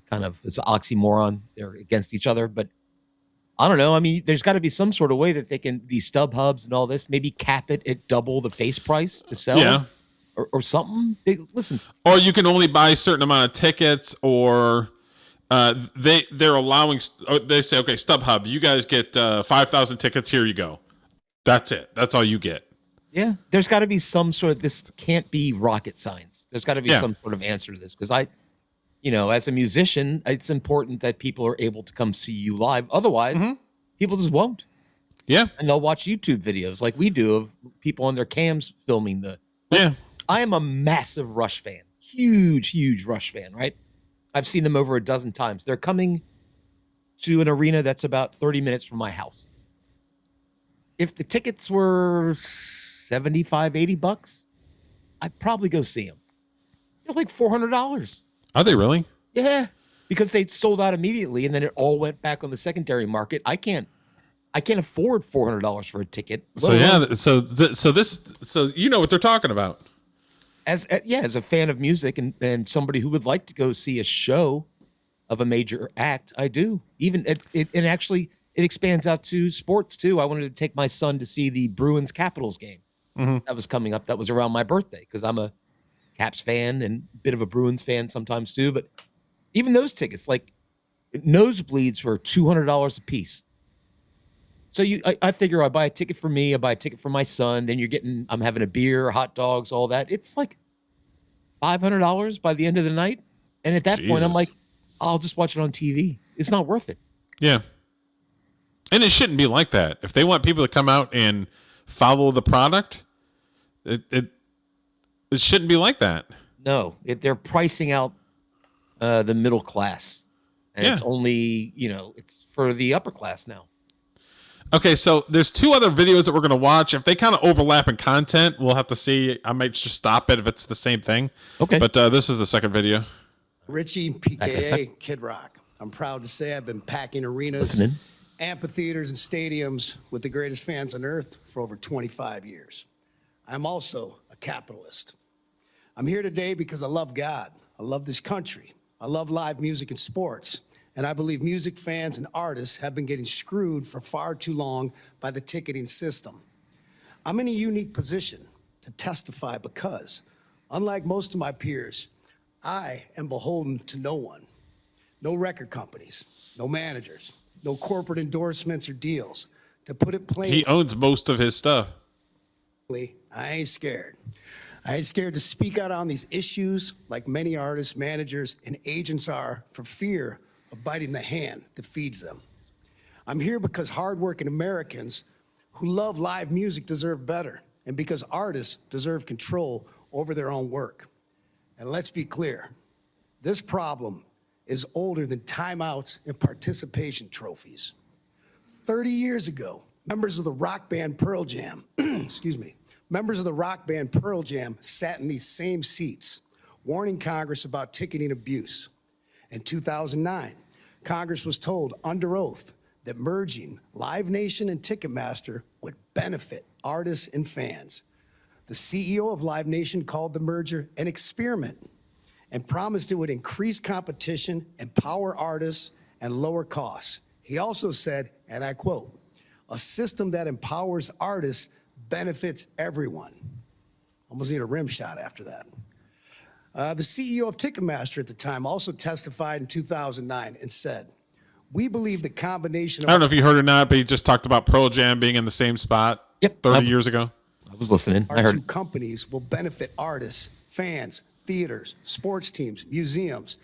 kind of, it's an oxymoron. They're against each other, but I don't know. I mean, there's got to be some sort of way that they can, these stub hubs and all this, maybe cap it at double the face price to sell. Yeah. Or something. Listen. Or you can only buy a certain amount of tickets, or they're allowing. They say, okay, StubHub, you guys get 5,000 tickets. Here you go. That's it. That's all you get. Yeah, there's got to be some sort of. This can't be rocket science. There's got to be some sort of answer to this because as a musician, it's important that people are able to come see you live. Otherwise, people just won't. Yeah, and they'll watch YouTube videos like we do of people on their cams filming the. Yeah. I am a massive Rush fan. Huge Rush fan, right? I've seen them over a dozen times. They're coming to an arena that's about 30 minutes from my house. If the tickets were $75, $80, I'd probably go see them. They're like $400. Are they really? Yeah, because they sold out immediately and then it all went back on the secondary market. I can't afford $400 for a ticket. So so you know what they're talking about. As a fan of music and somebody who would like to go see a show of a major act, I do. Even it expands out to sports too. I wanted to take my son to see the Bruins Capitals game that was coming up. That was around my birthday because I'm a Caps fan and a bit of a Bruins fan sometimes too. But even those tickets, like nosebleeds, were $200 a piece. So I figure I buy a ticket for me, I buy a ticket for my son, then I'm having a beer, hot dogs, all that. It's like $500 by the end of the night. And at that point, I'm like, I'll just watch it on TV. It's not worth it. Yeah. And it shouldn't be like that. If they want people to come out and follow the product, it shouldn't be like that. No, they're pricing out the middle class. And it's only, it's for the upper class now. Okay, so there's two other videos that we're going to watch. If they kind of overlap in content, we'll have to see. I might just stop it if it's the same thing. Okay. But this is the second video. Richie, PKA, Kid Rock. I'm proud to say I've been packing arenas, amphitheaters, and stadiums with the greatest fans on earth for over 25 years. I'm also a capitalist. I'm here today because I love God. I love this country. I love live music and sports. And I believe music fans and artists have been getting screwed for far too long by the ticketing system. I'm in a unique position to testify because, unlike most of my peers, I am beholden to no one. No record companies, no managers, no corporate endorsements or deals. To put it plainly, he owns most of his stuff. I ain't scared. I ain't scared to speak out on these issues like many artists, managers, and agents are for fear of biting the hand that feeds them. I'm here because hardworking Americans who love live music deserve better, and because artists deserve control over their own work. And let's be clear, this problem is older than timeouts and participation trophies. 30 years ago, members of the rock band Pearl Jam, members of the rock band Pearl Jam sat in these same seats, warning Congress about ticketing abuse. In 2009, Congress was told under oath that merging Live Nation and Ticketmaster would benefit artists and fans. The CEO of Live Nation called the merger an experiment and promised it would increase competition, empower artists, and lower costs. He also said, and I quote, "A system that empowers artists benefits everyone." Almost need a rim shot after that. The CEO of Ticketmaster at the time also testified in 2009 and said, "We believe the combination of..." I don't know if you heard or not, but he just talked about Pearl Jam being in the same spot 30 years ago. I was listening. I Our heard. two companies will benefit artists, fans, theaters, sports teams, museums,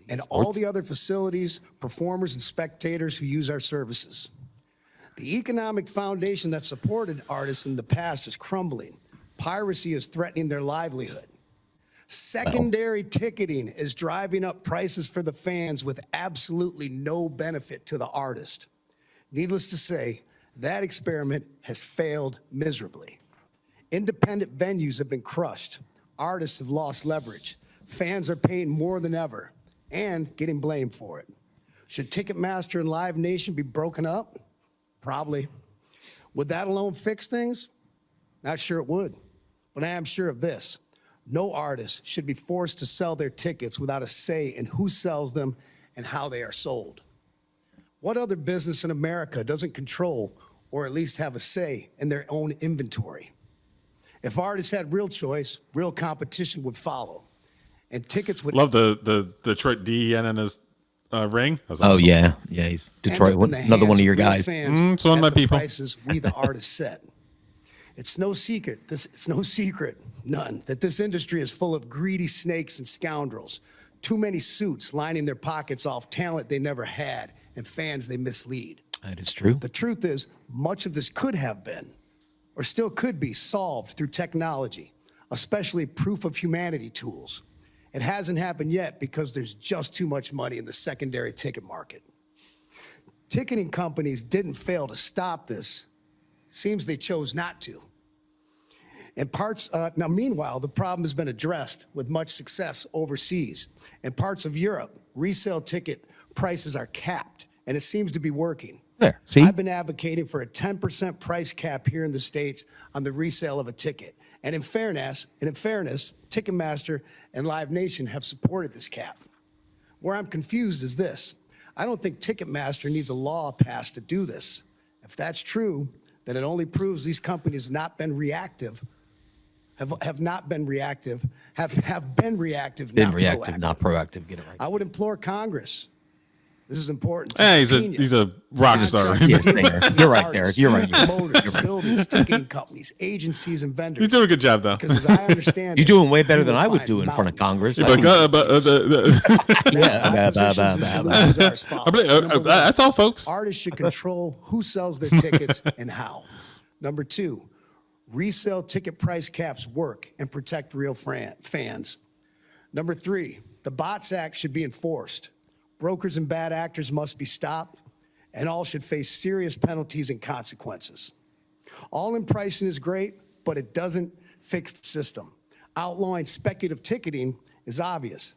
and all the other facilities, performers, and spectators who use our services. The economic foundation that supported artists in the past is crumbling. Piracy is threatening their livelihood. Secondary ticketing is driving up prices for the fans with absolutely no benefit to the artist. Needless to say, that experiment has failed miserably. Independent venues have been crushed. Artists have lost leverage. Fans are paying more than ever and getting blamed for it. Should Ticketmaster and Live Nation be broken up? Probably. Would that alone fix things? Not sure it would, but I am sure of this. No artist should be forced to sell their tickets without a say in who sells them and how they are sold. What other business in America doesn't control or at least have a say in their own inventory? If artists had real choice, real competition would follow, and tickets would. Love the Detroit DEN in his ring. That was Oh awesome. yeah, he's Detroit. Another one of your guys. It's one of my people. Prices we the artists set. It's no secret. It's no secret, none, that this industry is full of greedy snakes and scoundrels. Too many suits lining their pockets off talent they never had and fans they mislead. That is true. The truth is, much of this could have been, or still could be, solved through technology, especially proof of humanity tools. It hasn't happened yet because there's just too much money in the secondary ticket market. Ticketing companies didn't fail to stop this. Seems they chose not to. In parts, now meanwhile, the problem has been addressed with much success overseas. In parts of Europe, resale ticket prices are capped, and it seems to be working. There, see? I've been advocating for a 10% price cap here in the States on the resale of a ticket. And in fairness, Ticketmaster and Live Nation have supported this cap. Where I'm confused is this. I don't think Ticketmaster needs a law passed to do this. If that's true, then it only proves these companies have not been reactive, have been reactive, not proactive. Get it right. I would implore Congress. This is important. Hey, he's a rock star. You're right, Derek. You're right. Promoters, buildings, ticketing companies, agencies, and vendors. He's doing a good job, though. Because as I understand, You're doing way better than I would do in front of Congress. That's all, folks. Artists should control who sells their tickets and how. Number two, resale ticket price caps work and protect real fans. Number three, the Bots Act should be enforced. Brokers and bad actors must be stopped, and all should face serious penalties and consequences. All-in pricing is great, but it doesn't fix the system. Outlawing speculative ticketing is obvious.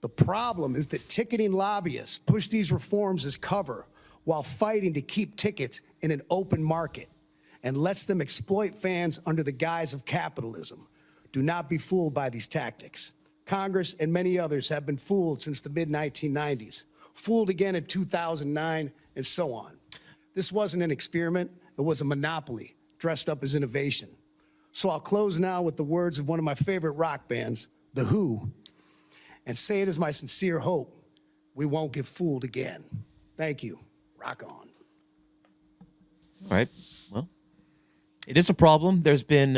The problem is that ticketing lobbyists push these reforms as cover while fighting to keep tickets in an open market and lets them exploit fans under the guise of capitalism. Do not be fooled by these tactics. Congress and many others have been fooled since the mid-1990s, fooled again in 2009, and so on. This wasn't an experiment. It was a monopoly dressed up as innovation. So I'll close now with the words of one of my favorite rock bands, The Who, and say it is my sincere hope we won't get fooled again. Thank you. Rock on. All right. Well, it is a problem. There's been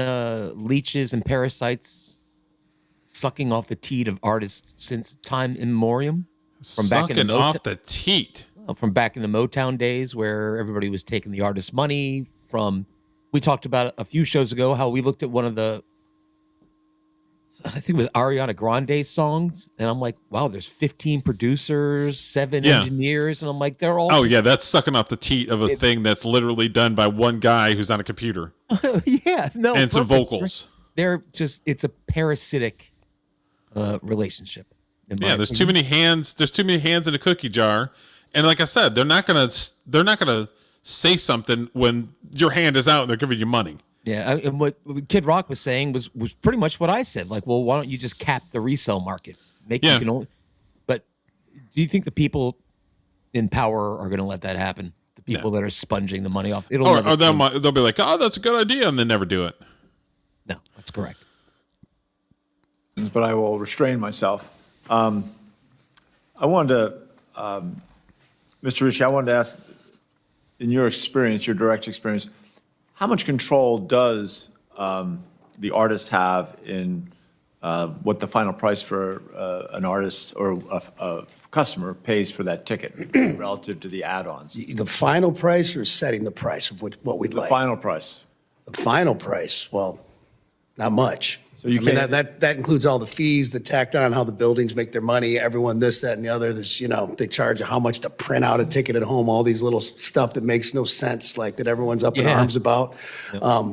leeches and parasites sucking off the teat of artists since time immemorial. From back in the off the teat. From back in the Motown days where everybody was taking the artist's money from. We talked about a few shows ago how we looked at one of the, I think it was Ariana Grande's songs, and I'm like, wow, there's 15 producers, 7 engineers, and I'm like, they're all. Oh yeah, that's sucking off the teat of a thing that's literally done by one guy who's on a computer. Yeah, no, and some vocals. They're just, it's a parasitic relationship. Yeah, there's too many hands. There's too many hands in a cookie jar, and like I said, they're not gonna say something when your hand is out and they're giving you money. Yeah, and what Kid Rock was saying was pretty much what I said. Like, well, why don't you just cap the resale market? You can only. But do you think the people in power are going to let that happen? The people that are sponging the money off. Or they'll be like, oh, that's a good idea, and then never do it. No, that's correct. But I will restrain myself. I wanted to, Mr. Ritchie, I wanted to ask, in your experience, your direct experience, how much control does the artist have in what the final price for an artist or a customer pays for that ticket relative to the add-ons? The final price or setting the price of what we'd like? The final price. The final price, well, not much. So you mean, that includes all the fees, the tacked on, how the buildings make their money, everyone this, that, and the other. There's, they charge you how much to print out a ticket at home, all these little stuff that makes no sense, like that everyone's up in arms about.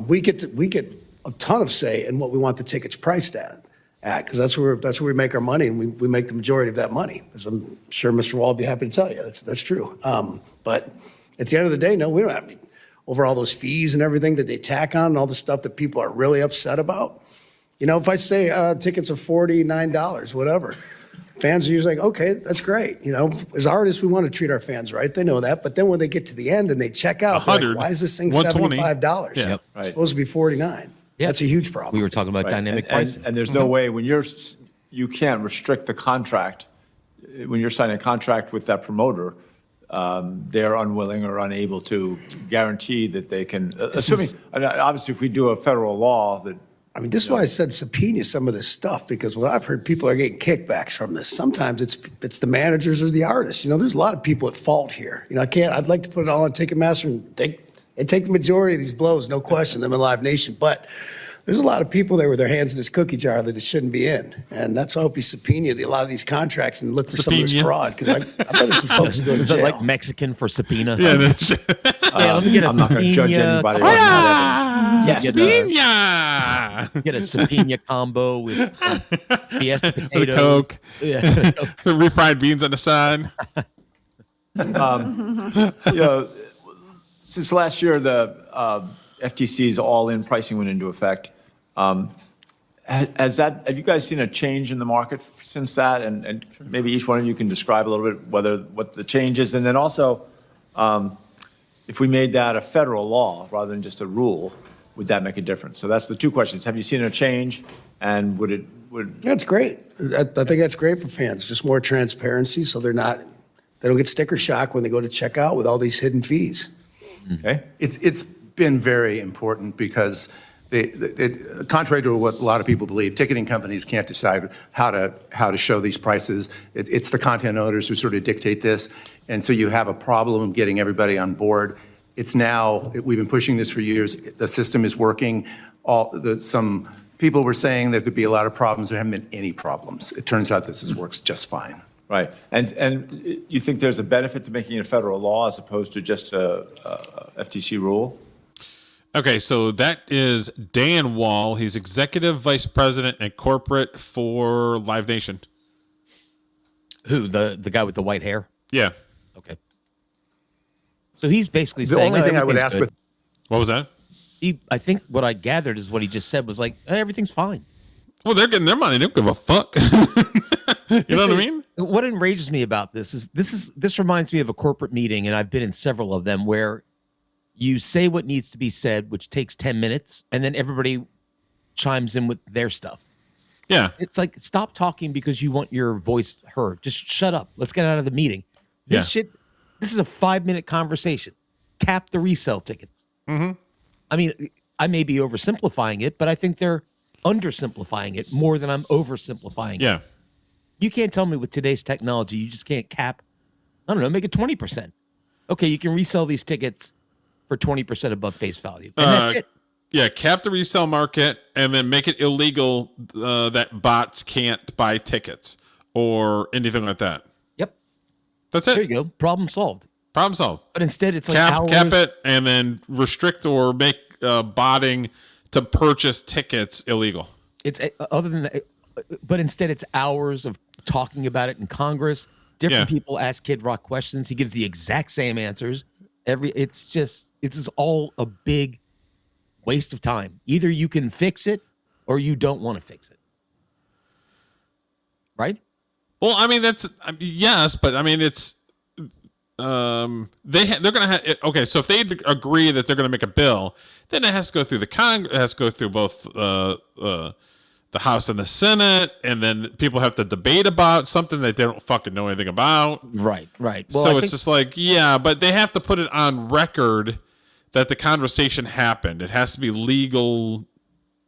We get a ton of say in what we want the tickets priced at, because that's where we make our money, and we make the majority of that money. As I'm sure Mr. Wall will be happy to tell you, that's true. But at the end of the day, no, we don't have any. over all those fees and everything that they tack on and all the stuff that people are really upset about. You know, if I say tickets are $49, whatever, fans are usually like, okay, that's great. You know, as artists, we want to treat our fans right. They know that. But then when they get to the end and they check out, they're like, why is this thing $75? Yeah. It's supposed to be $49. Yeah. That's a huge problem. We were talking about dynamic pricing. And there's no way when you can't restrict the contract. When you're signing a contract with that promoter, they're unwilling or unable to guarantee that they can, assuming, obviously, if we do a federal law that. I mean, this is why I said subpoena some of this stuff, because what I've heard, people are getting kickbacks from this. Sometimes it's the managers or the artists. You know, there's a lot of people at fault here. You know, I'd like to put it all on Ticketmaster and take the majority of these blows, no question, them in Live Nation. But there's a lot of people there with their hands in this cookie jar that it shouldn't be in. And that's why I hope you subpoena a lot of these contracts and look for some of this fraud. Because I bet there's some folks who go to Is jail. that like Mexican for subpoena? Yeah, let me get a I'm not going to judge anybody on that evidence. Subpoena! Get a subpoena combo with Fiesta The potatoes. Coke. Yeah. The refried beans on the side. You know, since last year, the FTC's all-in pricing went into effect. Have you guys seen a change in the market since that? And maybe each one of you can describe a little bit what the change is. And then also, if we made that a federal law rather than just a rule, would that make a difference? So that's the two questions. Have you seen a change? And would That's great. I think that's great for fans. Just more transparency, so they don't get sticker shock when they go to check out with all these hidden fees. Okay. It's been very important because contrary to what a lot of people believe, ticketing companies can't decide how to show these prices. It's the content owners who sort of dictate this. And so you have a problem getting everybody on board. It's now, we've been pushing this for years. The system is working. Some people were saying that there'd be a lot of problems. There haven't been any problems. It turns out this works just fine. Right. And you think there's a benefit to making it a federal law as opposed to just a FTC rule? Okay, so that is Dan Wall. He's Executive Vice President and Corporate for Live Nation. Who? The guy with the white hair? Yeah. Okay. So he's basically The saying only thing I would ask good. with What was that? I think what I gathered is what he just said was like, everything's fine. Well, they're getting their money. They don't give a fuck. You know what I mean? What enrages me about this reminds me of a corporate meeting, and I've been in several of them, where you say what needs to be said, which takes 10 minutes, and then everybody chimes in with their stuff. Yeah. It's like, stop talking because you want your voice heard. Just shut up. Let's get out of the meeting. This is a 5-minute conversation. Cap the resale tickets. Mm-hmm. I mean, I may be oversimplifying it, but I think they're undersimplifying it more than I'm oversimplifying it. Yeah. You can't tell me with today's technology, you just can't cap, I don't know, make it 20%. Okay, you can resell these tickets for 20% above face value. And that's it. Yeah, cap the resale market and then make it illegal that bots can't buy tickets or anything like that. Yep. That's it. There you go. Problem solved. Problem solved. But instead, it's like cap it and then restrict or make botting to purchase tickets illegal. It's other than that, but instead it's hours of talking about it in Congress. Different people ask Kid Rock questions. He gives the exact same answers. It's just all a big waste of time. Either you can fix it or you don't want to fix it. Right? Well, I mean, yes, but I mean, it's they're gonna have okay. So if they agree that they're gonna make a bill, then it has to go through the Congress. It has to go through both the House and the Senate, and then people have to debate about something that they don't fucking know anything about. Right. Well, so it's just like, yeah, but they have to put it on record that the conversation happened. It has to be legal,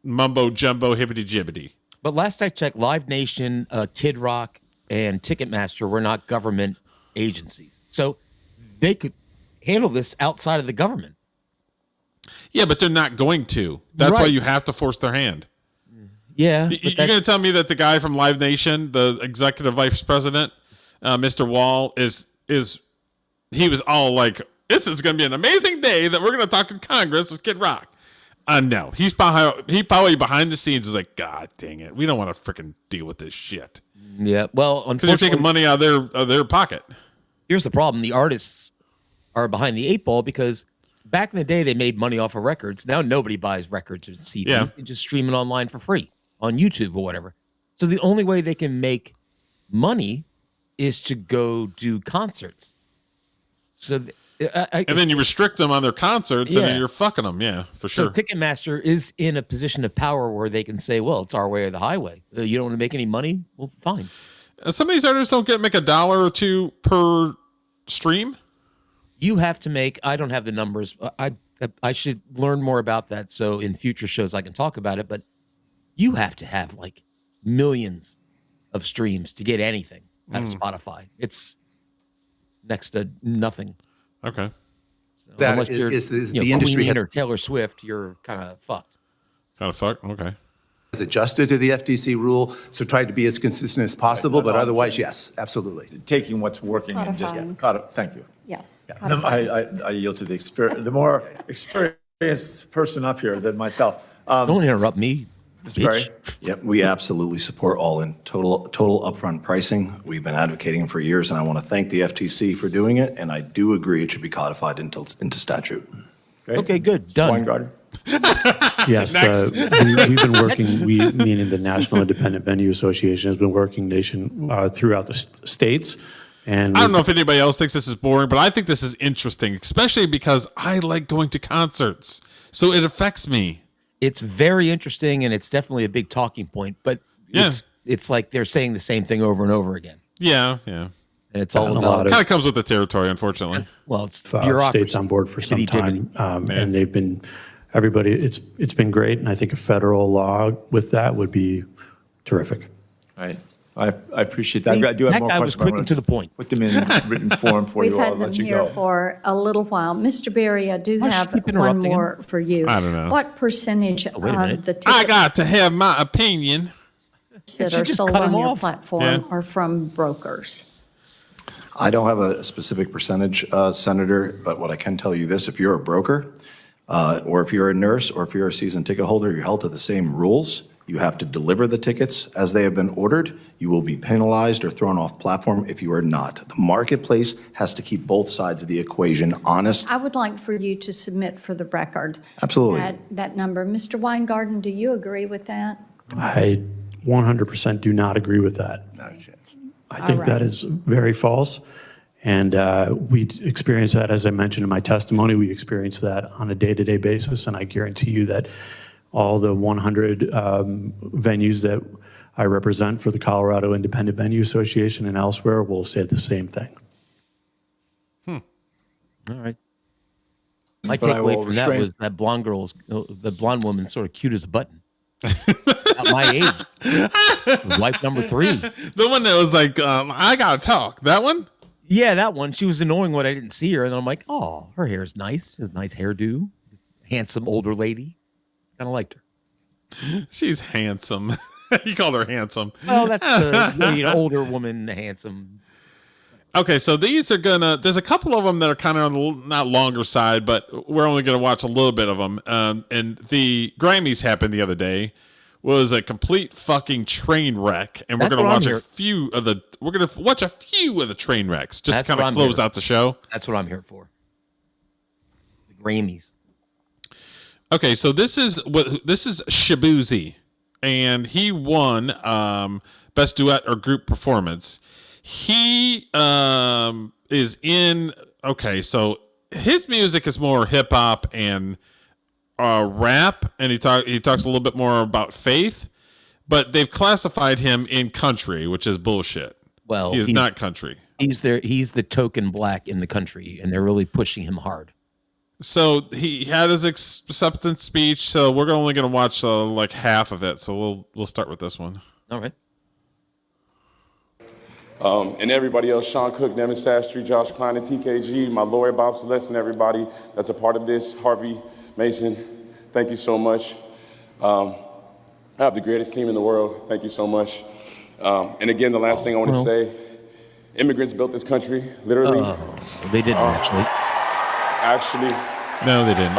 mumbo jumbo, hibbity jibbity. But last I checked, Live Nation, Kid Rock, and Ticketmaster were not government agencies. So they could handle this outside of the government. Yeah, but they're not going to. That's why you have to force their hand. Yeah. You're going to tell me that the guy from Live Nation, the executive vice president, Mr. Wall, he was all like, this is going to be an amazing day that we're going to talk in Congress with Kid Rock. No, he probably behind the scenes is like, God dang it, we don't want to freaking deal with this shit. Yeah, well, because unfortunately, they're taking money out of their pocket. Here's the problem: the artists are behind the 8 ball because back in the day, they made money off of records. Now nobody buys records or CDs. Yeah. They just stream it online for free on YouTube or whatever. So the only way they can make money is to go do concerts. So, and then you restrict them on their concerts, and then you're fucking them. Yeah, for sure. So Ticketmaster is in a position of power where they can say, "Well, it's our way or the highway. You don't want to make any money? Well, fine." Some of these artists don't make $1 or $2 per stream. You have to make. I don't have the numbers. I should learn more about that. So in future shows I can talk about it. But you have to have like millions of streams to get anything out of Spotify. It's next to nothing. Okay. So That unless you're the industry Queen or Taylor Swift, you're kind of fucked. Okay. has adjusted to the FTC rule, so tried to be as consistent as possible, but otherwise, yes, absolutely. Taking what's working and just thank you. Yeah. I yield to the more experienced person up here than myself. Don't interrupt me. Mr. Perry? Yep, we absolutely support all-in total upfront pricing. We've been advocating for years, and I want to thank the FTC for doing it. And I do agree it should be codified into statute. Okay, good, done. Weingarten? Yes, we've been working. Meaning the National Independent Venue Association, has been working throughout the states. And I don't know if anybody else thinks this is boring, but I think this is interesting, especially because I like going to concerts, so it affects me. It's very interesting, and it's definitely a big talking point. But it's like they're saying the same thing over and over again. Yeah. And it's all about kind of comes with the territory, unfortunately. Well, it's states on board for some time, and they've been everybody. It's been great, and I think a federal law with that would be terrific. Right. I appreciate that. I do have more questions. That guy was quick and to the point. Put them in written form for We've you all. had them here for a little while. Mr. Barry, I do have one more for you. I don't know. What percentage of the tickets I got to have my opinion that are sold on your platform are from brokers? I don't have a specific percentage, Senator, but what I can tell you this, if you're a broker, or if you're a nurse, or if you're a season ticket holder, you're held to the same rules. You have to deliver the tickets as they have been ordered. You will be penalized or thrown off platform if you are not. The marketplace has to keep both sides of the equation honest. I would like for you to submit for the record Absolutely. that number. Mr. Weingarten, do you agree with that? I 100% do not agree with that. Not a chance. I think that is very false. And we experience that, as I mentioned in my testimony, we experience that on a day-to-day basis. And I guarantee you that all the 100 venues that I represent for the Colorado Independent Venue Association and elsewhere will say the same thing. All right. My takeaway from that was that blonde the blonde woman, sort of cute as a button. At my age. Wife number 3. The one that was like, I gotta talk. That one? Yeah, that one. She was annoying when I didn't see her. And then I'm like, oh, her hair is nice. She has a nice hairdo. Handsome older lady. Kind of liked her. She's handsome. You called her handsome. Well, that's an older woman, handsome. Okay, so these are there's a couple of them that are kind of on the not longer side, but we're only going to watch a little bit of them. And the Grammys happened the other day. Was a complete fucking train wreck, and we're going to watch a few of the train wrecks just to kind of close out the show. That's what I'm here for. The Grammys. Okay, so this is Shabuzi, and he won Best Duet or Group Performance. He is in. Okay, so his music is more hip hop and rap, and he talks a little bit more about faith, but they've classified him in country, which is bullshit. Well, he's not country. He's the token black in the country, and they're really pushing him hard. So he had his acceptance speech. So we're only going to watch like half of it. So we'll start with this one. All right. And everybody else, Sean Cook, Devin Sastry, Josh Klein, and TKG, my lawyer, Bob Celeste, everybody that's a part of this, Harvey Mason, thank you so much. I have the greatest team in the world. Thank you so much. And again, the last thing I want to say, immigrants built this country, literally. They didn't Actually. No, they didn't.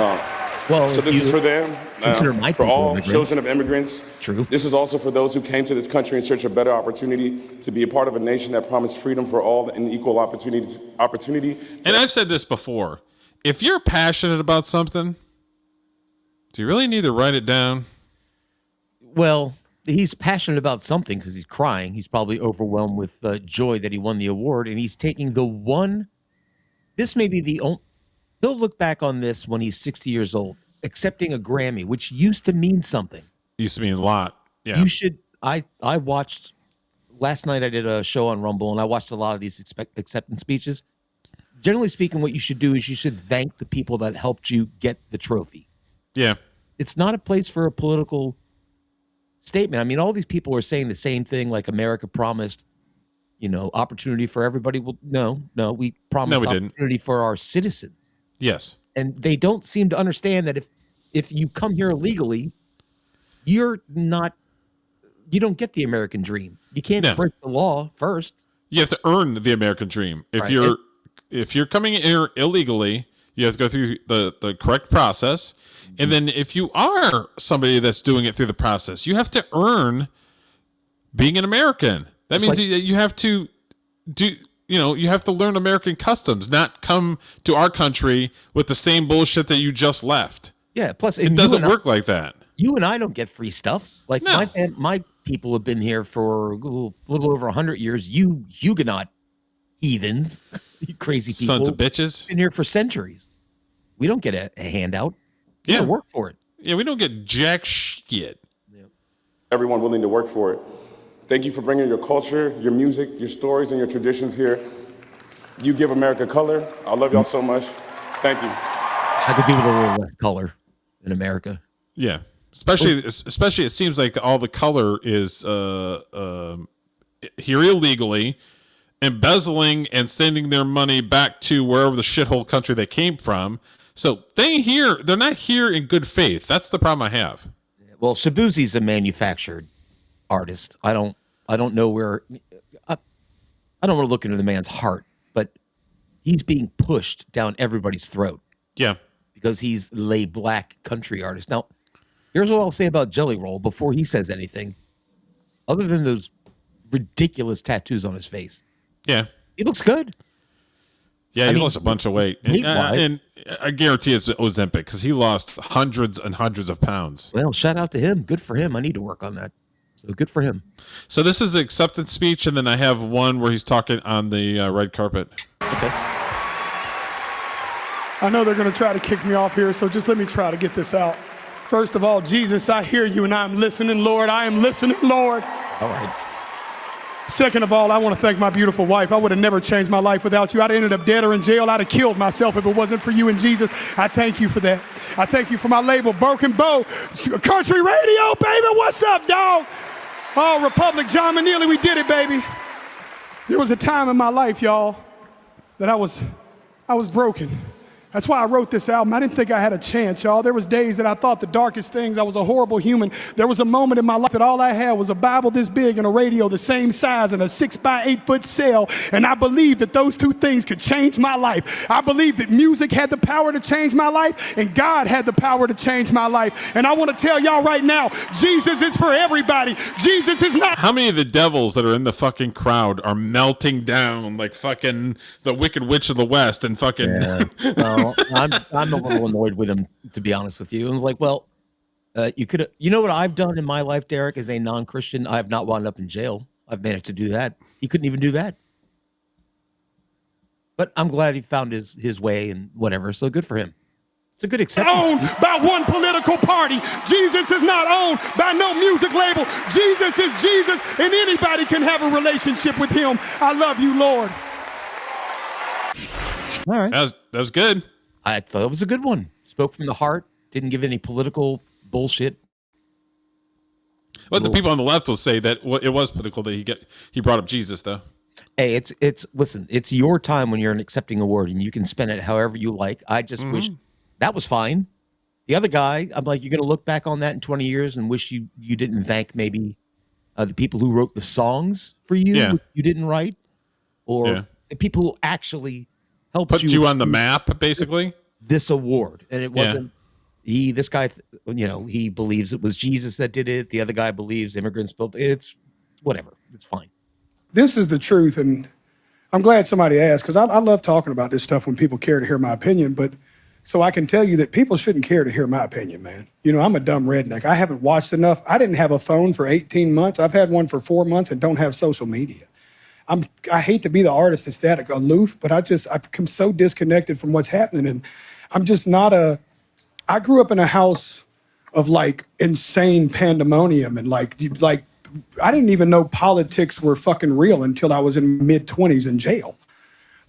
So this is for them, for all children of immigrants. True. This is also for those who came to this country in search of better opportunity, to be a part of a nation that promised freedom for all and equal opportunity. And I've said this before. if you're passionate about something, do you really need to write it down? Well, he's passionate about something because he's crying. He's probably overwhelmed with joy that he won the award, and he's taking the one. This may be the only. He'll look back on this when he's 60 years old, accepting a Grammy, which used to mean something. Used to mean a lot. Yeah. You should. I watched last night. I did a show on Rumble, and I watched a lot of these acceptance speeches. Generally speaking, what you should do is you should thank the people that helped you get the trophy. Yeah. It's not a place for a political statement. I mean, all these people are saying the same thing, like America promised, opportunity for everybody. Well, no, we promised opportunity for our citizens. Yes. And they don't seem to understand that if you come here illegally, you don't get the American dream. You can't break the law first. You have to earn the American dream. If you're coming here illegally, you have to go through the correct process. And then if you are somebody that's doing it through the process, you have to earn being an American. That means you have to you have to learn American customs, not come to our country with the same bullshit that you just left. Yeah. Plus, it doesn't work like that. You and I don't get free stuff. Like my people have been here for a little over 100 years. You Huguenot heathens, you crazy people, sons of bitches, been here for centuries. We don't get a handout. You gotta work for it. Yeah, we don't get jack shit. Everyone willing to work for it. Thank you for bringing your culture, your music, your stories, and your traditions here. You give America color. I love y'all so much. Thank you. I could do with a little less color in America. Yeah, especially it seems like all the color is here illegally, embezzling and sending their money back to wherever the shithole country they came from. So they're not here in good faith. That's the problem I have. Well, Shabuzi's a manufactured artist. I don't know where. I don't want to look into the man's heart, but he's being pushed down everybody's throat. Yeah, because he's lay black country artist. Now, here's what I'll say about Jelly Roll before he says anything. Other than those ridiculous tattoos on his face, yeah, he looks good. Yeah, he's lost a bunch of weight. And I guarantee it's Ozempic because he lost hundreds and hundreds of pounds. Well, shout out to him. Good for him. I need to work on that. So good for him. So this is an acceptance speech, and then I have one where he's talking on the red carpet. Okay. I know they're going to try to kick me off here, so just let me try to get this out. First of all, Jesus, I hear you, and I'm listening, Lord. I am listening, Lord. All right. Second of all, I want to thank my beautiful wife. I would have never changed my life without you. I'd have ended up dead or in jail. I'd have killed myself if it wasn't for you and Jesus. I thank you for that. I thank you for my label, Broken Bow, Country Radio, baby. What's up, dog? Oh, Republic, John Manili, we did it, baby. There was a time in my life, y'all, that I was broken. That's why I wrote this album. I didn't think I had a chance, y'all. There was days that I thought the darkest things. I was a horrible human. There was a moment in my life that all I had was a Bible this big and a radio the same size and a 6x8 foot cell. And I believed that those two things could change my life. I believed that music had the power to change my life and God had the power to change my life. And I want to tell y'all right now, Jesus is for everybody. Jesus is not. How many of the devils that are in the fucking crowd are melting down like fucking the Wicked Witch of the West and fucking... Yeah. I'm a little annoyed with him, to be honest with you. I was like, well, you know what I've done in my life, Derek, as a non-Christian? I have not wound up in jail. I've managed to do that. He couldn't even do that. But I'm glad he found his way and whatever. So good for him. It's a good acceptance. Owned by one political party. Jesus is not owned by no music label. Jesus is Jesus, and anybody can have a relationship with him. I love you, Lord. All right. That was good. I thought it was a good one. Spoke from the heart. Didn't give any political bullshit. But the people on the left will say that it was political that he brought up Jesus, though. Hey, listen, it's your time when you're an accepting award, and you can spend it however you like. I just wish that was fine. The other guy, I'm like, you're going to look back on that in 20 years and wish you didn't thank maybe the people who wrote the songs for you, which you didn't write, or the people who actually helped put you on the map, basically. This award, and it wasn't this guy. He believes it was Jesus that did it. The other guy believes immigrants built it. It's whatever. It's fine. This is the truth, and I'm glad somebody asked because I love talking about this stuff when people care to hear my opinion. But So I can tell you that people shouldn't care to hear my opinion, man. You know, I'm a dumb redneck. I haven't watched enough. I didn't have a phone for 18 months. I've had one for 4 months and don't have social media. I hate to be the artist that's that aloof, but I've become so disconnected from what's happening. And I'm just not I grew up in a house of like insane pandemonium and like I didn't even know politics were fucking real until I was in mid-20s in jail.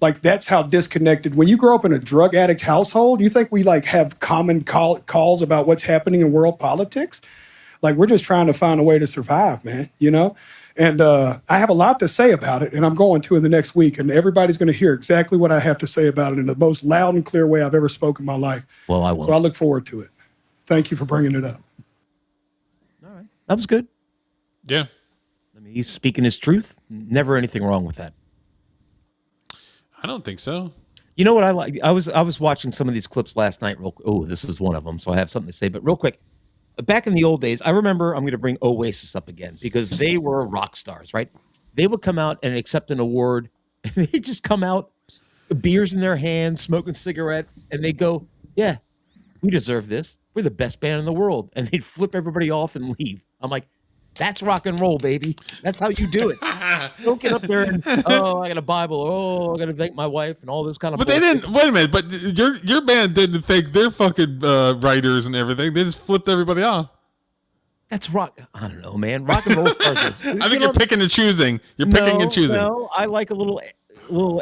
Like, that's how disconnected. When you grow up in a drug addict household, you think we like have common calls about what's happening in world politics? Like, we're just trying to find a way to survive, man, you know? And I have a lot to say about it, and I'm going to in the next week, and everybody's going to hear exactly what I have to say about it in the most loud and clear way I've ever spoken in my life. Well, I will. So I look forward to it. Thank you for bringing it up. All right. That was good. Yeah. I mean, he's speaking his truth. Never anything wrong with that. I don't think so. You know what I like? I was watching some of these clips last night. This is one of them, so I have something to say. But real quick, back in the old days, I remember, I'm going to bring Oasis up again because they were rock stars, right? They would come out and accept an award, and they just come out, beers in their hands, smoking cigarettes, and they go, "Yeah, we deserve this. We're the best band in the world," and they'd flip everybody off and leave. I'm like, that's rock and roll, baby. That's how you do it. Don't get up there and, oh, I got a Bible. Oh, I got to thank my wife and all this kind of. But bullshit. They didn't. Wait a minute. But your band didn't thank their fucking writers and everything. They just flipped everybody off. That's rock. I don't know, man. Rock and roll stars. I think you're picking and choosing. You're picking and choosing. No, I like a little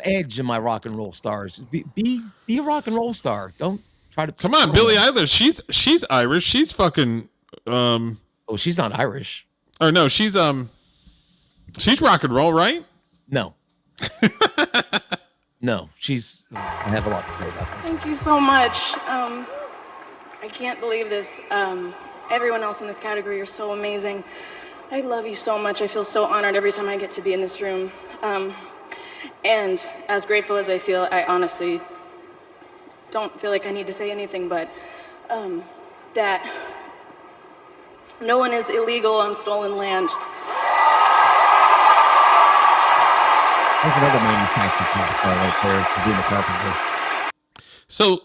edge in my rock and roll stars. Be a rock and roll star. Don't try to. Come on, Billie Eilish. She's Irish. She's fucking. Oh, she's not Irish. Or no, she's rock and roll, right? No. No, she's. I have a lot to say about that. Thank you so much. I can't believe this. Everyone else in this category, you're so amazing. I love you so much. I feel so honored every time I get to be in this room. And as grateful as I feel, I honestly don't feel like I need to say anything, but that no one is illegal on stolen land. There's another manufacturer right there to do the carpenter. So,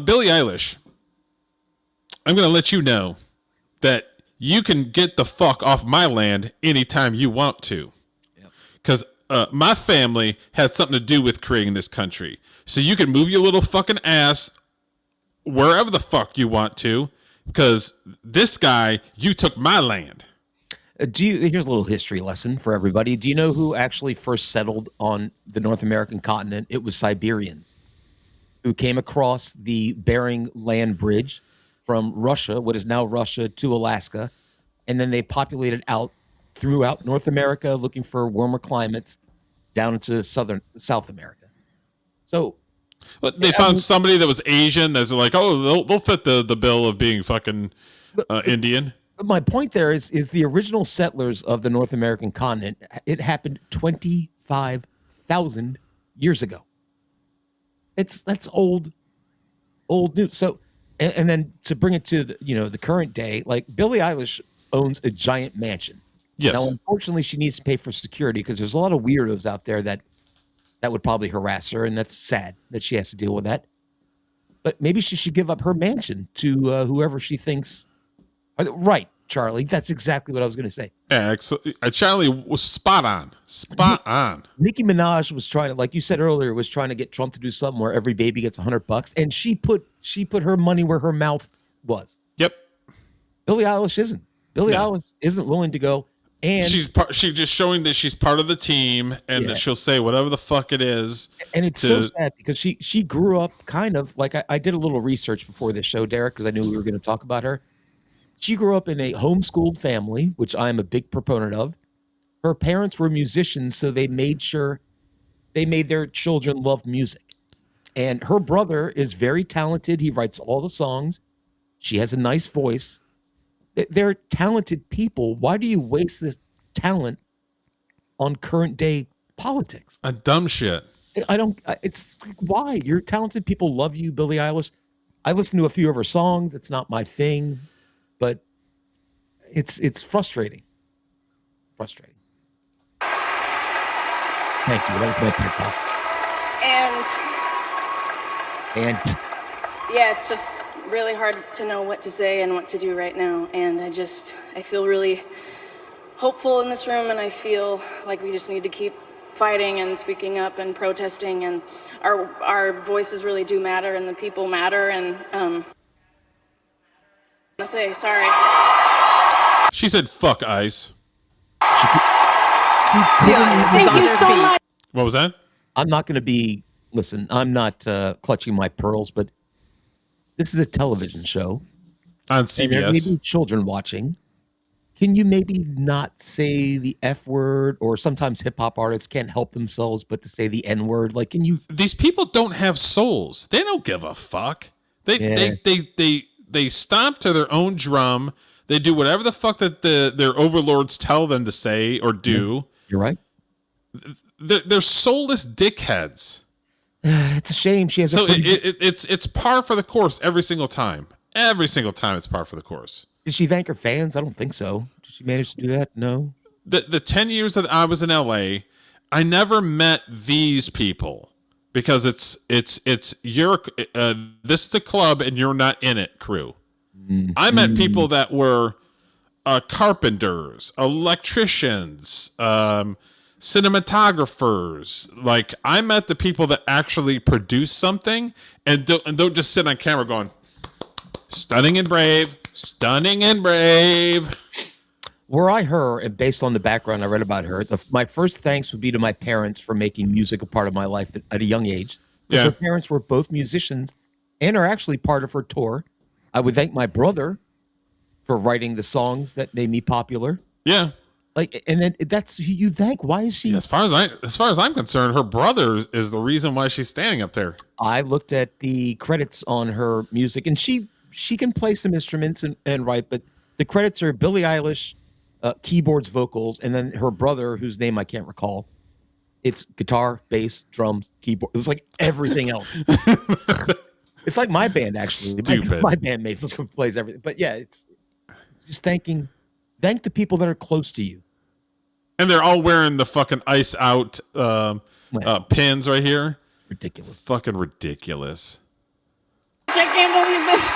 Billie Eilish, I'm going to let you know that you can get the fuck off my land anytime you want to. Because my family had something to do with creating this country. So you can move your little fucking ass wherever the fuck you want to. Because this guy, you took my land. Here's a little history lesson for everybody. Do you know who actually first settled on the North American continent? It was Siberians who came across the Bering Land Bridge from Russia, what is now Russia, to Alaska. And then they populated out throughout North America looking for warmer climates down into South America. So they found somebody that was Asian that's like, oh, they'll fit the bill of being fucking Indian. My point there is the original settlers of the North American continent, it happened 25,000 years ago. That's old news. So, and then to bring it to the current day, like Billie Eilish owns a giant mansion. Yes. Now, unfortunately, she needs to pay for security because there's a lot of weirdos out there that would probably harass her, and that's sad that she has to deal with that. But maybe she should give up her mansion to whoever she thinks. Right, Charlie. That's exactly what I was going to say. Yeah, Charlie was spot on. Spot on. Nicki Minaj was trying to, like you said earlier, was trying to get Trump to do something where every baby gets $100, and she put her money where her mouth was. Yep. Billie Eilish isn't. Billie Eilish isn't willing to go. And she's just showing that she's part of the team and that she'll say whatever the fuck it is. And it's so sad because she grew up kind of like I did a little research before this show, Derek, because I knew we were going to talk about her. She grew up in a homeschooled family, which I'm a big proponent of. Her parents were musicians, so they made sure they made their children love music. And her brother is very talented. He writes all the songs. She has a nice voice. They're talented people. Why do you waste this talent on current day politics? A dumb shit. It's why? Your talented people love you, Billie Eilish. I listened to a few of her songs. It's not my thing, but it's frustrating. Frustrating. Thank you. And yeah, it's just really hard to know what to say and what to do right now. And I feel really hopeful in this room, and I feel like we just need to keep fighting and speaking up and protesting, and our voices really do matter, and the people matter. And I'm gonna say sorry. She said, "Fuck ICE." Thank you so much. What was that? I'm not going to be. Listen, I'm not clutching my pearls, but this is a television show on CBS. And there may be children watching. Can you maybe not say the F word? Or sometimes hip hop artists can't help themselves but to say the N word. Like, can you? These people don't have souls. They don't give a fuck. They stomp to their own drum. They do whatever the fuck that their overlords tell them to say or do. You're right. They're soulless dickheads. It's a shame she has. So it's par for the course every single time. Every single time it's par for the course. Did she thank her fans? I don't think so. Did she manage to do that? No. The 10 years that I was in LA, I never met these people because it's your this is the club and you're not in it crew. Mm-hmm. I met people that were carpenters, electricians, cinematographers. Like, I met the people that actually produce something and don't just sit on camera going, stunning and brave. Were I her, and based on the background I read about her, my first thanks would be to my parents for making music a part of my life at a young age. Because her parents were both musicians and are actually part of her tour. I would thank my brother for writing the songs that made me popular. Yeah. Like, and then that's who you thank. Why is she? As far as I'm concerned, her brother is the reason why she's standing up there. I looked at the credits on her music, and she can play some instruments and write, but the credits are Billie Eilish, keyboards, vocals, and then her brother, whose name I can't recall. It's guitar, bass, drums, keyboard. It's like everything else. It's like my band, actually. Stupid. My bandmates plays everything. But yeah, it's just thank the people that are close to you. And they're all wearing the fucking Ice Out pins right here. Ridiculous. Fucking ridiculous. I can't believe this.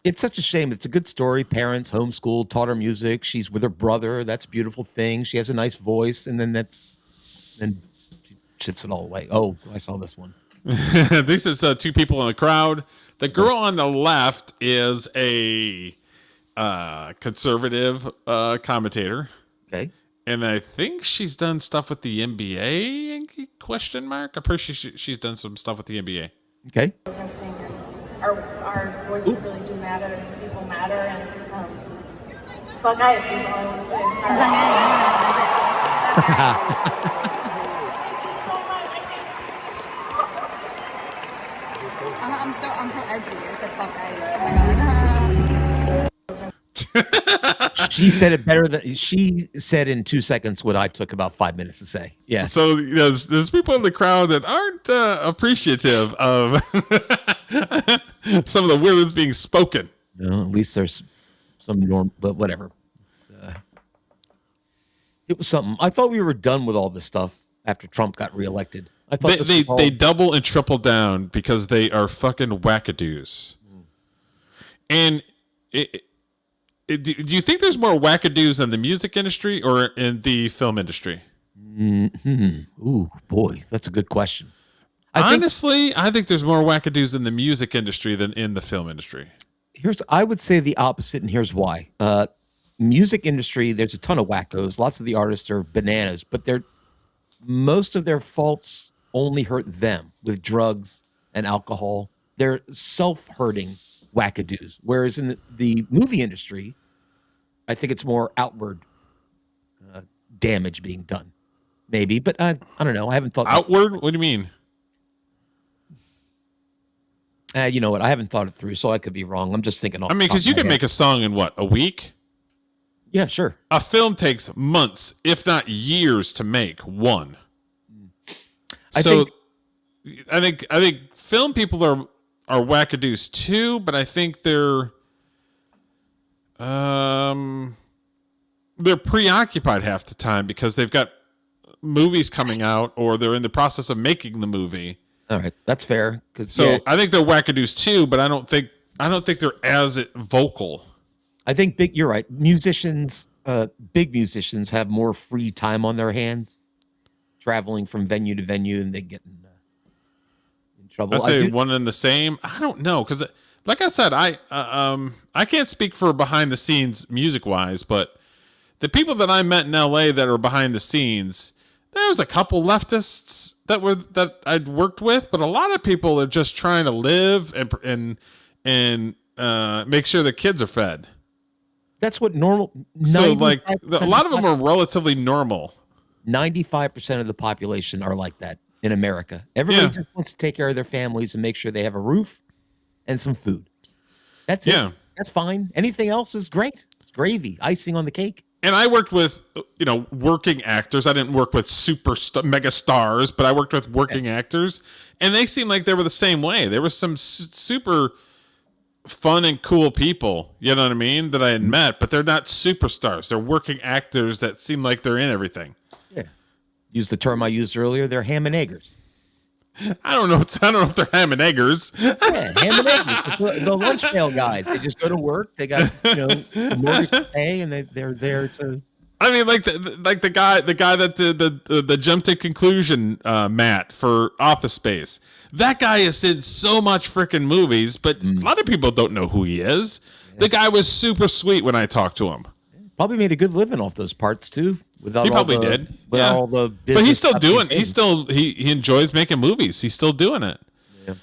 It's such a shame. It's a good story. Parents, homeschooled, taught her music. She's with her brother. That's a beautiful thing. She has a nice voice. And then she shits it all away. Oh, I saw this one. This is two people in the crowd. The girl on the left is a conservative commentator. Okay. And I think she's done stuff with the NBA, question mark? I'm pretty sure she's done some stuff with the NBA. Okay. Protesting. Our voices really do matter, and people matter, and fuck ICE is all I want to say. I'm so edgy. I said fuck ICE. Oh my god. She said it better than she said in 2 seconds what I took about 5 minutes to say. Yeah. So there's people in the crowd that aren't appreciative of some of the words being spoken. No, at least there's some norm, but whatever. It was something. I thought we were done with all this stuff after Trump got reelected. I thought they double and triple down because they are fucking wackadoos. And do you think there's more wackadoos in the music industry or in the film industry? Mm-hmm. Ooh, boy, that's a good question. I think there's more wackadoos in the music industry than in the film industry. I would say the opposite, and here's why. Music industry, there's a ton of wackos. Lots of the artists are bananas, but most of their faults only hurt them with drugs and alcohol. They're self-hurting wackadoos. Whereas in the movie industry, I think it's more outward damage being done. Maybe, but I don't know. I haven't thought outward. What do you mean? You know what? I haven't thought it through, so I could be wrong. I'm just thinking. Because you can make a song in what, a week? Yeah, sure. A film takes months, if not years, to make one. I think film people are wackadoos too, but I think they're preoccupied half the time because they've got movies coming out, or they're in the process of making the movie. All right, that's fair. I think they're wackadoos too, but I don't think they're as vocal. I think you're right. Musicians, big musicians, have more free time on their hands, traveling from venue to venue, and they get in trouble. I say one and the same. I don't know, because like I said, I can't speak for behind the scenes music wise, but the people that I met in LA that are behind the scenes, there was a couple leftists that I'd worked with, but a lot of people are just trying to live and make sure their kids are fed. That's what normal. So like a lot of them are relatively normal. 95% of the population are like that in America. Everybody just wants to take care of their families and make sure they have a roof and some food. That's it. That's fine. Anything else is great. It's gravy, icing on the cake. And I worked with, working actors. I didn't work with mega stars, but I worked with working actors, and they seemed like they were the same way. There were some super fun and cool people, you know what I mean, that I had met, but they're not superstars. They're working actors that seem like they're in everything. Yeah. Use the term I used earlier. They're ham and eggers. I don't know if they're ham and eggers. Yeah, ham and eggers. The lunch pail guys. They just go to work. They got a mortgage to pay, and they're there to. I mean, like the guy that did the jump to conclusion Matt for Office Space. That guy is in so much freaking movies, but a lot of people don't know who he is. Yeah. The guy was super sweet when I talked to him. Probably made a good living off those parts too. He probably did. Without all the business, but he's still doing. He enjoys making movies. He's still doing it. Yeah.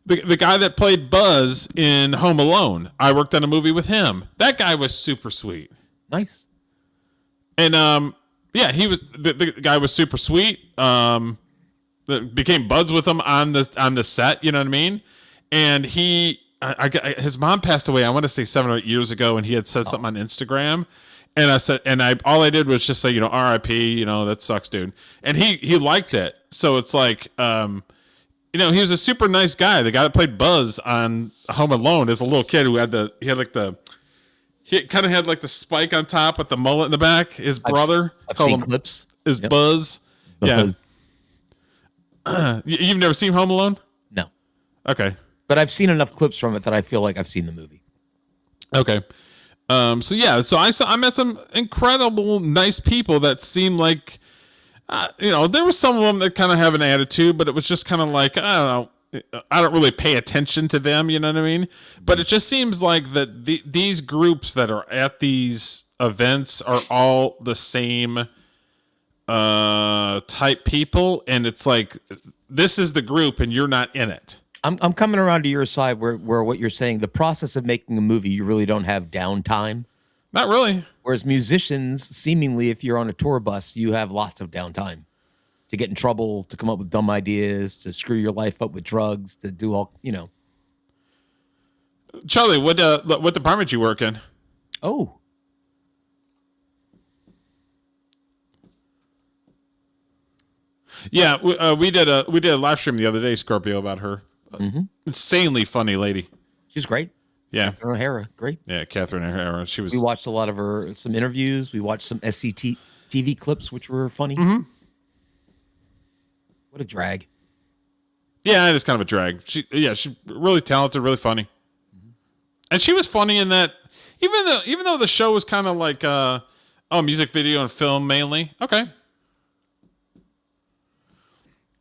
The guy that played Buzz in Home Alone, I worked on a movie with him. That guy was super sweet. Nice. And he was the guy was super sweet. Became buds with him on the set. You know what I mean? And his mom passed away. I want to say 7 or 8 years ago, and he had said something on Instagram. And I said, all I did was just say, R.I.P. That sucks, dude. And he liked it. So it's like, he was a super nice guy. The guy that played Buzz on Home Alone is a little kid who he kind of had like the spike on top with the mullet in the back. His brother, I've seen clips. Is Buzz. Buzz. Yeah. You've never seen Home Alone? No. Okay. But I've seen enough clips from it that I feel like I've seen the movie. Okay. So I met some incredible, nice people that seemed like, there was some of them that kind of have an attitude, but it was just kind of like, I don't know, I don't really pay attention to them, you know what I mean? But it just seems like that these groups that are at these events are all the same type people, and it's like, this is the group and you're not in it. I'm coming around to your side where what you're saying, the process of making a movie, you really don't have downtime. Not really. Whereas musicians, seemingly, if you're on a tour bus, you have lots of downtime to get in trouble, to come up with dumb ideas, to screw your life up with drugs, to do all, Charlie, what department you work in? Oh. Yeah, we did a live stream the other day, Scorpio, about her. Insanely funny lady. She's great. Yeah. Catherine O'Hara, great. Yeah, Catherine O'Hara. We watched a lot of some interviews. We watched some SCT TV clips, which were funny. Mm-hmm. What a drag. Yeah, it is kind of a drag. She's really talented, really funny. And she was funny in that, even though the show was kind of like music video and film mainly. Okay.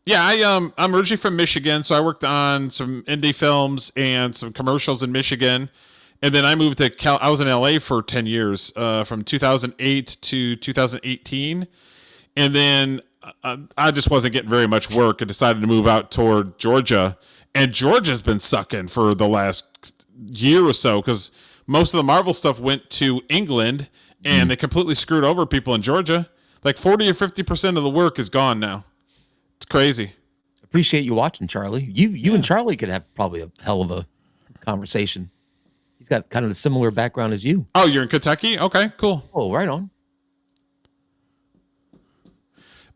Yeah, I'm originally from Michigan, so I worked on some indie films and some commercials in Michigan, and then I moved to I was in LA for 10 years, from 2008 to 2018, and then I just wasn't getting very much work and decided to move out toward Georgia, and Georgia's been sucking for the last year or so because most of the Marvel stuff went to England, and they completely screwed over people in Georgia. Like 40 or 50% of the work is gone now. It's crazy. Appreciate you watching, Charlie. You and Charlie could have probably a hell of a conversation. He's got kind of a similar background as you. Oh, you're in Kentucky? Okay, cool. Oh, right on.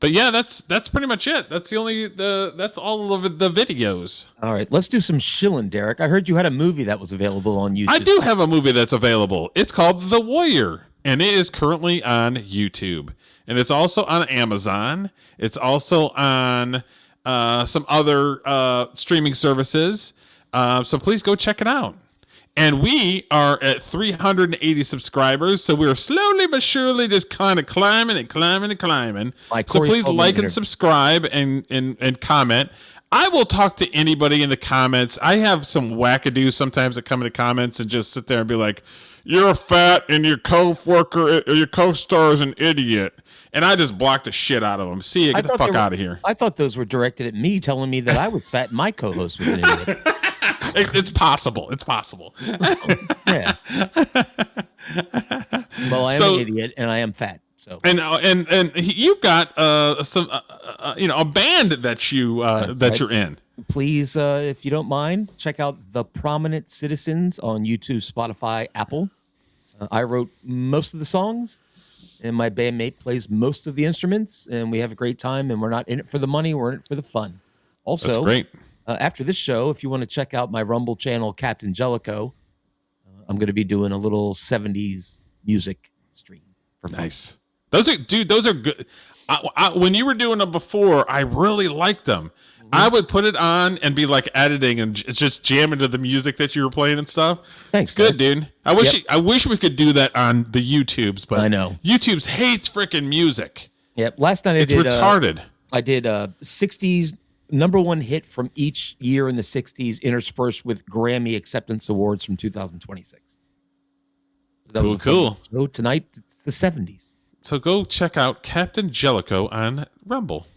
But yeah, that's pretty much it. That's that's all of the videos. All right, let's do some shilling, Derek. I heard you had a movie that was available on YouTube. I do have a movie that's available. It's called The Warrior. and it is currently on YouTube, and it's also on Amazon. It's also on some other streaming services. So please go check it out. And we are at 380 subscribers, so we're slowly but surely just kind of climbing and climbing and climbing. So please like and subscribe and comment. I will talk to anybody in the comments. I have some wackadoos sometimes that come in the comments and just sit there and be like, "You're fat and your co-worker or your co-star is an idiot." And I just block the shit out of them. See you, get the fuck out of here. I thought those were directed at me, telling me that I was fat and my co-host was an idiot. It's possible. It's possible. Yeah. Well, I am an idiot and I am fat. So and you've got some a band that you're in. Please, if you don't mind, check out The Prominent Citizens on YouTube, Spotify, Apple. I wrote most of the songs, and my bandmate plays most of the instruments, and we have a great time. And we're not in it for the money; we're in it for the fun. Also, that's great. After this show, if you want to check out my Rumble channel, Captain Jellico, I'm going to be doing a little 70s music stream. Nice. Those are good. When you were doing them before, I really liked them. Mm-hmm. I would put it on and be like editing and just jamming to the music that you were playing and stuff. Thanks, it's good, dude. I wish we could do that on the YouTubes, but I know YouTube's hates freaking music. Yep. Last night it's retarded. I did 60s number one hit from each year in the 60s, interspersed with Grammy acceptance awards from 2026. That was cool. So tonight it's the 70s. So go check out Captain Jellico on Rumble.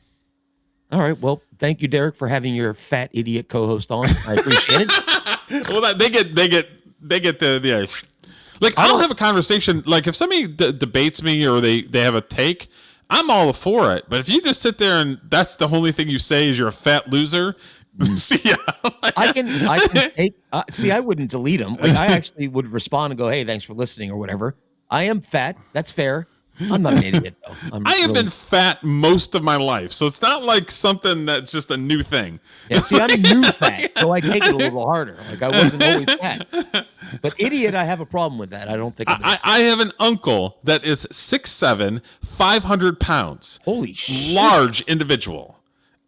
All right. Well, thank you, Derek, for having your fat idiot co-host on. I appreciate it. Well, they get the like. I'll have a conversation. Like if somebody debates me or they have a take, I'm all for it. But if you just sit there and that's the only thing you say is you're a fat loser, see ya. I can take. See, I wouldn't delete them. Like I actually would respond and go, "Hey, thanks for listening" or whatever. I am fat. That's fair. I'm not an idiot though. I have been fat most of my life, so it's not like something that's just a new thing. Yeah, see, I'm a new fat, so I take it a little harder. Like I wasn't always fat. But idiot, I have a problem with that. I don't think I have an uncle that is 6'7", 500 pounds. Holy shit. Large individual.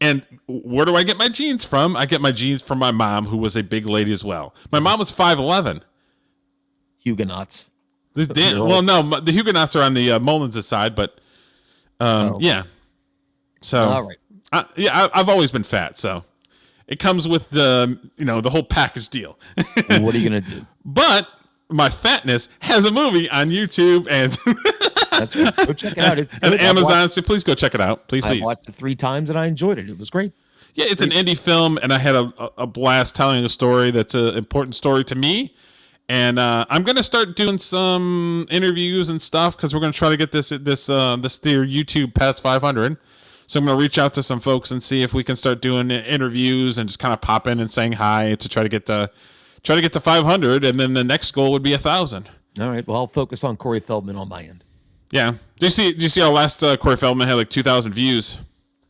And where do I get my genes from? I get my genes from my mom, who was a big lady as well. My mom was 5'11". Huguenots. Well, no, the Huguenots are on the Mullins' side, but yeah. So, all right. I've always been fat, so it comes with the whole package deal. What are you gonna do? But my fatness has a movie on YouTube, and that's right. Go check it out. And Amazon. So please go check it out. Please. I watched it 3 times and I enjoyed it. It was great. Yeah, it's an indie film, and I had a blast telling a story that's an important story to me. And I'm gonna start doing some interviews and stuff because we're gonna try to get this their YouTube past 500. So I'm gonna reach out to some folks and see if we can start doing interviews and just kind of pop in and saying hi to try to get to 500, and then the next goal would be 1,000. All right. Well, I'll focus on Corey Feldman on my end. Yeah. Do you see our last Corey Feldman had like 2,000 views?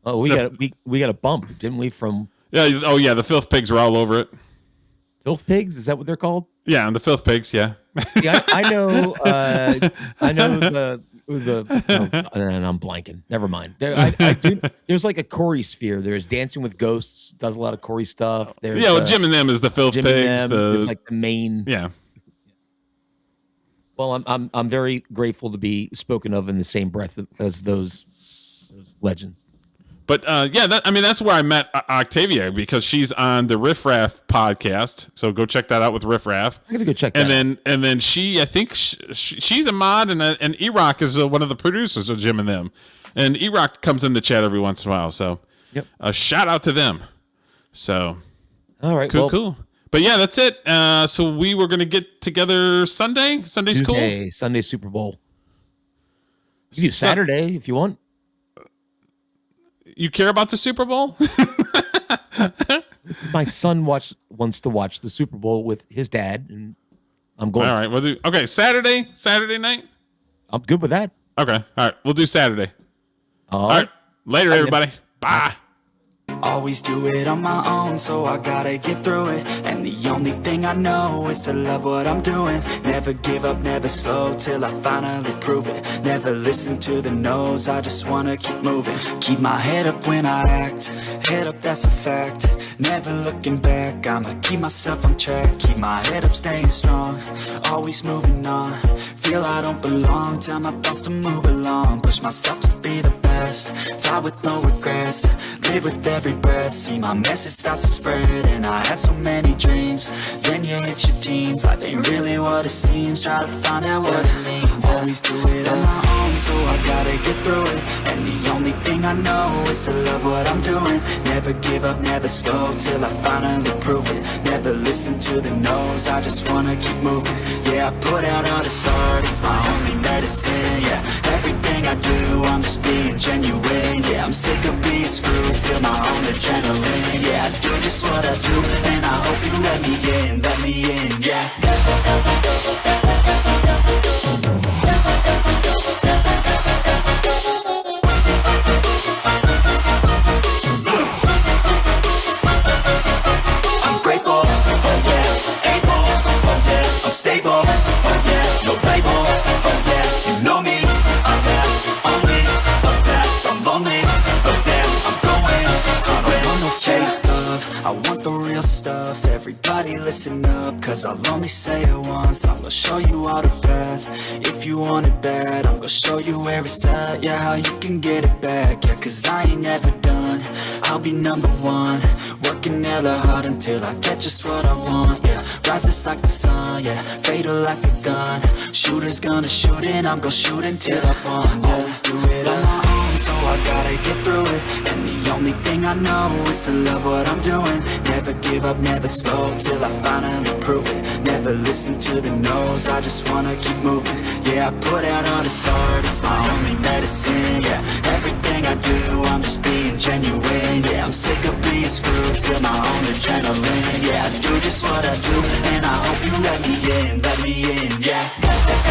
Oh, we got a bump, didn't we? From oh yeah, the filth pigs were all over it. Filth pigs? Is that what they're called? Yeah, and the filth pigs. Yeah. Yeah, I know. I know and I'm blanking. Never mind. There's like a Corey sphere. There's Dancing with Ghosts. Does a lot of Corey stuff. There's, Jim and them is the filth Jim pigs. Is like the main. Yeah. Well, I'm very grateful to be spoken of in the same breath as those legends. But that's where I met Octavia, because she's on the Riff Raff podcast. So go check that out with Riff Raff. I'm gonna go check that out. And then I think she's a mod, and E-Rock is one of the producers of Jim and them. And E-Rock comes in the chat every once in a while. So a shout out to them. So all right, cool. But yeah, that's it. So we were gonna get together Sunday. Sunday's Tuesday, cool. Sunday Super Bowl. You can do Saturday if you want. You care about the Super Bowl? My son wants to watch the Super Bowl with his dad, and I'm going. All right, we'll do. Okay, Saturday night. I'm good with that. Okay, all right, we'll do Saturday. All right, later, everybody. Bye. Always do it on my own, so I gotta get through it. And the only thing I know is to love what I'm doing. Never give up, never slow, till I finally prove it. Never listen to the no's, I just wanna keep moving. Keep my head up when I act, head up, that's a fact. Never looking back, I'ma keep myself on track. Keep my head up, staying strong, always moving on. Feel I don't belong, tell my thoughts to move along. Push myself to be the best, die with no regrets. Live with every breath, see my message start to spread. And I had so many dreams, then you hit your teens. Life ain't really what it seems, try to find out what it means. Always do it on my own, so I gotta get through it. And the only thing I know is to love what I'm doing. Never give up, never slow, till I finally prove it. Never listen to the no's, I just wanna keep moving. Yeah, I put out all this art, it's my only medicine. Yeah, everything I do, I'm just being genuine. Yeah, I'm sick of being screwed, feel my own adrenaline. Yeah, I do just what I do, and I hope you let me in, yeah. I'm grateful, oh yeah, able, oh yeah, I'm stable, oh yeah, no label, oh yeah, you know me, I have only a path, I'm lonely, but damn, I'm going through it. I want no fake love, I want the real stuff. Everybody listen up, cause I'll only say it once. I'm gonna show you all the path, if you want it bad. I'm gonna show you where it's at, yeah, how you can get it back. Yeah, cause I ain't never done, I'll be number one. Working hella hard until I get just what I want, yeah. Rises like the sun, yeah, fatal like a gun. Shooter's gonna shoot and I'm gonna shoot until I won, yeah. Always do it on my own, so I gotta get through it. And the only thing I know is to love what I'm doing. Never give up, never slow, till I finally prove it. Never listen to the no's, I just wanna keep moving. Yeah, I put out all this art, it's my only medicine. Yeah, everything I do, I'm just being genuine. Yeah, I'm sick of being screwed, feel my own adrenaline. Yeah, I do just what I do, and I hope you let me in, yeah.